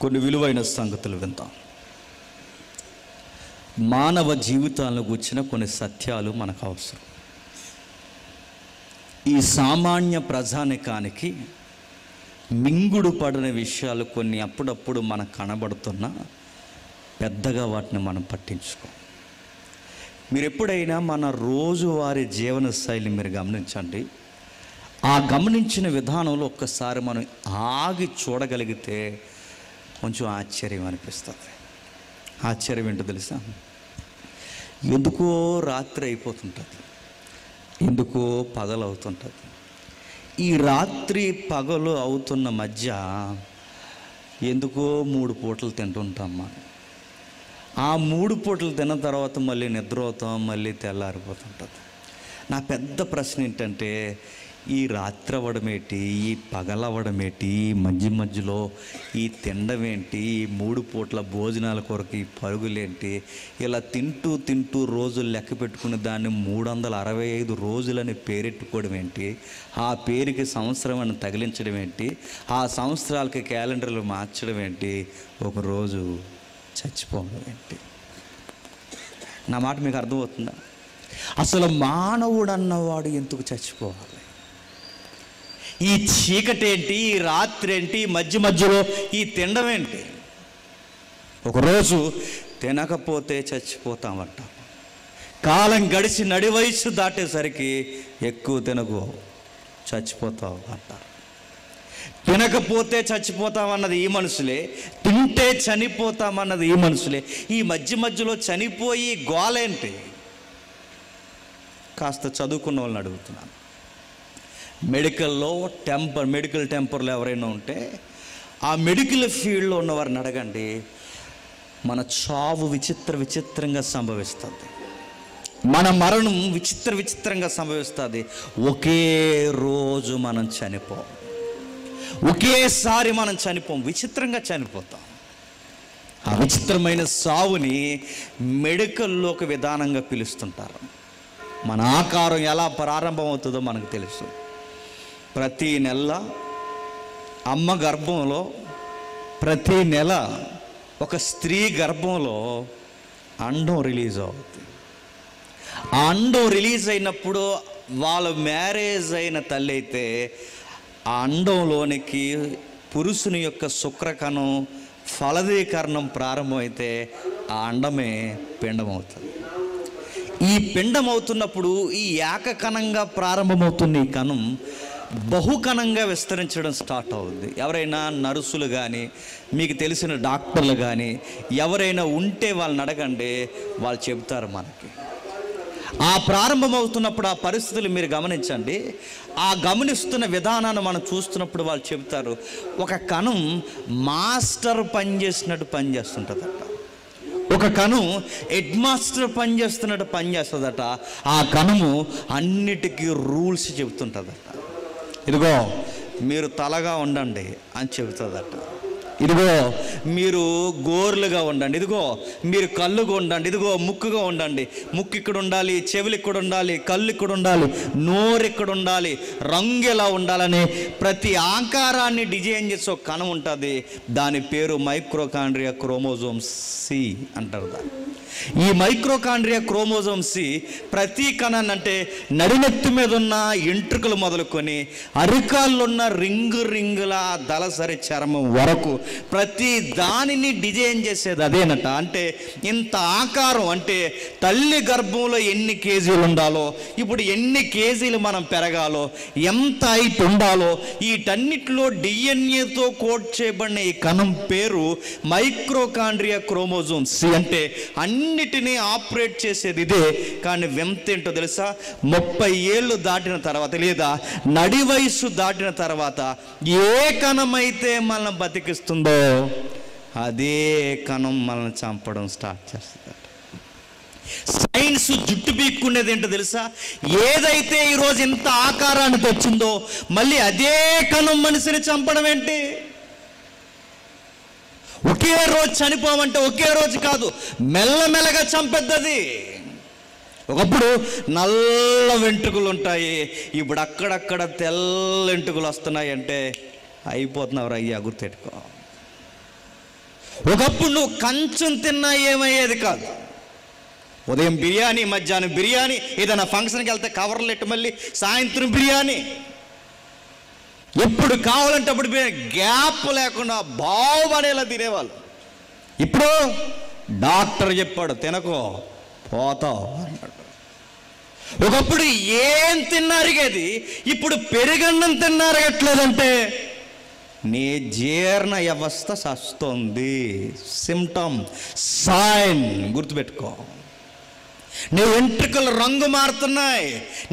కొన్ని విలువైన సంగతులు విందాం. మానవ జీవితాలను గుర్చిన కొన్ని సత్యాలు మనకు అవసరం. ఈ సామాన్య ప్రజానికానికి మింగుడు పడిన విషయాలు కొన్ని అప్పుడప్పుడు మనకు కనబడుతున్నా పెద్దగా వాటిని మనం పట్టించుకోం. మీరు ఎప్పుడైనా మన రోజువారీ జీవన శైలి మీరు గమనించండి. ఆ గమనించిన విధానంలో ఒక్కసారి మనం ఆగి చూడగలిగితే కొంచెం ఆశ్చర్యం అనిపిస్తుంది. ఆశ్చర్యం ఏంటో తెలుసా? ఎందుకో రాత్రి అయిపోతుంటుంది, ఎందుకో పగలు అవుతుంటుంది. ఈ రాత్రి పగలు అవుతున్న మధ్య ఎందుకో 3 పూటలు తింటుంటాం మనం. ఆ 3 పూటలు తిన్న తర్వాత మళ్ళీ నిద్ర అవుతాం, మళ్ళీ తెల్లారిపోతుంటుంది. నా పెద్ద ప్రశ్న ఏంటంటే, ఈ రాత్రి అవ్వడం ఏంటి, ఈ పగలవ్వడం ఏంటి, ఈ మధ్యలో ఈ తినడం ఏంటి, ఈ 3 పూట్ల భోజనాల కొరకు ఈ పరుగులేంటి, ఇలా తింటూ రోజులు లెక్క పెట్టుకుని దాన్ని 365 రోజులని పేరెట్టుకోవడం ఏంటి, ఆ పేరుకి సంవత్సరం అని తగిలించడం ఏంటి, ఆ సంవత్సరాలకి క్యాలెండర్లు మార్చడం ఏంటి, ఒకరోజు చచ్చిపోవడం ఏంటి? నా మాట మీకు అర్థమవుతుందా? అసలు మానవుడు అన్నవాడు ఎందుకు చచ్చిపోవాలి? ఈ చీకటి ఏంటి, ఈ రాత్రి ఏంటి, మధ్యలో ఈ తినడం ఏంటి? ఒకరోజు తినకపోతే చచ్చిపోతామంట. కాలం గడిచి నడి వయసు దాటేసరికి ఎక్కువ తినకు చచ్చిపోతావు అంటారు. తినకపోతే చచ్చిపోతామన్నది ఈ మనుషులే, తింటే చనిపోతామన్నది ఈ మనుషులే. ఈ మధ్యలో చనిపోయి గోలేంటి? కాస్త చదువుకున్న వాళ్ళని అడుగుతున్నాను. మెడికల్ టెంపర్లో ఎవరైనా ఉంటే ఆ మెడికల్ ఫీల్డ్లో ఉన్నవారిని అడగండి. మన చావు విచిత్రంగా సంభవిస్తుంది, మన మరణం విచిత్రంగా సంభవిస్తుంది. ఒకే రోజు మనం చనిపోం, ఒకేసారి మనం చనిపోం, విచిత్రంగా చనిపోతాం. ఆ విచిత్రమైన సావుని మెడికల్లో ఒక విధానంగా పిలుస్తుంటారు. మన ఆకారం ఎలా ప్రారంభమవుతుందో మనకు తెలుసు. ప్రతి నెల అమ్మ గర్భంలో, ప్రతి నెల ఒక స్త్రీ గర్భంలో అండం రిలీజ్ అవుతుంది. ఆ అండం రిలీజ్ అయినప్పుడు వాళ్ళ మ్యారేజ్ అయిన తల్లి అయితే ఆ అండంలోనికి పురుషుని యొక్క శుక్రకణం ఫలదీకరణం ప్రారంభమైతే ఆ అండమే పిండమవుతుంది. ఈ పిండం అవుతున్నప్పుడు ఈ ఏకకణంగా ప్రారంభమవుతున్న ఈ కణం బహుకణంగా విస్తరించడం స్టార్ట్ అవుతుంది. ఎవరైనా నర్సులు కానీ, మీకు తెలిసిన డాక్టర్లు కానీ ఎవరైనా ఉంటే వాళ్ళని అడగండి, వాళ్ళు చెబుతారు మనకి. ఆ ప్రారంభమవుతున్నప్పుడు ఆ పరిస్థితులు మీరు గమనించండి. ఆ గమనిస్తున్న విధానాన్ని మనం చూస్తున్నప్పుడు వాళ్ళు చెబుతారు, ఒక కణం మాస్టర్ పనిచేస్తున్నట్టు పనిచేస్తుంటుందట, ఒక కణం హెడ్ మాస్టర్ పనిచేస్తున్నట్టు పనిచేస్తుందట. ఆ కణము అన్నిటికీ రూల్స్ చెబుతుంటుందట. ఇదిగో మీరు తలగా ఉండండి అని చెబుతుందట. ఇదిగో మీరు గోర్లుగా ఉండండి, ఇదిగో మీరు కళ్ళుగా ఉండండి, ఇదిగో ముక్కుగా ఉండండి, ముక్కు ఇక్కడ ఉండాలి, చెవులు ఇక్కడ ఉండాలి, కళ్ళు ఇక్కడ ఉండాలి, నోరు ఇక్కడ ఉండాలి, రంగు ఎలా ఉండాలని ప్రతి ఆకారాన్ని డిజైన్ చేసే ఒక కణం ఉంటుంది. దాని పేరు మైక్రోకాండ్రియా క్రోమోజోమ్ సి అంటారు. దాన్ని ఈ మైక్రోకాండ్రియా క్రోమోజోమ్ సి ప్రతి కణాన్ని, అంటే నడినెత్తి మీద ఉన్న ఎంట్రుకలు మొదలుకొని అరికాళ్ళున్న రింగుల దళసరి చర్మం వరకు ప్రతి దానిని డిజైన్ చేసేది అదేనట. అంటే ఇంత ఆకారం, అంటే తల్లి గర్భంలో ఎన్ని కేజీలు ఉండాలో, ఇప్పుడు ఎన్ని కేజీలు మనం పెరగాలో, ఎంత హైట్ ఉండాలో, వీటన్నిటిలో డిఎన్ఏతో కోడ్ చేయబడిన ఈ కణం పేరు మైక్రోకాండ్రియా క్రోమోజోమ్ సి. అంటే అన్నిటినీ ఆపరేట్ చేసేది ఇదే. కానీ వింత ఏంటో తెలుసా? 30 ఏళ్ళు దాటిన తర్వాత లేదా నడి వయసు దాటిన తర్వాత ఏ కణమైతే మనల్ని బతికిస్తుందో అదే కణం మనల్ని చంపడం స్టార్ట్ చేస్తుంది. సైన్స్ జుట్టు పీక్కునేది ఏంటో తెలుసా? ఏదైతే ఈరోజు ఇంత ఆకారాన్ని తెచ్చిందో మళ్ళీ అదే కణం మనిషిని చంపడం ఏంటి? ఒకే రోజు చనిపోమంటే ఒకే రోజు కాదు, మెల్లమెల్లగా చంపెద్దది. ఒకప్పుడు నల్ల వెంట్రుకలు ఉంటాయి, ఇప్పుడు అక్కడక్కడ తెల్ల వెంట్రుకలు వస్తున్నాయి. అంటే అయిపోతున్నావు అయ్యా, గుర్తెట్టుకో. ఒకప్పుడు నువ్వు కంచం తిన్నా ఏమయ్యేది కాదు. ఉదయం బిర్యానీ, మధ్యాహ్నం బిర్యానీ, ఏదైనా ఫంక్షన్కి వెళ్తే కవర్లు ఎట్టు, మళ్ళీ సాయంత్రం బిర్యానీ, ఎప్పుడు కావాలంటే అప్పుడు గ్యాప్ లేకుండా బాగుపడేలా తినేవాళ్ళు. ఇప్పుడు డాక్టర్ చెప్పాడు తినకో పోతావు అన్నాడు. ఒకప్పుడు ఏం తిన్నారిగేది, ఇప్పుడు పెరుగన్నం తిన్నారగట్లేదంటే నీ జీర్ణ వ్యవస్థ సస్తుంది. సిమ్టమ్, సైన్ గుర్తుపెట్టుకో. నీ వెంట్రుకలు రంగు మారుతున్నాయి,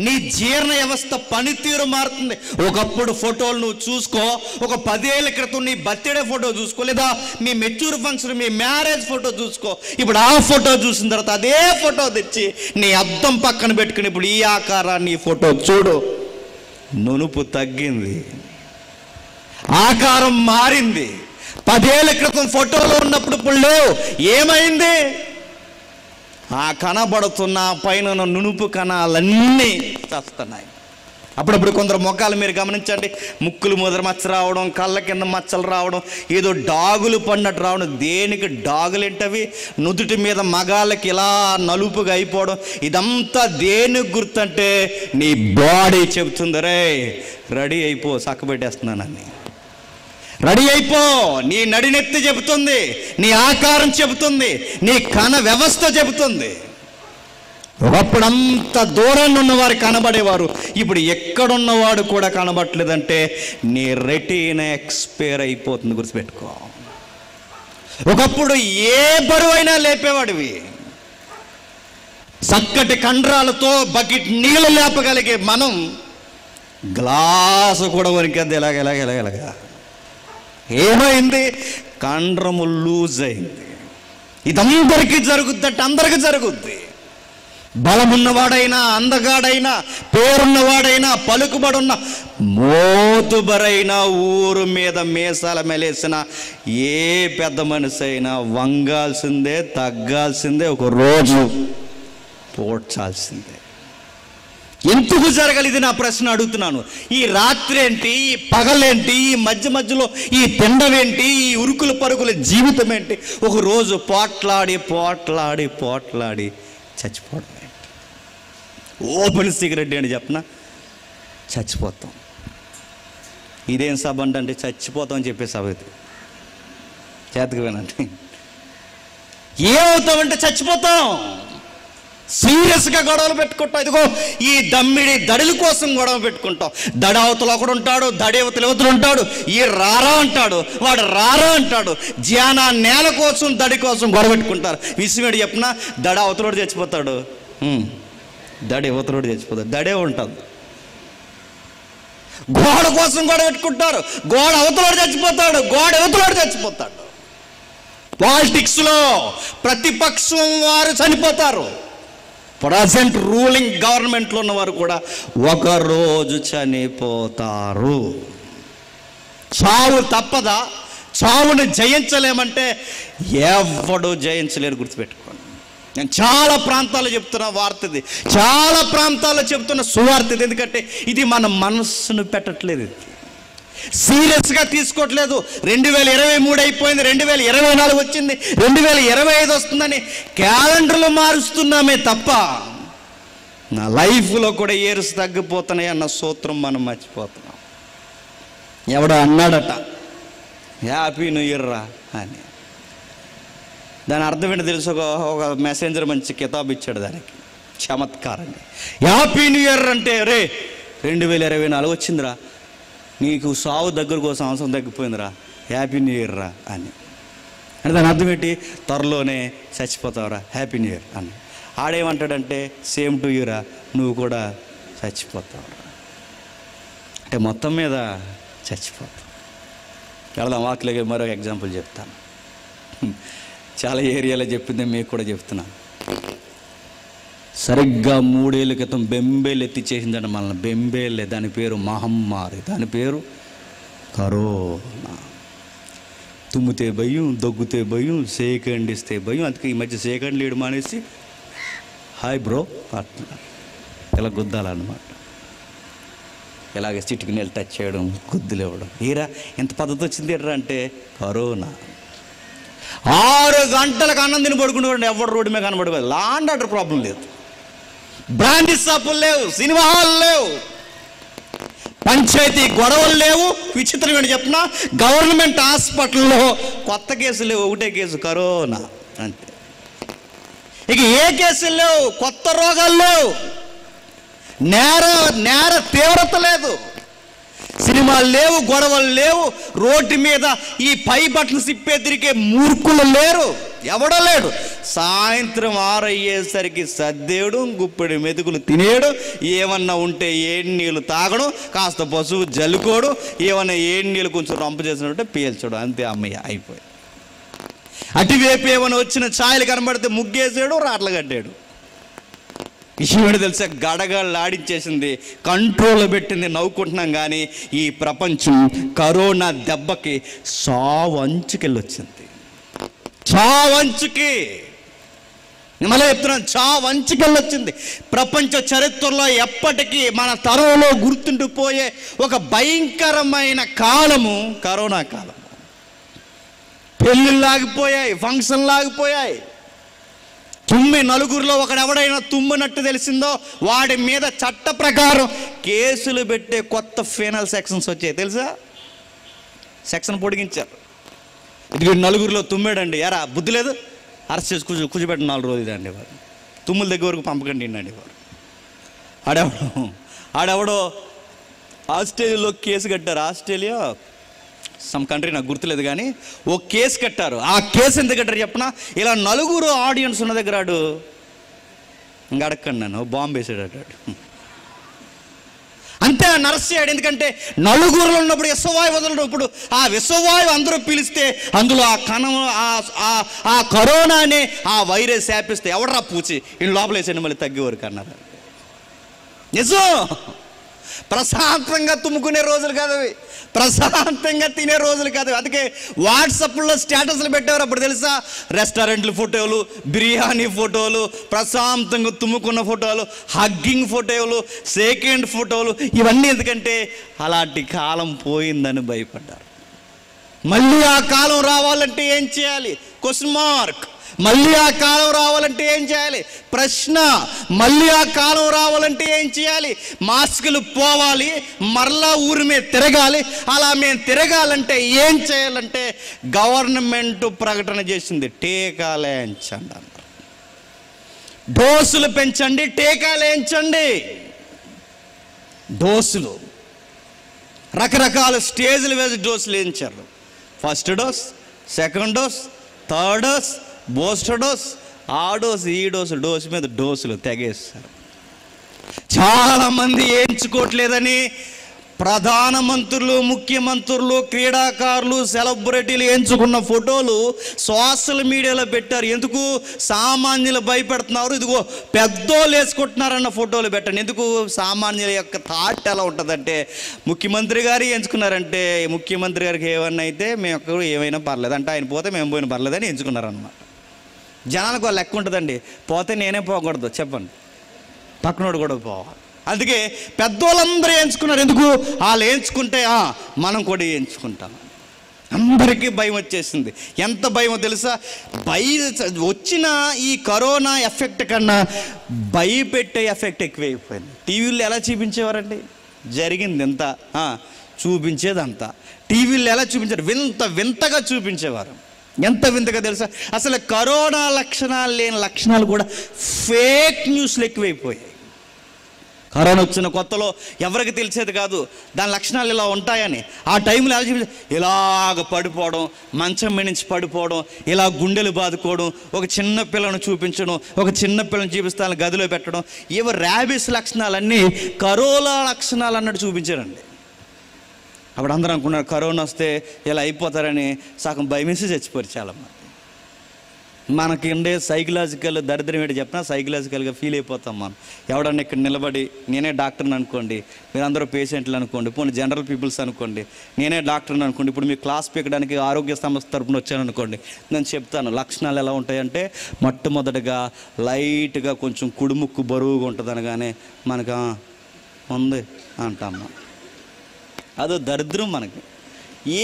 నీ జీర్ణ వ్యవస్థ పనితీరు మారుతుంది. ఒకప్పుడు ఫోటోలు నువ్వు చూసుకో, ఒక 10 ఏళ్ల క్రితం నీ బర్త్డే ఫోటో చూసుకో, లేదా మీ మెచ్యూర్ ఫంక్షన్, మీ మ్యారేజ్ ఫోటో చూసుకో. ఇప్పుడు ఆ ఫోటో చూసిన తర్వాత అదే ఫోటో తెచ్చి నీ అద్దం పక్కన పెట్టుకుని ఇప్పుడు ఈ ఆకారాన్ని ఫోటో చూడు. నునుపు తగ్గింది, ఆకారం మారింది. 10 ఏళ్ల క్రితం ఫోటోలో ఉన్నప్పుడు ఇప్పుడు లేవు. ఏమైంది? ఆ కనబడుతున్న పైన నునుపు కణాలన్నీ చేస్తున్నాయి. అప్పుడప్పుడు కొందరు మొఖాలు మీరు గమనించండి, ముక్కులు ముదర మచ్చ రావడం, కళ్ళ కింద మచ్చలు రావడం, ఏదో డాగులు పడినట్టు రావడం. దేనికి డాగులు ఏంటవి? నుదుటి మీద మగాళ్ళకి ఇలా నలుపుగా అయిపోవడం. ఇదంతా దేనికి గుర్తంటే నీ బాడీ చెబుతుంది, రే రెడీ అయిపో, చక్కబెట్టేస్తున్నానని. రెడీ అయిపో, నీ నడినెత్తి చెబుతుంది, నీ ఆకారం చెబుతుంది, నీ కణ వ్యవస్థ చెబుతుంది. ఒకప్పుడు అంత దూరాన్ని ఉన్నవారు కనబడేవారు, ఇప్పుడు ఎక్కడున్నవాడు కూడా కనబడలేదంటే నీ రెటీనా ఎక్స్పైర్ అయిపోతుంది. గుర్తుపెట్టుకో. ఒకప్పుడు ఏ బరువైనా లేపేవాడివి, చక్కటి కండరాలతో బకెట్ నీళ్ళు లేపగలిగే మనం గ్లాసు కూడా వరికేద్ది ఎలాగెలాగెలాగెలాగా. ఏమైంది? కండరము లూజ్ అయింది. ఇదందరికీ జరుగుద్దంటే అందరికీ జరుగుద్ది. బలమున్నవాడైనా, అందగాడైనా, పేరున్నవాడైనా, పలుకుబడున్న మోతుబరైన, ఊరు మీద మీసాల మెలేసిన ఏ పెద్ద మనిషి అయినా వంగాల్సిందే, తగ్గాల్సిందే, ఒక రోజు పోడ్చాల్సిందే. ఎందుకు జరగాలి? ఇది నా ప్రశ్న అడుగుతున్నాను. ఈ రాత్రి ఏంటి, ఈ పగలేంటి, ఈ మధ్యలో ఈ తిండమేంటి, ఈ ఉరుకుల పరుగుల జీవితం ఏంటి? ఒక రోజు పోట్లాడి పోట్లాడి పోట్లాడి చచ్చిపోవడం ఏంటి? ఓపెన్ సిగరెట్ అని చెప్పనా, చచ్చిపోతాం. ఇదేం సభ అంటే చచ్చిపోతాం అని చెప్పే సభ ఇది. చేతకు వినండి, ఏమవుతామంటే చచ్చిపోతాం. సీరియస్గా గొడవలు పెట్టుకుంటాం. ఇదిగో ఈ దమ్మిడి దడుల కోసం గొడవ పెట్టుకుంటాం. దడ అవతల ఒకడు ఉంటాడు, దడేవతలు అవతలు ఉంటాడు. ఈ రారా అంటాడు, వాడు రారా అంటాడు. జ్ఞాన నేల కోసం, దడి కోసం గొడవ పెట్టుకుంటారు. విషయమేడు చెప్పిన, దడ అవతలోడు చచ్చిపోతాడు, దడ యువతలోడు చచ్చిపోతాడు. దడే ఉంటుంది. గోడ కోసం గొడవ పెట్టుకుంటారు, గోడ అవతలోడు చచ్చిపోతాడు, గోడ యువతలోడు చచ్చిపోతాడు. పాలిటిక్స్లో ప్రతిపక్షం వారు చనిపోతారు. ప్రజెంట్ రూలింగ్ గవర్నమెంట్లో ఉన్నవారు కూడా ఒకరోజు చనిపోతారు. చావు తప్పదా? చావుని జయించలేమంటే ఎవడు జయించలేరు. గుర్తుపెట్టుకోండి. నేను చాలా ప్రాంతాల్లో చెప్తున్న వార్త ఇది, చాలా ప్రాంతాల్లో చెప్తున్న సువార్త ఇది. ఎందుకంటే ఇది మన మనస్సును పెట్టట్లేదు, ఇది సీరియస్గా తీసుకోవట్లేదు. 2023 అయిపోయింది, 2024 వచ్చింది, 2025 వస్తుందని క్యాలెండర్లు మారుస్తున్నామే తప్ప నా లైఫ్లో కూడా ఇయర్స్ తగ్గిపోతున్నాయి అన్న సూత్రం మనం మర్చిపోతున్నాం. ఎవడో అన్నాడట, హ్యాపీ న్యూ ఇయర్ రా అని. దాని అర్థం ఏంటో తెలుసు? ఒక మెసెంజర్ మంచి కితాబ్ ఇచ్చాడు దానికి, చమత్కారంగా. హ్యాపీ న్యూ ఇయర్ అంటే, రే 2024 వచ్చిందిరా, నీకు సావు దగ్గరకు ఒక సంవత్సరం తగ్గిపోయిందిరా, హ్యాపీ న్యూ ఇయర్ రా అని. అంటే దాని అర్థం ఏంటి? త్వరలోనే చచ్చిపోతావురా, హ్యాపీ న్యూ ఇయర్ అని. ఆడేమంటాడంటే సేమ్ టు యూరా, నువ్వు కూడా చచ్చిపోతావురా. అంటే మొత్తం మీద చచ్చిపోతావు. వెళదాం వాక్యలోకి. మరొక ఎగ్జాంపుల్ చెప్తాను. చాలా ఏరియాలో చెప్పింది, మీకు కూడా చెప్తున్నాను. సరిగ్గా 3 ఏళ్ళ క్రితం బెంబేలు ఎత్తి చేసిందంట మనల్ని. బెంబేలే, దాని పేరు మహమ్మారి, దాని పేరు కరోనా. తుమ్మితే భయం, దగ్గుతే భయం, సేకండ్ ఇస్తే భయం. అందుకే ఈ మధ్య సేకండ్ లీడు మానేసి హాయ్ బ్రో అంటున్నారు. ఇలా గుద్దాలన్నమాట. ఇలాగే చిటికి నీళ్ళు టచ్ చేయడం, గుద్దులు ఇవ్వడం. ఏరా ఎంత పద్ధతి వచ్చింది ఎర్రా అంటే కరోనా. 6 గంటలకు అన్నం తిని పడుకుంటే ఎవరు రోడ్డు మీద కనబడుకోదు. లా అండ్ ఆర్డర్ ప్రాబ్లం లేదు, బ్రాండీ షాపులు లేవు, సినిమా హాల్ లేవు, పంచాయతీ గొడవలు లేవు. విచిత్రం ఏంటి చెప్పిన, గవర్నమెంట్ హాస్పిటల్లో కొత్త కేసులు లేవు, ఒకటే కేసు కరోనా అంతే. ఇక ఏ కేసులు లేవు, కొత్త రోగాలు లేవు, నేర తీవ్రత లేదు, సినిమాలు లేవు, గొడవలు లేవు, రోడ్డు మీద ఈ పై బట్టలు సిప్పే తిరిగే మూర్ఖులు లేరు, ఎవడో లేడు. సాయంత్రం 6 అయ్యేసరికి సద్దేయడం, గుప్పెడు మెతుకులు తినేయడం, ఏమన్నా ఉంటే ఏడు నీళ్ళు తాగడం, కాస్త పసుపు జల్లుకోవడం, ఏమన్నా ఏడు నీళ్ళు కొంచెం రంప చేసినట్టే పీల్చడం, అంతే అమ్మయ్య అయిపోయి. అటువైపు ఏమైనా వచ్చిన ఛాయలు కనబడితే ముగ్గేసాడు, రాట్లు కట్టాడు. విషయం ఏంటో తెలుసా, గడగడలాడించేసింది, కంట్రోల్లో పెట్టింది. నవ్వుకుంటున్నాం కానీ ఈ ప్రపంచం కరోనా దెబ్బకి చావంచుకెళ్ళొచ్చింది. చావంచుకి మళ్ళీ చెప్తున్నాను, చావంచుకెళ్ళొచ్చింది. ప్రపంచ చరిత్రలో ఎప్పటికీ మన తరంలో గుర్తుండిపోయే ఒక భయంకరమైన కాలము కరోనా కాలం. పెళ్ళిళ్ళు ఆగిపోయాయి, ఫంక్షన్లు ఆగిపోయాయి. నలుగురిలో ఒకడెవడైనా తుమ్మినట్టు తెలిసిందో వాడి మీద చట్ట ప్రకారం కేసులు పెట్టే కొత్త ఫీనల్ సెక్షన్స్ వచ్చాయి తెలుసా. సెక్షన్ పొడిగించారు. ఇది నలుగురిలో తుమ్మాడండి, ఎరా బుద్ధి లేదు, అరెస్ట్ చేసి కూర్చోబెట్టిన 4 రోజులు అండి వారు. తుమ్ముల దగ్గర వరకు పంపకండి అండి వారు. ఆడెవడో ఆస్ట్రేలియాలో కేసు కట్టారు. ఆస్ట్రేలియా సమ్ కంట్రీ నాకు గుర్తులేదు కానీ ఓ కేసు కట్టారు. ఆ కేసు ఎందుకు కట్టారు చెప్పనా, ఇలా నలుగురు ఆడియన్స్ ఉన్న దగ్గర ఆడు ఇంకా అడగండి, నన్ను బాంబు వేసాడు అంటాడు అంతే, నరసేయాడు. ఎందుకంటే నలుగురులో ఉన్నప్పుడు విషవాయు వదలనప్పుడు ఆ విషవాయు అందరూ పీలిస్తే అందులో ఆ కణం ఆ కరోనానే ఆ వైరస్ వ్యాపిస్తే ఎవడరా పూచి ఈ లోపల వేసేయండి మళ్ళీ తగ్గేవారు అన్నారు. నిజం. ప్రశాంతంగా తుమ్ముకునే రోజులు కాదు అవి, ప్రశాంతంగా తినే రోజులు కాదు. అందుకే వాట్సాప్లో స్టేటస్లు పెట్టేవారు అప్పుడు తెలుసా, రెస్టారెంట్ల ఫోటోలు, బిర్యానీ ఫోటోలు, ప్రశాంతంగా తుమ్ముకున్న ఫోటోలు, హగ్గింగ్ ఫోటోలు, సెకండ్ ఫోటోలు, ఇవన్నీ ఎందుకంటే అలాంటి కాలం పోయిందని భయపడ్డారు. మళ్ళీ ఆ కాలం రావాలంటే ఏం చేయాలి? Question mark. మళ్ళీ ఆ కాలం రావాలంటే ఏం చేయాలి? ప్రశ్న. మళ్ళీ ఆ కాలం రావాలంటే ఏం చేయాలి? మాస్కులు పోవాలి, మరలా ఊరి మీద తిరగాలి. అలా మేము తిరగాలంటే ఏం చేయాలంటే గవర్నమెంట్ ప్రకటన చేసింది, టీకాలు వేయించండి అన్నారు. డోసులు పెంచండి, టీకాలు వేయించండి. డోసులు రకరకాల స్టేజ్లు వేసి డోసులు వేయించారు. First dose, second dose, third dose, booster dose, ఆ డోసు ఈ డోసు, డోసు మీద డోసులు తెగేస్తారు. చాలామంది వేయించుకోవట్లేదని ప్రధానమంత్రులు, ముఖ్యమంత్రులు, క్రీడాకారులు, సెలబ్రిటీలు ఎంచుకున్న ఫోటోలు సోషల్ మీడియాలో పెట్టారు. ఎందుకు? సామాన్యులు భయపెడుతున్నారు. ఇదిగో పెద్దోళ్ళు వేసుకుంటున్నారన్న ఫోటోలు పెట్టండి. ఎందుకు? సామాన్యుల యొక్క థాట్ ఎలా ఉంటుందంటే, ముఖ్యమంత్రి గారు ఎంచుకున్నారంటే ముఖ్యమంత్రి గారికి ఏమన్నా అయితే మేము ఏమైనా పర్లేదు అంటే, ఆయన పోతే మేము పోయినా పర్లేదని ఎంచుకున్నారన్నమాట. జనాలకు వాళ్ళు లెక్క ఉంటుందండి, పోతే నేనే పోకూడదు చెప్పండి, పక్కనోడు కూడా పోవాలి. అందుకే పెద్దోళ్ళందరూ ఎంచుకున్నారు. ఎందుకు? వాళ్ళు ఎంచుకుంటే మనం కూడా ఎంచుకుంటాం. అందరికీ భయం వచ్చేసింది. ఎంత భయమో తెలుసా? వచ్చిన ఈ కరోనా ఎఫెక్ట్ కన్నా భయపెట్టే ఎఫెక్ట్ ఎక్కువైపోయింది. టీవీలో ఎలా చూపించేవారండి? జరిగింది ఎంత చూపించేదంతా. టీవీలో ఎలా చూపించారు? వింతగా చూపించేవారు. ఎంత వింతగా తెలుసా? అసలు కరోనా లక్షణాలు లేని లక్షణాలు కూడా ఫేక్ న్యూస్లు ఎక్కువైపోయాయి. కరోనా వచ్చిన కొత్తలో ఎవరికి తెలిసేది కాదు దాని లక్షణాలు ఇలా ఉంటాయని. ఆ టైంలో ఎలా చూపించారు? ఇలాగ పడిపోవడం, మంచం మీద నుంచి పడిపోవడం, ఇలా గుండెలు బాదుకోవడం, ఒక చిన్న పిల్లను చూపించడం, ఒక చిన్న పిల్లని చూపిస్తాను గదిలో పెట్టడం, ఇవి ర్యాబిస్ లక్షణాలన్నీ కరోనా లక్షణాలు అన్నట్టు చూపించారండి. అప్పుడు అందరూ అనుకున్నారు కరోనా వస్తే ఇలా అయిపోతారని. సగం భయమేసి చచ్చిపోయారు చాలామంది. మనకి ఉండే సైకలాజికల్ దరిద్రం ఏంటి చెప్పినా, సైకలాజికల్గా ఫీల్ అయిపోతాం మనం. ఎవడన్నా ఇక్కడ నిలబడి, నేనే డాక్టర్ని అనుకోండి, మీరందరూ పేషెంట్లు అనుకోండి, పోనీ జనరల్ పీపుల్స్ అనుకోండి, నేనే డాక్టర్ని అనుకోండి, ఇప్పుడు మీ క్లాస్ పీకడానికి ఆరోగ్య సంస్థ తరపున వచ్చాను అనుకోండి, నేను చెప్తాను లక్షణాలు ఎలా ఉంటాయంటే, మొట్టమొదటిగా లైట్గా కొంచెం కుడుముక్కు బరువుగా ఉంటుంది అనగానే మనకు ఉంది అంటాం. అదో దరిద్రం మనకి.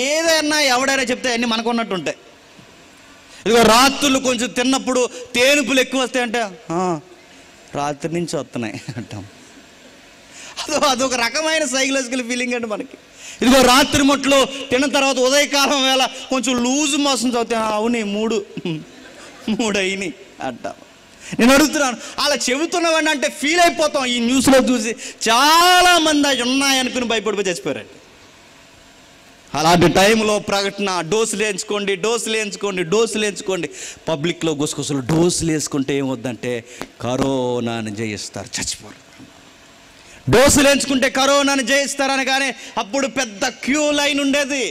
ఏదైనా ఎవడైనా చెప్తే అన్నీ మనకు ఉన్నట్టు ఉంటాయి. ఇదిగో రాత్రులు కొంచెం తిన్నప్పుడు తేనుపులు ఎక్కువ వస్తాయంటే రాత్రి నుంచి వస్తున్నాయి అంటాం. అదొక రకమైన సైకలాజికల్ ఫీలింగ్ అండి మనకి. ఇదిగో రాత్రి మొట్లో తిన్న తర్వాత ఉదయకాలం వేళ కొంచెం లూజ్ మోషన్స్ అవుతాయి. అవును మూడు అయినాయి అంటాం. నేను అడుగుతున్నాను, అలా చెబుతున్నవాడిని అంటే ఫీల్ అయిపోతాం. ఈ న్యూస్లో చూసి చాలామంది అవి ఉన్నాయనుకుని భయపడిపోయి చచ్చిపోయారండి. అలాంటి టైంలో ప్రకటన, డోసులు వేయించుకోండి. పబ్లిక్లో గుసగుసలు డోసులు వేసుకుంటే ఏమవుద్దంటే కరోనాని జయిస్తారు, చచ్చిపోరు. డోసులు వేయించుకుంటే కరోనాని జయిస్తారనగానే అప్పుడు పెద్ద క్యూ లైన్ ఉండేది.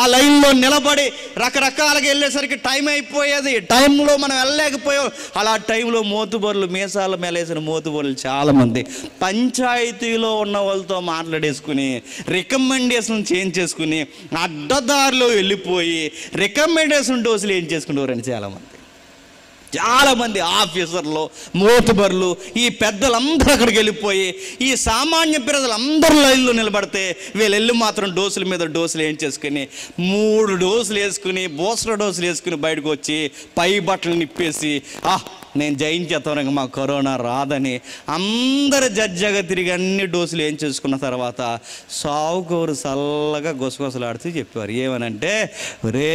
ఆ లైన్లో నిలబడి రకరకాలుగా వెళ్ళేసరికి టైం అయిపోయేది. టైంలో మనం వెళ్ళలేకపోయాం. అలా టైంలో మోతుబరులు, మీసాల మేలేసిన మోతుబరులు చాలామంది పంచాయతీలో ఉన్న వాళ్ళతో మాట్లాడేసుకుని రికమెండేషన్ చేంజ్ చేసుకుని అడ్డదారిలో వెళ్ళిపోయి రికమెండేషన్ డోసులు ఏం చేసుకునేవారండి చాలామంది ఆఫీసర్లు, మోతుబర్లు, ఈ పెద్దలందరూ అక్కడికి వెళ్ళిపోయి ఈ సామాన్య ప్రజలందరూ లైన్లో నిలబడితే వీళ్ళు వెళ్ళి మాత్రం డోసుల మీద డోసులు ఏం చేసుకుని 3 డోసులు వేసుకుని బూస్టర్ డోసులు వేసుకుని బయటకు వచ్చి పై బట్టలు నిప్పేసి నేను జయించేస్తాను, ఇంకా మాకు కరోనా రాదని అందరు జడ్జగా తిరిగి అన్ని డోసులు ఏం చేసుకున్న తర్వాత సావుకోరు చల్లగా గుసగుసలాడుతూ చెప్పారు. ఏమనంటే, రే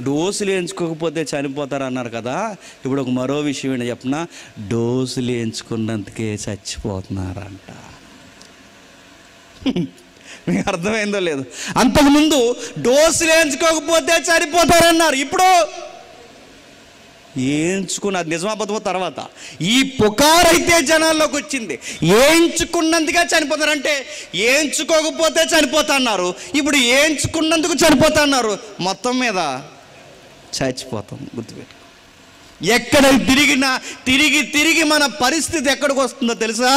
డోసులు వేయించుకోకపోతే చనిపోతారు అన్నారు కదా, ఇప్పుడు ఒక మరో విషయం ఏంటో చెప్పిన, డోసులు వేయించుకున్నందుకే చచ్చిపోతున్నారంట. మీకు అర్థమైందో లేదు? అంతకుముందు డోసులు వేయించుకోకపోతే చనిపోతారన్నారు. ఇప్పుడు వేయించుకున్న, అది నిజమాబద్ధమో తర్వాత ఈ పుకారైతే జనాల్లోకి వచ్చింది. వేయించుకున్నందుకే చనిపోతారంటే వేయించుకోకపోతే చనిపోతా అన్నారు, ఇప్పుడు వేయించుకున్నందుకు చనిపోతా అన్నారు. మొత్తం మీద చచ్చిపోతాం. గుర్తుపెట్టు. ఎక్కడ తిరిగినా తిరిగి మన పరిస్థితి ఎక్కడికి వస్తుందో తెలుసా?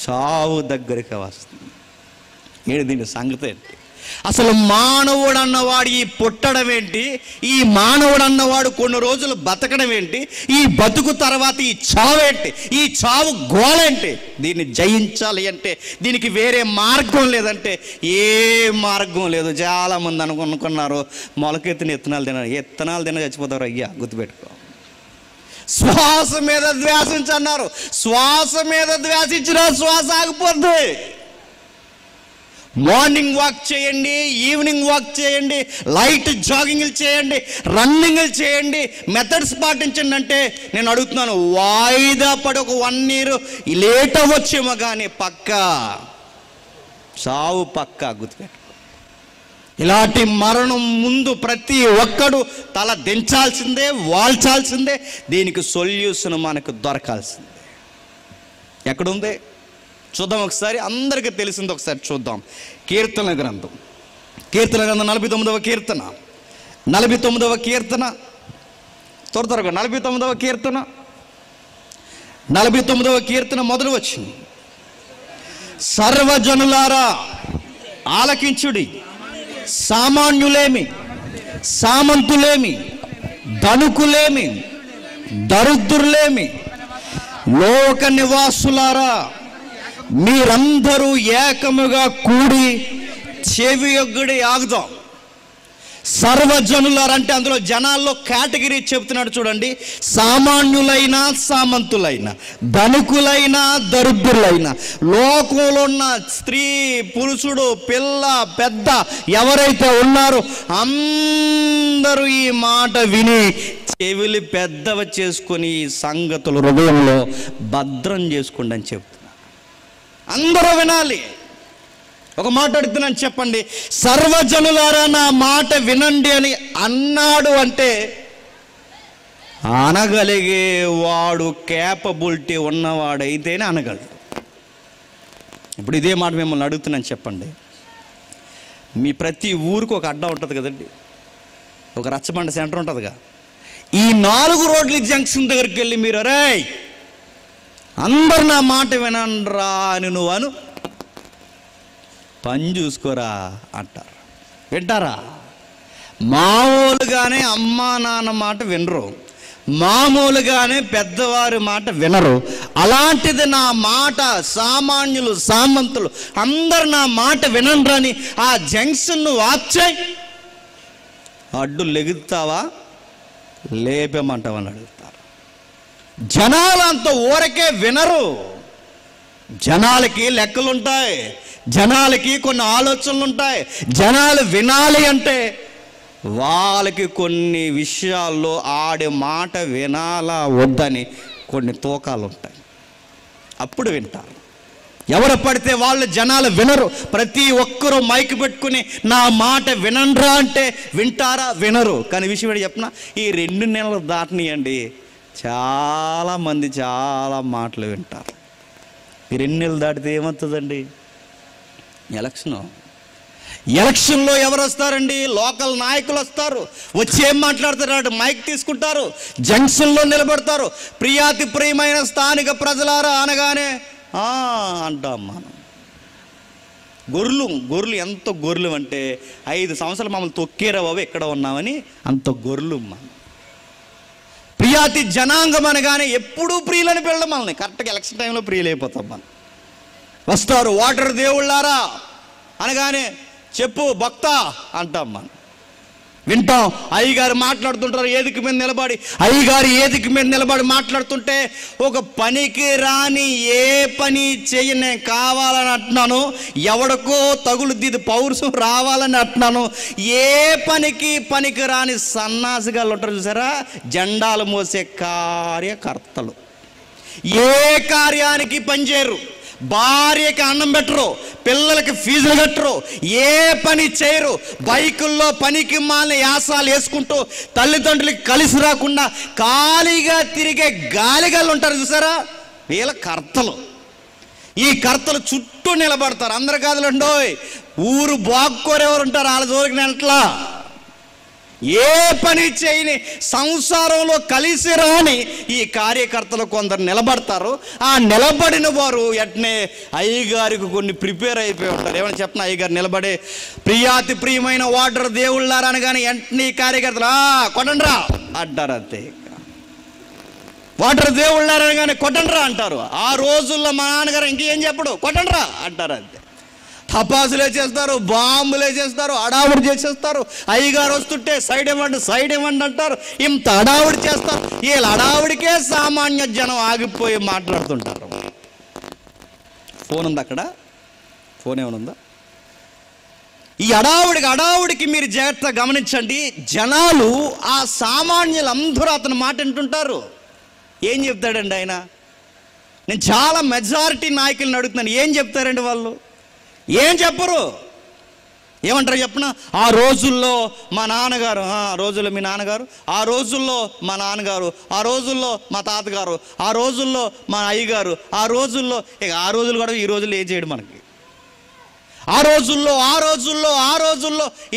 చావు దగ్గరికి వస్తుంది. ఏంటి దీని సంగతి ఏంటి? అసలు మానవుడు అన్నవాడు ఈ పుట్టడం ఏంటి? ఈ మానవుడు అన్నవాడు కొన్ని రోజులు బతకడం ఏంటి? ఈ బతుకు తర్వాత ఈ చావు ఏంటి? ఈ చావు గోలేంటి? దీన్ని జయించాలి అంటే దీనికి వేరే మార్గం లేదంటే ఏ మార్గం లేదు. చాలామంది అనుకున్నారు మొలకెత్తిన ఇత్తనాలు తిన చచ్చిపోతారు. అయ్యా గుర్తుపెట్టుకో. శ్వాస మీద ధ్యాసించన్నారు. శ్వాస మీద ధ్యాసించిన శ్వాస ఆగిపోద్ది. మార్నింగ్ వాక్ చేయండి, ఈవినింగ్ వాక్ చేయండి, లైట్ జాగింగ్లు చేయండి, రన్నింగ్లు చేయండి, మెథడ్స్ పాటించండి అంటే నేను అడుగుతున్నాను, వాయిదా పడి ఒక 1 year లేట్ అవ్వచ్చేమో కానీ పక్కా చావు పక్కా. గుర్తుపెట్టుకో. ఇలాంటి మరణం ముందు ప్రతి ఒక్కడు తల దించాల్సిందే, వాల్చాల్సిందే. దీనికి సొల్యూషన్ మనకు దొరకాల్సిందే. ఎక్కడుంది చూద్దాం ఒకసారి. అందరికీ తెలిసింది ఒకసారి చూద్దాం. కీర్తన గ్రంథం 49వ కీర్తన 49వ కీర్తన త్వరగా 49వ కీర్తన 49వ కీర్తన మొదలు వచ్చింది. సర్వజనులారా ఆలకించుడి, సామాన్యులేమి, సామంతులేమి, ధనుకులేమి, దరిద్రులేమి, లోక నివాసులారా మీరందరూ ఏకముగా కూడి చెవియొగ్గుడి ఆగుదాం. సర్వజనులారంటే అందులో జనాల్లో కేటగిరీ చెప్తున్నాడు చూడండి. సామాన్యులైన, సామంతులైన, ధనికులైన, దరిద్రులైన, లోకంలో ఉన్న స్త్రీ, పురుషుడు, పిల్ల, పెద్ద ఎవరైతే ఉన్నారో అందరూ ఈ మాట విని చెవిలి పెద్దవ చేసుకొని ఈ సంగతులు హృదయంలో భద్రం చేసుకోండి అని చెప్తున్నారు. అందరూ వినాలి. ఒక మాట అడుగుతున్నాను, చెప్పండి. సర్వజనులారా నా మాట వినండి అని అన్నాడు అంటే అనగలిగే వాడు కేపబిలిటీ ఉన్నవాడైతేనే అనగలడు. ఇప్పుడు ఇదే మాట మిమ్మల్ని అడుగుతున్నాను, చెప్పండి. మీ ప్రతి ఊరికి ఒక అడ్డా ఉంటుంది కదండి, ఒక రచ్చబండ సెంటర్ ఉంటుందిగా. ఈ 4 రోడ్ల జంక్షన్ దగ్గరికి వెళ్ళి మీరు రేయ్ అందరు నా మాట వినండ్రా అని నువ్వు పని చూసుకోరా అంటారు. వింటారా? మామూలుగానే అమ్మా నాన్న మాట వినరు, మామూలుగానే పెద్దవారి మాట వినరు. అలాంటిది నా మాట సామాన్యులు, సామంతులు అందరు నా మాట వినండ్రని ఆ జంక్షన్ నువ్వు ఆప్ చేయి. అడ్డు లెగుతావా? లేపేమంటామని అడుగుతారు. జనాలు అంత ఊరకే వినరు. జనాలకి లెక్కలుంటాయి, జనాలకి కొన్ని ఆలోచనలు ఉంటాయి. జనాలు వినాలి అంటే వాళ్ళకి కొన్ని విషయాల్లో ఆడే మాట వినాలా వద్దని కొన్ని తూకాలు ఉంటాయి. అప్పుడు వింటారు. ఎవరు పడితే వాళ్ళు జనాలు వినరు. ప్రతి ఒక్కరూ మైక్ పెట్టుకుని నా మాట వినండ్రా అంటే వింటారా? వినరు. కానీ విషయం ఏంటి చెప్పిన, ఈ 2 నెలలు దాటనియండి, చాలామంది చాలా మాటలు వింటారు. ఈ 2 నెలలు దాటితే ఏమవుతుందండి? ఎలక్షన్లో ఎవరు వస్తారండి? లోకల్ నాయకులు వస్తారు. వచ్చి ఏం మాట్లాడతారు? మైక్ తీసుకుంటారు, జంక్షన్లో నిలబడతారు. ప్రియాతి ప్రియమైన స్థానిక ప్రజలారా అనగానే అంటాం మనం. గొర్రెలు ఎంత గొర్రెలు అంటే 5 సంవత్సరాలు మమ్మల్ని తొక్కేరా బాబు ఎక్కడ ఉన్నామని అంత గొర్రెలు మనం. ప్రియాతి జనాంగం అనగానే ఎప్పుడూ ప్రియులని పిల్లడం మనల్ని. కరెక్ట్గా ఎలక్షన్ టైంలో ప్రియులు అయిపోతాం మనం. వస్తారు వాటర్ దేవుళ్ళారా అనగానే చెప్పు భక్త అంటాం మనం. వింటాం. అయ్యగారు మాట్లాడుతుంటారు ఏదికి మీద నిలబడి. అయ్యగారు ఏదికి మీద నిలబడి మాట్లాడుతుంటే ఒక పనికి రాని ఏ పని చెయ్యి నేను కావాలని అంటున్నాను, ఎవడికో తగులుద్ది పౌరుషం రావాలని అంటున్నాను. ఏ పనికి రాని సన్నాసిగాళ్ళు ఉంటారు చూసారా, జెండాలు మోసే కార్యకర్తలు. ఏ కార్యానికి పనిచేయరు, భార్యకి అన్నం పెట్టరు, పిల్లలకి ఫీజులు కట్టరు, ఏ పని చేయరు. బైకుల్లో పనికి మాలిన యాసాలు వేసుకుంటూ తల్లిదండ్రులకి కలిసి రాకుండా ఖాళీగా తిరిగే గాలిగాళ్ళు ఉంటారు చూసారా, వీళ్ళ కర్తలు. ఈ కర్తలు చుట్టూ నిలబడతారు. అందరు కాదులండోయ్, ఊరు బాగుకోరెవరు ఉంటారు వాళ్ళ జోలికి నెంట్లా. ఏ పని చేయని సంసారంలో కలిసి రాని ఈ కార్యకర్తలు కొందరు నిలబడతారు. ఆ నిలబడిన వారు వెంటనే అయ్యగారికి కొన్ని ప్రిపేర్ అయిపోయి ఉంటారు. ఏమని చెప్పిన అయ్యగారు నిలబడే ప్రియాతి ప్రియమైన వాటర్ దేవుళ్ళారా అనగానే వెంటనే ఈ కార్యకర్తలు కొట్టండ్రా అంటారు. అంతే, వాటర్ దేవుళ్ళారా అనగానే కొట్టండ్రా అంటారు. ఆ రోజుల్లో మా నాన్నగారు ఇంకేం చెప్పడు, కొట్టండ్రా అంటారు. అంతే, టపాసులు వేసేస్తారు, బాంబులు వేసేస్తారు, అడావుడి చేసేస్తారు. అయ్యగారు వస్తుంటే సైడ్ ఇవ్వండి అంటారు. ఇంత అడావుడి చేస్తారు. వీళ్ళ అడావుడికే సామాన్య జనం ఆగిపోయి మాట్లాడుతుంటారు. ఫోన్ ఉందా అక్కడ? ఫోన్ ఏమైనా? ఈ అడావుడికి మీరు జాగ్రత్తగా గమనించండి. జనాలు ఆ సామాన్యులందరూ అతని మాట వింటుంటారు. ఏం చెప్తాడండి ఆయన? నేను చాలా మెజారిటీ నాయకులను అడుగుతున్నాను, ఏం చెప్తారండి వాళ్ళు? ఏం చెప్పరు. ఏమంటారు చెప్పిన, ఆ రోజుల్లో మా నాన్నగారు, ఆ రోజుల్లో మీ నాన్నగారు, ఆ రోజుల్లో మా నాన్నగారు, ఆ రోజుల్లో మా తాతగారు, ఆ రోజుల్లో మా అయ్యగారు, ఆ రోజుల్లో ఆ రోజులు కూడా ఈ రోజుల్లో ఏం చేయడు మనకి. ఆ రోజుల్లో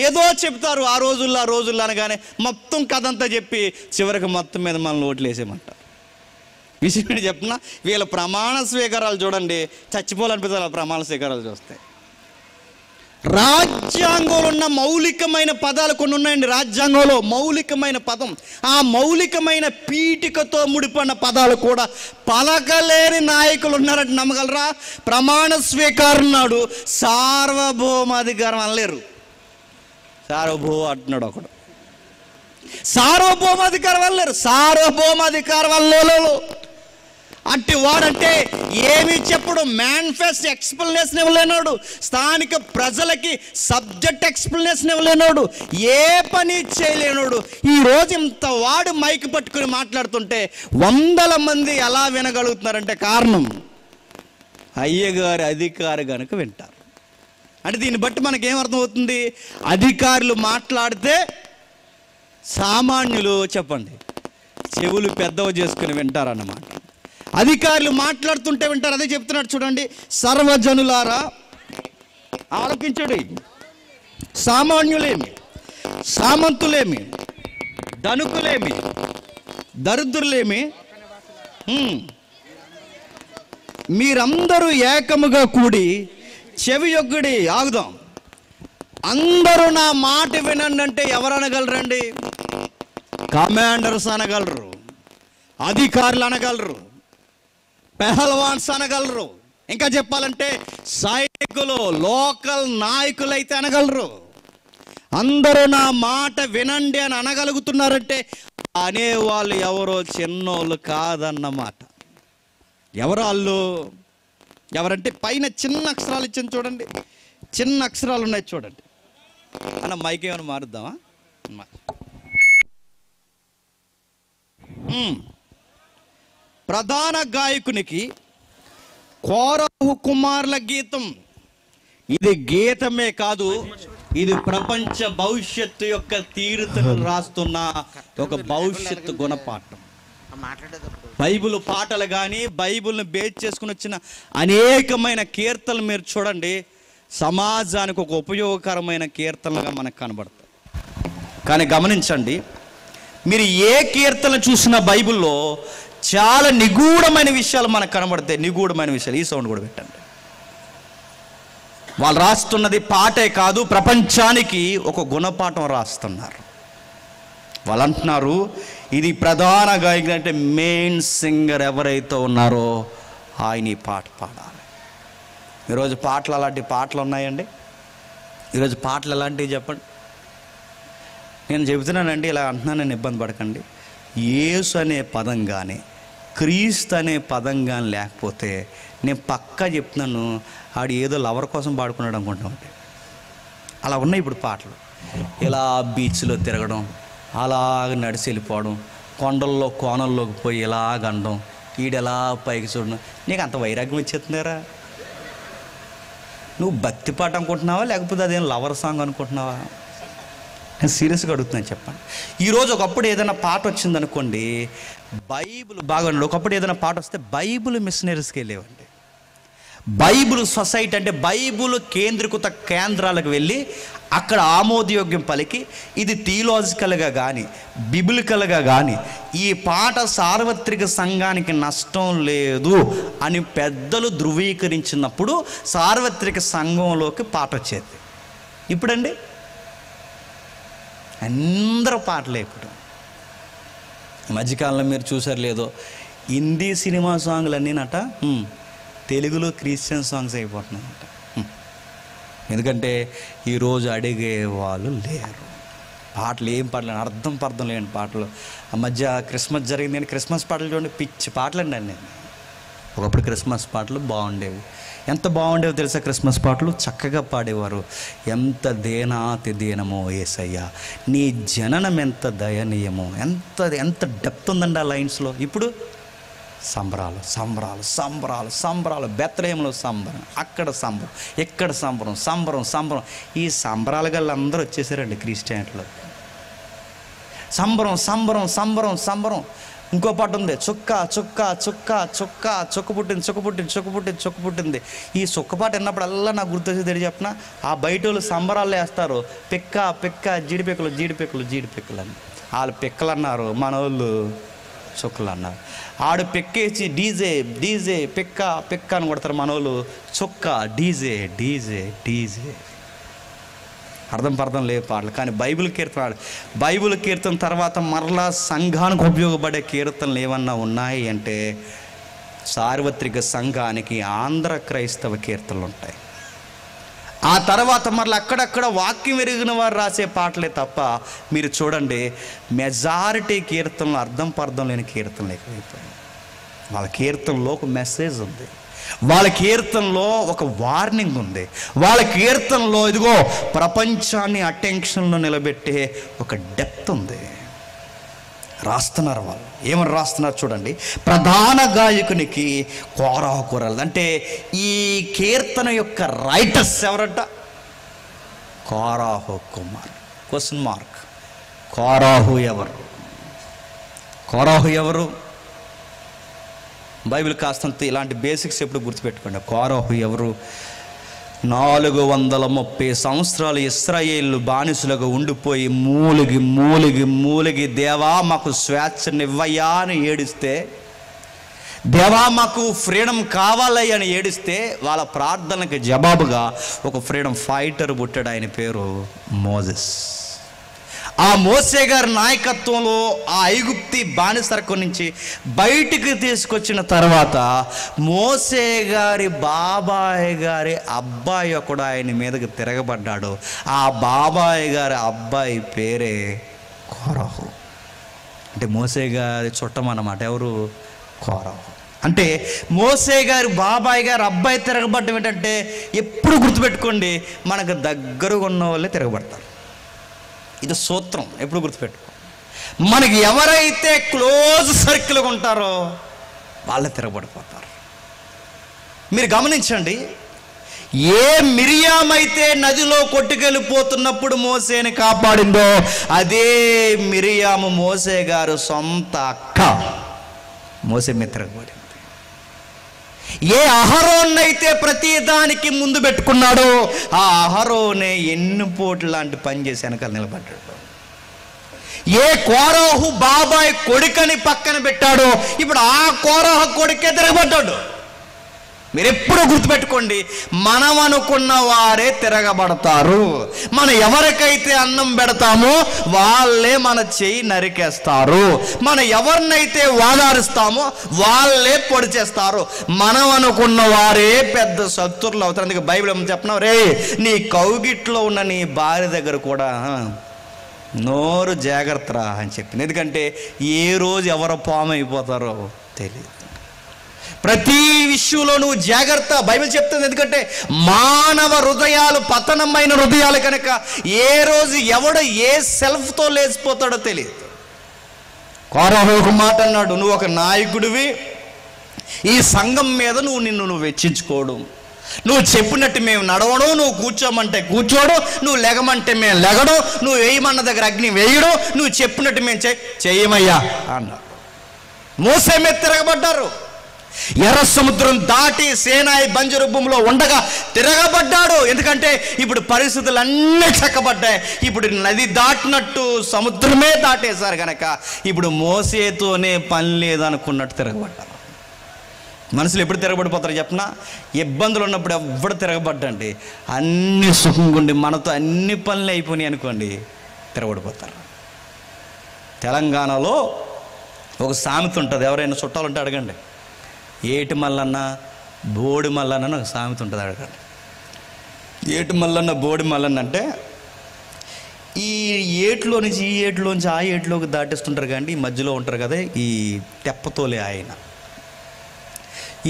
ఏదో చెప్తారు. ఆ రోజుల్లో అనగానే మొత్తం కథ అంతా చెప్పి చివరికి మొత్తం మీద మనల్ని ఓట్లు వేసేయమంటారు. విషయం చెప్పిన వీళ్ళ ప్రమాణ స్వీకారాలు చూడండి, చచ్చిపోవాలనిపిస్తుంది ప్రమాణ స్వీకారాలు చూస్తే. రాజ్యాంగంలో ఉన్న మౌలికమైన పదాలు కొన్ని ఉన్నాయండి. రాజ్యాంగంలో మౌలికమైన పదం, ఆ మౌలికమైన పీఠికతో ముడిపడిన పదాలు కూడా పలకలేని నాయకులు ఉన్నారంటే నమ్మగలరా? ప్రమాణ స్వీకారం నాడు సార్వభౌమాధికారం అనలేరు. అంటున్నాడు ఒకడు. సార్వభౌమాధికారం అనలేరు. సార్వభౌమాధికారం అనలేరు. అట్టి వాడంటే ఏమి చెప్పడు, మేనిఫెస్ట్ ఎక్స్ప్లెనేషన్ ఇవ్వలేనాడు, స్థానిక ప్రజలకి సబ్జెక్ట్ ఎక్స్ప్లెనేషన్ ఇవ్వలేనాడు, ఏ పని చేయలేనాడు. ఈరోజు ఇంత వాడు మైక్ పట్టుకుని మాట్లాడుతుంటే 100 మంది ఎలా వినగలుగుతున్నారంటే కారణం అయ్యగారి అధికారి కనుక వింటారు. అంటే దీన్ని బట్టి మనకేమర్థం అవుతుంది? అధికారులు మాట్లాడితే సామాన్యులు చెప్పండి చెవులు పెద్దవి చేసుకుని వింటారన్నమాట. అధికారులు మాట్లాడుతుంటే వింటారు. అదే చెప్తున్నాడు చూడండి, సర్వజనులారా ఆలకించండి. సామాన్యులేమి, సామంతులేమి, ధనుకులేమి, దరిద్రులేమి, మీరందరూ ఏకముగా కూడి చెవి యొగ్గుడి. ఆగుదాం. అందరూ నా మాట వినండి అంటే ఎవరు అనగలరండి? కమాండర్స్ అనగలరు, అధికారులు అనగలరు, పెహల్వాన్స్ అనగలరు, ఇంకా చెప్పాలంటే సైనికులు, లోకల్ నాయకులు అయితే అనగలరు. అందరూ నా మాట వినండి అని అనగలుగుతున్నారంటే అనేవాళ్ళు ఎవరో చిన్నోళ్ళు కాదన్నమాట. ఎవరు వాళ్ళు? ఎవరంటే పైన చిన్న అక్షరాలు ఇచ్చింది చూడండి, చిన్న అక్షరాలు ఉన్నాయి చూడండి. అన్న మైక్ ఏమైనా మారుద్దామా? ప్రధాన గాయకునికి కోరహు కుమారుల గీతం. ఇది గీతమే కాదు, ఇది ప్రపంచ భవిష్యత్తు యొక్క తీరుతను రాస్తున్న ఒక భవిష్యత్తు గుణపాఠం. బైబిల్ పాటలు కానీ బైబిల్ని బేస్ చేసుకుని వచ్చిన అనేకమైన కీర్తనలు మీరు చూడండి, సమాజానికి ఒక ఉపయోగకరమైన కీర్తనలుగా మనకు కనబడతాయి. కానీ గమనించండి, మీరు ఏ కీర్తన చూసినా బైబిల్లో చాలా నిగూఢమైన విషయాలు మనకు కనబడతాయి. నిగూఢమైన విషయాలు. ఈ సౌండ్ కూడా పెట్టండి. వాళ్ళు రాస్తున్నది పాటే కాదు, ప్రపంచానికి ఒక గుణపాఠం రాస్తున్నారు. వాళ్ళు అంటున్నారు, ఇది ప్రధాన గాయకుడు అంటే మెయిన్ సింగర్ ఎవరైతే ఉన్నారో ఆయన ఈ పాట పాడాలి. ఈరోజు పాటలు అలాంటి పాటలు ఉన్నాయండి. ఈరోజు పాటలు ఎలాంటివి చెప్పండి. నేను చెబుతున్నానండి, ఇలా అంటున్నాను, నేను ఇబ్బంది పడకండి. యేసు అనే పదం కానీ క్రీస్తు అనే పదం కానీ లేకపోతే నేను పక్కా చెప్తున్నాను, ఆడు ఏదో లవర్ కోసం పాడుకున్నాడు అనుకుంటామంటే. అలా ఉన్నాయి ఇప్పుడు పాటలు. ఇలా బీచ్లో తిరగడం, అలాగ నడిచి వెళ్ళిపోవడం, కొండల్లో కోణంలోకి పోయి ఇలాగ అనడం, ఈడెలా పైకి చూడడం. నీకు అంత వైరాగ్యం వచ్చేస్తున్నారా? నువ్వు భక్తి పాట అనుకుంటున్నావా లేకపోతే అదేం లవర్ సాంగ్ అనుకుంటున్నావా? నేను సీరియస్గా అడుగుతున్నాను, చెప్పండి. ఈరోజు ఒకప్పుడు ఏదైనా పాట వచ్చిందనుకోండి, బైబిల్ బాగా, ఒకప్పుడు ఏదైనా పాట వస్తే బైబిల్ మిషనరీస్కి వెళ్ళేవండి. బైబిల్ సొసైటీ అంటే బైబిల్ కేంద్రీకృత కేంద్రాలకు వెళ్ళి అక్కడ ఆమోదయోగ్యం పలికి, ఇది థియలాజికల్గా కానీ బిబిలికల్గా కానీ ఈ పాట సార్వత్రిక సంఘానికి నష్టం లేదు అని పెద్దలు ధృవీకరించినప్పుడు సార్వత్రిక సంఘంలోకి పాట వచ్చేది. ఇప్పుడండి అందరూ పాటలే. ఇప్పుడు ఈ మధ్యకాలంలో మీరు చూసారు లేదో, హిందీ సినిమా సాంగ్లు అన్నీనట తెలుగులో క్రిస్టియన్ సాంగ్స్ అయిపోతున్నాయట. ఎందుకంటే ఈరోజు అడిగే వాళ్ళు లేరు. పాటలు ఏం పాటలు, అర్థం లేని పాటలు. ఆ మధ్య క్రిస్మస్ జరిగింది, నేను క్రిస్మస్ పాటలు చూడండి, పిచ్చి పాటలు అండి అన్నీ. ఒకప్పుడు క్రిస్మస్ పాటలు బాగుండేవి. ఎంత బాగుండేవో తెలుసా? క్రిస్మస్ పాటలు చక్కగా పాడేవారు. ఎంత దేనాతి దీనమో యేసయ్యా, నీ జననం ఎంత దయనీయమో, ఎంత డెప్త్ ఉందండి ఆ లైన్స్లో. ఇప్పుడు సంబరాలు సంబరాలు సంబరాలు సంబరాలు, బెత్లహేములో సంబరం, అక్కడ సంబరం, ఎక్కడ సంబరం, సంబరం సంబరం. ఈ సంబరాల గల్లు అందరూ వచ్చేసారండి క్రిస్టియానిటీలో. సంబరం సంబరం సంబరం సంబరం. ఇంకో పాట ఉంది, చుక్క చుక్క చుక్క చుక్క చుక్క పుట్టింది చుక్క పుట్టింది చుక్క పుట్టింది చుక్క పుట్టింది. ఈ చుక్క పాట విన్నప్పుడల్లా నాకు గుర్తొచ్చి తెలియ చెప్పిన, ఆ బయట వాళ్ళు సంబరాలు వేస్తారు, పిక్క పిక్క జీడిపిక్కలు జీడిపిక్కలు జీడిపిక్కలు అని. వాళ్ళు పిక్కలు అన్నారు, మన వాళ్ళు చుక్కలు అన్నారు. ఆడు పిక్కేసి డీజే డీజే పిక్క పిక్క అని కొడతారు, మన వాళ్ళు చుక్క డీజే డీజే డీజే. అర్థం లేవు పాటలు. కానీ బైబిల్ కీర్తన తర్వాత మరలా సంఘానికి ఉపయోగపడే కీర్తనలు ఏమన్నా ఉన్నాయి అంటే సార్వత్రిక సంఘానికి ఆంధ్ర క్రైస్తవ కీర్తనలు ఉంటాయి. ఆ తర్వాత మరలా అక్కడక్కడ వాక్యం ఎరిగిన వారు రాసే పాటలే తప్ప మీరు చూడండి, మెజారిటీ కీర్తనలు అర్థం లేని కీర్తనలు ఎక్కువైపోయాయి. వాళ్ళ కీర్తనలో ఒక మెసేజ్ ఉంది, వాళ్ళ కీర్తనలో ఒక వార్నింగ్ ఉంది, వాళ్ళ కీర్తనలో ఇదిగో ప్రపంచాన్ని అటెన్షన్లో నిలబెట్టే ఒక డెప్త్ ఉంది. రాస్తున్నారు వాళ్ళు. ఏమని రాస్తున్నారు చూడండి. ప్రధాన గాయకునికి కోరాహు కూరలు అంటే ఈ కీర్తన యొక్క రైటర్స్ ఎవరట? కోరాహు కుమార్. Question mark. కోరాహు ఎవరు? కోరాహు ఎవరు? బైబిల్ కాస్తంత ఇలాంటి బేసిక్స్ ఎప్పుడు గుర్తుపెట్టుకోండి. కోరాహు ఎవరు? 430 సంవత్సరాలు ఇశ్రాయేలు బానిసలుగా ఉండిపోయి మూలిగి దేవా మాకు స్వేచ్ఛనివ్వయ్యా అని ఏడిస్తే, దేవా మాకు ఫ్రీడమ్ కావాలయ్య అని ఏడిస్తే, వాళ్ళ ప్రార్థనకి జవాబుగా ఒక ఫ్రీడమ్ ఫైటర్ పుట్టాడు. ఆయన పేరు మోసెస్. ఆ మోసే గారి నాయకత్వంలో ఆ ఐగుప్తి బానిసరకం నుంచి బయటికి తీసుకొచ్చిన తర్వాత మోసే గారి బాబాయ్ గారి అబ్బాయి ఒకడు ఆయన మీదకి తిరగబడ్డాడు. ఆ బాబాయ్ గారి అబ్బాయి పేరే కోరాహు. అంటే మోసే గారి చుట్టం అన్నమాట. ఎవరు? కోరహు. అంటే మోసే గారి బాబాయ్ గారు అబ్బాయి తిరగబడ్డం ఏంటంటే, ఎప్పుడు గుర్తుపెట్టుకోండి, మనకు దగ్గరగా ఉన్న వాళ్ళే తిరగబడతారు. ఇది సూత్రం, ఎప్పుడు గుర్తుపెట్టుకో. మనకి ఎవరైతే క్లోజ్ సర్కిల్గా ఉంటారో వాళ్ళే తిరగబడిపోతారు. మీరు గమనించండి, ఏ మిరియామైతే నదిలో కొట్టుకెళ్ళిపోతున్నప్పుడు మోసేని కాపాడిందో, అదే మిరియాము మోసే గారు సొంత అక్క. మోసే మీద తిరగబడింది. ఏ అహరోన్నైతే ప్రతి దానికి ముందు పెట్టుకున్నాడో, ఆ అహరోనే ఎన్నుపోటు లాంటి పని చేసి వెనకాల నిలబడ్డాడు. ఏ కోరహు బాబాయ్ కొడుకని పక్కన పెట్టాడో, ఇప్పుడు ఆ కోరహు కొడుకే తిరగబడ్డాడు. మీరు ఎప్పుడు గుర్తుపెట్టుకోండి, మనం అనుకున్న వారే తిరగబడతారు. మనం ఎవరికైతే అన్నం పెడతామో వాళ్ళే మన చెయ్యి నరికేస్తారు. మనం ఎవరినైతే వాదారుస్తామో వాళ్ళే పొడి చేస్తారు. మనం అనుకున్న వారే పెద్ద శత్రువులు అవుతారు. అందుకే బైబిల్ ఏమని చెప్పినావు, రే నీ కౌగిట్లో ఉన్న నీ భార్య దగ్గర కూడా నోరు జాగ్రత్తరా అని చెప్పింది. ఎందుకంటే ఏ రోజు ఎవరు పాము అయిపోతారో తెలియదు. ప్రతి విషయంలో నువ్వు జాగ్రత్త, బైబిల్ చెప్తుంది. ఎందుకంటే మానవ హృదయాలు పతనమైన హృదయాలు కనుక ఏ రోజు ఎవడు ఏ సెల్ఫ్తో లేచిపోతాడో తెలియదు. కోరహు ఒక మాట అన్నాడు, నువ్వు ఒక నాయకుడివి, ఈ సంఘం మీద నిన్ను వెచ్చించుకోవడం, నువ్వు చెప్పినట్టు మేము నడవడం, నువ్వు కూర్చోమంటే కూర్చోడు, నువ్వు లెగమంటే మేము లెగడం, నువ్వు వేయమన్న దగ్గర అగ్ని వేయడం, నువ్వు చెప్పినట్టు మేము చెయ్యమయ్యా అన్నారు. మోసే మీద తిరగబడ్డారు. ఎర్ర సముద్రం దాటి సేనాయి బంజరు భూమిలో ఉండగా తిరగబడ్డాడు. ఎందుకంటే ఇప్పుడు పరిస్థితులన్నీ చక్కబడ్డాయి. ఇప్పుడు నది దాటినట్టు సముద్రమే దాటేశారు కనుక ఇప్పుడు మోసేతోనే పని లేదనుకున్నట్టు తిరగబడ్డారు. మనసులు ఎప్పుడు తిరగబడిపోతారు చెప్పనా? ఇబ్బందులు ఉన్నప్పుడు ఎవడు తిరగబడ్డండి, అన్ని సుఖంగుండి మనతో అన్ని పనులు అయిపోయినాయి అనుకోండి, తిరగబడిపోతారు. తెలంగాణలో ఒక సామెత ఉంటుంది, ఎవరైనా చుట్టాలు ఉంటే అడగండి. ఏటి మల్లన్న బోడి మల్లన్న అని ఒక సామెత ఉంటుంది, అడగండి. ఏటి మల్లన్న బోడి మల్లన్న అంటే ఈ ఏట్లో నుంచి ఈ ఏట్లోంచి ఆ ఏట్లోకి దాటిస్తుంటారు. కానీ ఈ మధ్యలో ఉంటారు కదా ఈ తెప్పతోలే ఆయన.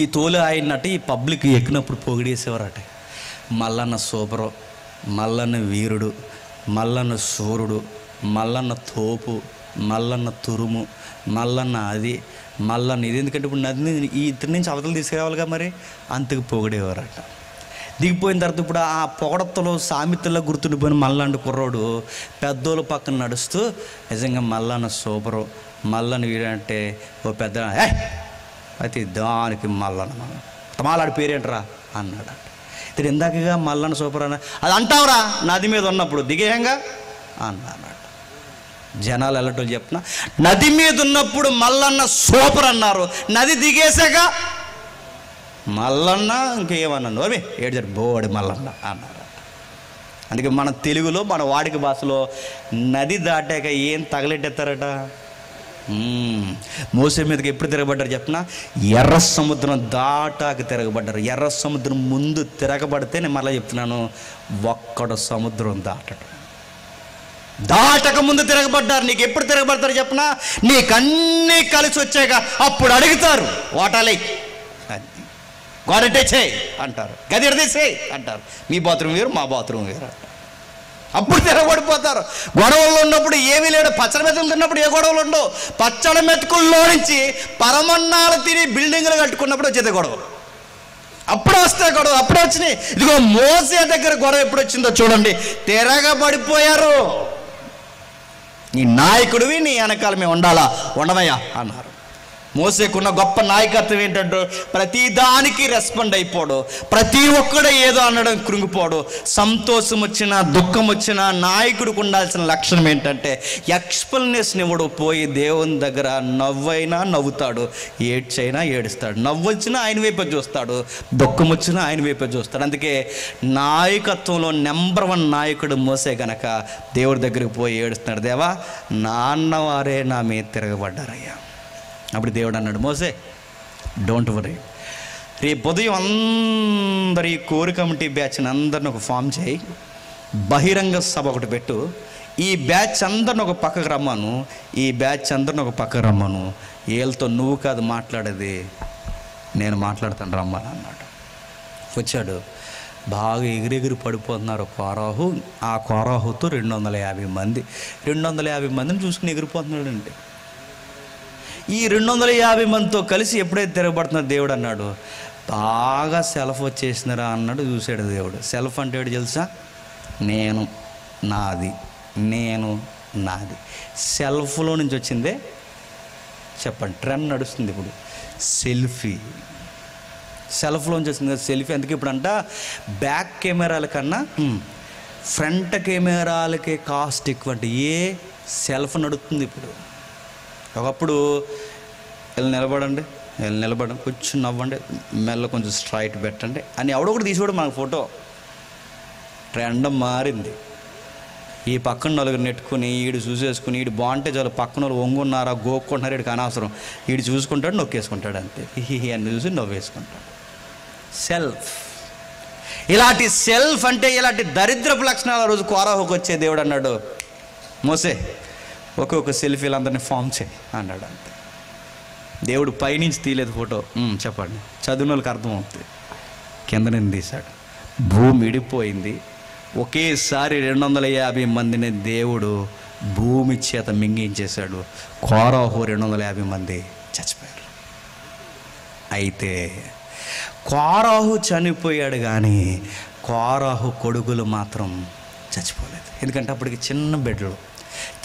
ఈ తోలే ఆయనట్టు ఈ పబ్లిక్ ఎక్కినప్పుడు పొగిడేసేవారట. మల్లన్న సూపరు, మల్లన్న వీరుడు, మల్లన్న సూర్యుడు, మల్లన్న తోపు, మల్లన్న తురుము, మల్లన్న అది, మల్లన్న ఇది. ఎందుకంటే ఇప్పుడు నదిని ఈ ఇద్దరి నుంచి అవతలు తీసుకురావాలిగా, మరి అంతకు పొగిడేవారట. దిగిపోయిన తర్వాత ఇప్పుడు ఆ పొగడతలో సామెతల్లో గుర్తుండిపోయిన మల్లన్న కుర్రోడు పెద్దోళ్ళ పక్కన నడుస్తూ, నిజంగా మల్లన్న సూపరు, మల్లన్న వీడంటే ఓ పెద్ద అయితే దానికి మల్లన్న తమాలాడి పేరేంటరా అన్నాడు. ఇది ఇందాకగా మల్లన్న సూపర్ అన్న అది అంటావురా నది మీద ఉన్నప్పుడు దిగేయంగా అన్నాడు. జనాలు వెళ్ళటం చెప్పిన నది మీద ఉన్నప్పుడు మల్లన్న సూపర్ అన్నారు, నది దిగేసాక మల్లన్న ఇంకేమన్నాను అవి ఏడు బోడి మల్లన్న అన్నారు. అందుకే మన తెలుగులో మన వాడిక భాషలో నది దాటాక ఏం తగలెట్టేస్తారట. మోసే మీదకి ఎప్పుడు తిరగబడ్డారు చెప్పిన? ఎర్ర సముద్రం దాటాక తిరగబడ్డారు. ఎర్ర సముద్రం ముందు తిరగబడితే నేను మళ్ళీ చెప్తున్నాను, ఒక్కడు సముద్రం దాటక ముందు తిరగబడ్డారు. నీకు ఎప్పుడు తిరగబడతారు చెప్పిన? నీకన్నీ కలిసి వచ్చాక అప్పుడు అడుగుతారు, వాటాలే గోడటే చేయి అంటారు, గది ఎడదీసేయి అంటారు. మీ బాత్రూమ్ వేరు మా బాత్రూమ్ వేరు అంటారు. అప్పుడు తిరగబడిపోతారు. గొడవల్లో ఉన్నప్పుడు ఏమీ లేడు. పచ్చడి మెతుకులు తిన్నప్పుడు ఏ గొడవలు ఉండవు. పచ్చడి మెతుకుల్లో నుంచి పరమన్నాలు తిని బిల్డింగ్లు కట్టుకున్నప్పుడు వచ్చేది గొడవలు. అప్పుడు వస్తాయి గొడవ, అప్పుడే వచ్చినాయి. ఇదిగో మోసే దగ్గర గొడవ ఎప్పుడు వచ్చిందో చూడండి. తిరగబడిపోయారు. నీ నాయకుడివి, నీ వెనకాల మేము ఉండాలా, ఉండవయ్యా అన్నారు. మోసేకున్న గొప్ప నాయకత్వం ఏంటంటే ప్రతి దానికి రెస్పాండ్ అయిపోడు, ప్రతి ఒక్కడు ఏదో అనడం కృంగిపోడు. సంతోషం వచ్చినా దుఃఖం వచ్చినా నాయకుడికి ఉండాల్సిన లక్షణం ఏంటంటే ఎక్స్ప్లెనేషన్ ఇవ్వడు. పోయి దేవుని దగ్గర నవ్వైనా నవ్వుతాడు, ఏడ్చైనా ఏడుస్తాడు. నవ్వు వచ్చినా ఆయన వైపే చూస్తాడు, దుఃఖం వచ్చినా ఆయన వైపే చూస్తాడు. అందుకే నాయకత్వంలో నెంబర్ 1 నాయకుడు మోసే గనక దేవుడి దగ్గరికి పోయి ఏడుస్తున్నాడు, దేవా నాన్నవారే నా మీద తిరగబడ్డారయ్యా. అప్పుడు దేవుడు అన్నాడు, మోసే డోంట్ వరీ, రేపు ఉదయం అందరి కోర్ కమిటీ బ్యాచ్ని అందరిని ఒక ఫామ్ చేయి, బహిరంగ సభ ఒకటి పెట్టు, ఈ బ్యాచ్ అందరిని ఒక పక్కకు రమ్మను, ఈ బ్యాచ్ అందరిని ఒక పక్కకు రమ్మను, వీళ్ళతో నువ్వు కాదు మాట్లాడేది, నేను మాట్లాడతాను రమ్మని అన్నాడు. వచ్చాడు. బాగా ఎగిరెగిరి పడిపోతున్నారు కోరాహు. ఆ కోరాహుతో 250 మంది, 250 మందిని చూసుకుని ఎగిరిపోతున్నాడండి. ఈ 250 మందితో కలిసి ఎప్పుడైతే తిరగబడుతున్నా దేవుడు అన్నాడు, బాగా సెల్ఫ్ వచ్చేసినారా అన్నాడు. చూశాడు దేవుడు. సెల్ఫ్ అంటే ఏంటో తెలుసా? నేను నాది, నేను నాది. సెల్ఫ్లో నుంచి వచ్చిందే చెప్పండి. ట్రెండ్ నడుస్తుంది ఇప్పుడు సెల్ఫీ. సెల్ఫ్లోంచి వచ్చింది కదా సెల్ఫీ. అందుకే ఇప్పుడు అంట బ్యాక్ కెమెరాల కన్నా ఫ్రంట్ కెమెరాలకే కాస్ట్ ఎక్కువ అంటే ఏ సెల్ఫ్ నడుస్తుంది ఇప్పుడు. ఒకప్పుడు వీళ్ళు నిలబడండి, వీళ్ళు నిలబడండి, కొంచెం నవ్వండి, మెల్ల కొంచెం స్ట్రైట్ పెట్టండి అని ఎవడో కూడా తీసుకోవడం మనకు ఫోటో. ట్రెండ్ మారింది. ఈ పక్కన నలుగురు నెట్టుకుని ఈడు చూసేసుకుని ఈడు బాగుంటే చాలు, పక్కన వాళ్ళు ఒంగున్నారా గోక్కుంటున్నారు, ఈడికి అనవసరం, ఈడు చూసుకుంటాడు నొక్కేసుకుంటాడు అంతే, అని చూసి నవ్వేసుకుంటాడు. సెల్ఫ్. ఇలాంటి సెల్ఫ్ అంటే ఇలాంటి దరిద్రపు లక్షణాలు రోజు కోరాహుకు వచ్చే దేవుడు అన్నాడు, మోసే ఒక్కొక్క సెల్ఫీలు అందరినీ ఫామ్ చేయి అన్నాడు అంతే. దేవుడు పైనుంచి తీయలేదు ఫోటో. చెప్పండి, చదివిన వాళ్ళకి అర్థమవుతుంది. కింద నేను తీశాడు. భూమి ఇడిపోయింది. ఒకేసారి 250 మందిని దేవుడు భూమి చేత మింగించేశాడు. కోరాహు 250 మంది చచ్చిపోయారు. అయితే కోరాహు చనిపోయాడు కానీ కోరాహు కొడుకులు మాత్రం చచ్చిపోలేదు. ఎందుకంటే అప్పటికి చిన్న బిడ్డలు,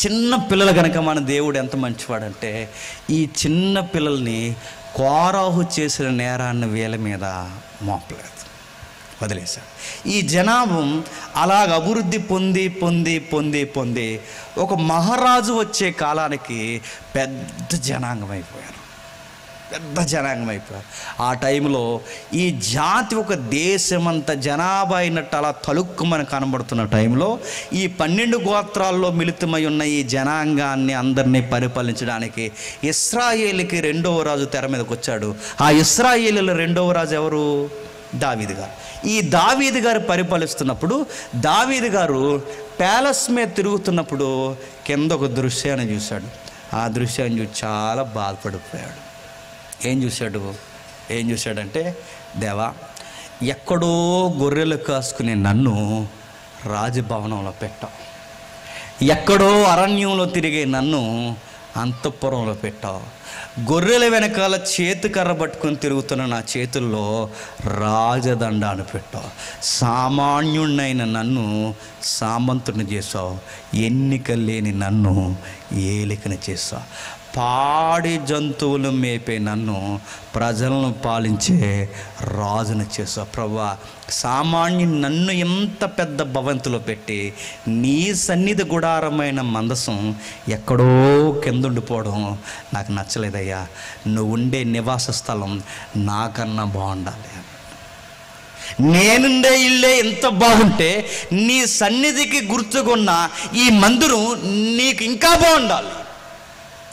చిన్న పిల్లలు కనుక మన దేవుడు ఎంత మంచివాడంటే ఈ చిన్న పిల్లల్ని కోరాహు చేసిన నేరాన్ని వీళ్ళ మీద మోపలేదు, వదిలేశాడు. ఈ జనాభం అలాగ అభివృద్ధి పొంది పొంది పొంది పొంది ఒక మహారాజు వచ్చే కాలానికి పెద్ద జనాంగం అయిపోయారు, పెద్ద జనాంగం అయిపోయారు. ఆ టైంలో ఈ జాతి ఒక దేశమంత జనాభా అయినట్టు అలా తలుక్కుమని కనబడుతున్న టైంలో ఈ 12 గోత్రాల్లో మిళితమై ఉన్న ఈ జనాంగాన్ని అందరినీ పరిపాలించడానికి ఇశ్రాయేలుకి 2వ రాజు తెర మీదకి వచ్చాడు. ఆ ఇశ్రాయేలులో 2వ రాజు ఎవరు? దావీదు గారు. ఈ దావీదు గారు పరిపాలిస్తున్నప్పుడు దావీదు గారు ప్యాలెస్ మీద తిరుగుతున్నప్పుడు కింద ఒక దృశ్యాన్ని చూశాడు. ఆ దృశ్యాన్ని చూసి చాలా బాధపడిపోయాడు. ఏం చూశాడంటే, దేవా, ఎక్కడో గొర్రెలు కాసుకునే నన్ను రాజభవనంలో పెట్టావు, ఎక్కడో అరణ్యంలో తిరిగే నన్ను అంతఃపురంలో పెట్టావు, గొర్రెల వెనకాల చేతికర్ర పట్టుకొని తిరుగుతున్న నా చేతుల్లో రాజదండాన్ని పెట్టావు, సామాన్యుడినైన నన్ను సామంతుని చేసావు, ఎన్నిక లేని నన్ను ఏలికని చేసావు, పాడి జంతువులు మేపే నన్ను ప్రజలను పాలించే రాజును చేసావు. ప్రభువా, సామాన్యుని నన్ను ఎంత పెద్ద భవంతిలో పెట్టి నీ సన్నిధి గుడారమైన మందసం ఎక్కడో కిందుండిపోవడం నాకు నచ్చలేదయ్యా. నువ్వు ఉండే నివాస స్థలం నాకన్నా బాగుండాలి. నేనుండే ఇల్లే ఎంత బాగుంటే నీ సన్నిధికి గుర్తుకున్న ఈ మందిరం నీకు ఇంకా బాగుండాలి,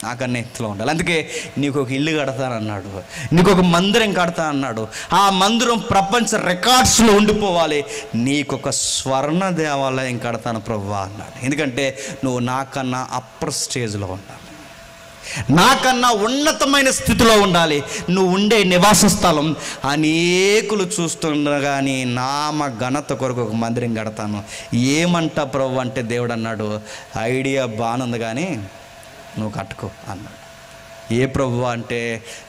నాకన్నా ఎత్తులో ఉండాలి. అందుకే నీకు ఒక ఇల్లు కడతానన్నాడు, నీకు ఒక మందిరం కడతానన్నాడు. ఆ మందిరం ప్రపంచ రికార్డ్స్లో ఉండిపోవాలి. నీకు ఒక స్వర్ణ దేవాలయం కడతాను ప్రభువా అన్నాడు. ఎందుకంటే నువ్వు నాకన్నా అప్పర్ స్టేజ్లో ఉండాలి, నాకన్నా ఉన్నతమైన స్థితిలో ఉండాలి. నువ్వు ఉండే నివాస స్థలం అనేకులు చూస్తుండగా నీ నామ ఘనత కొరకు ఒక మందిరం కడతాను. ఏమంటా ప్రభు అంటే దేవుడు అన్నాడు, ఐడియా బాగుంది కానీ నువ్వు కట్టుకో అన్నాడు. ఏ ప్రభు అంటే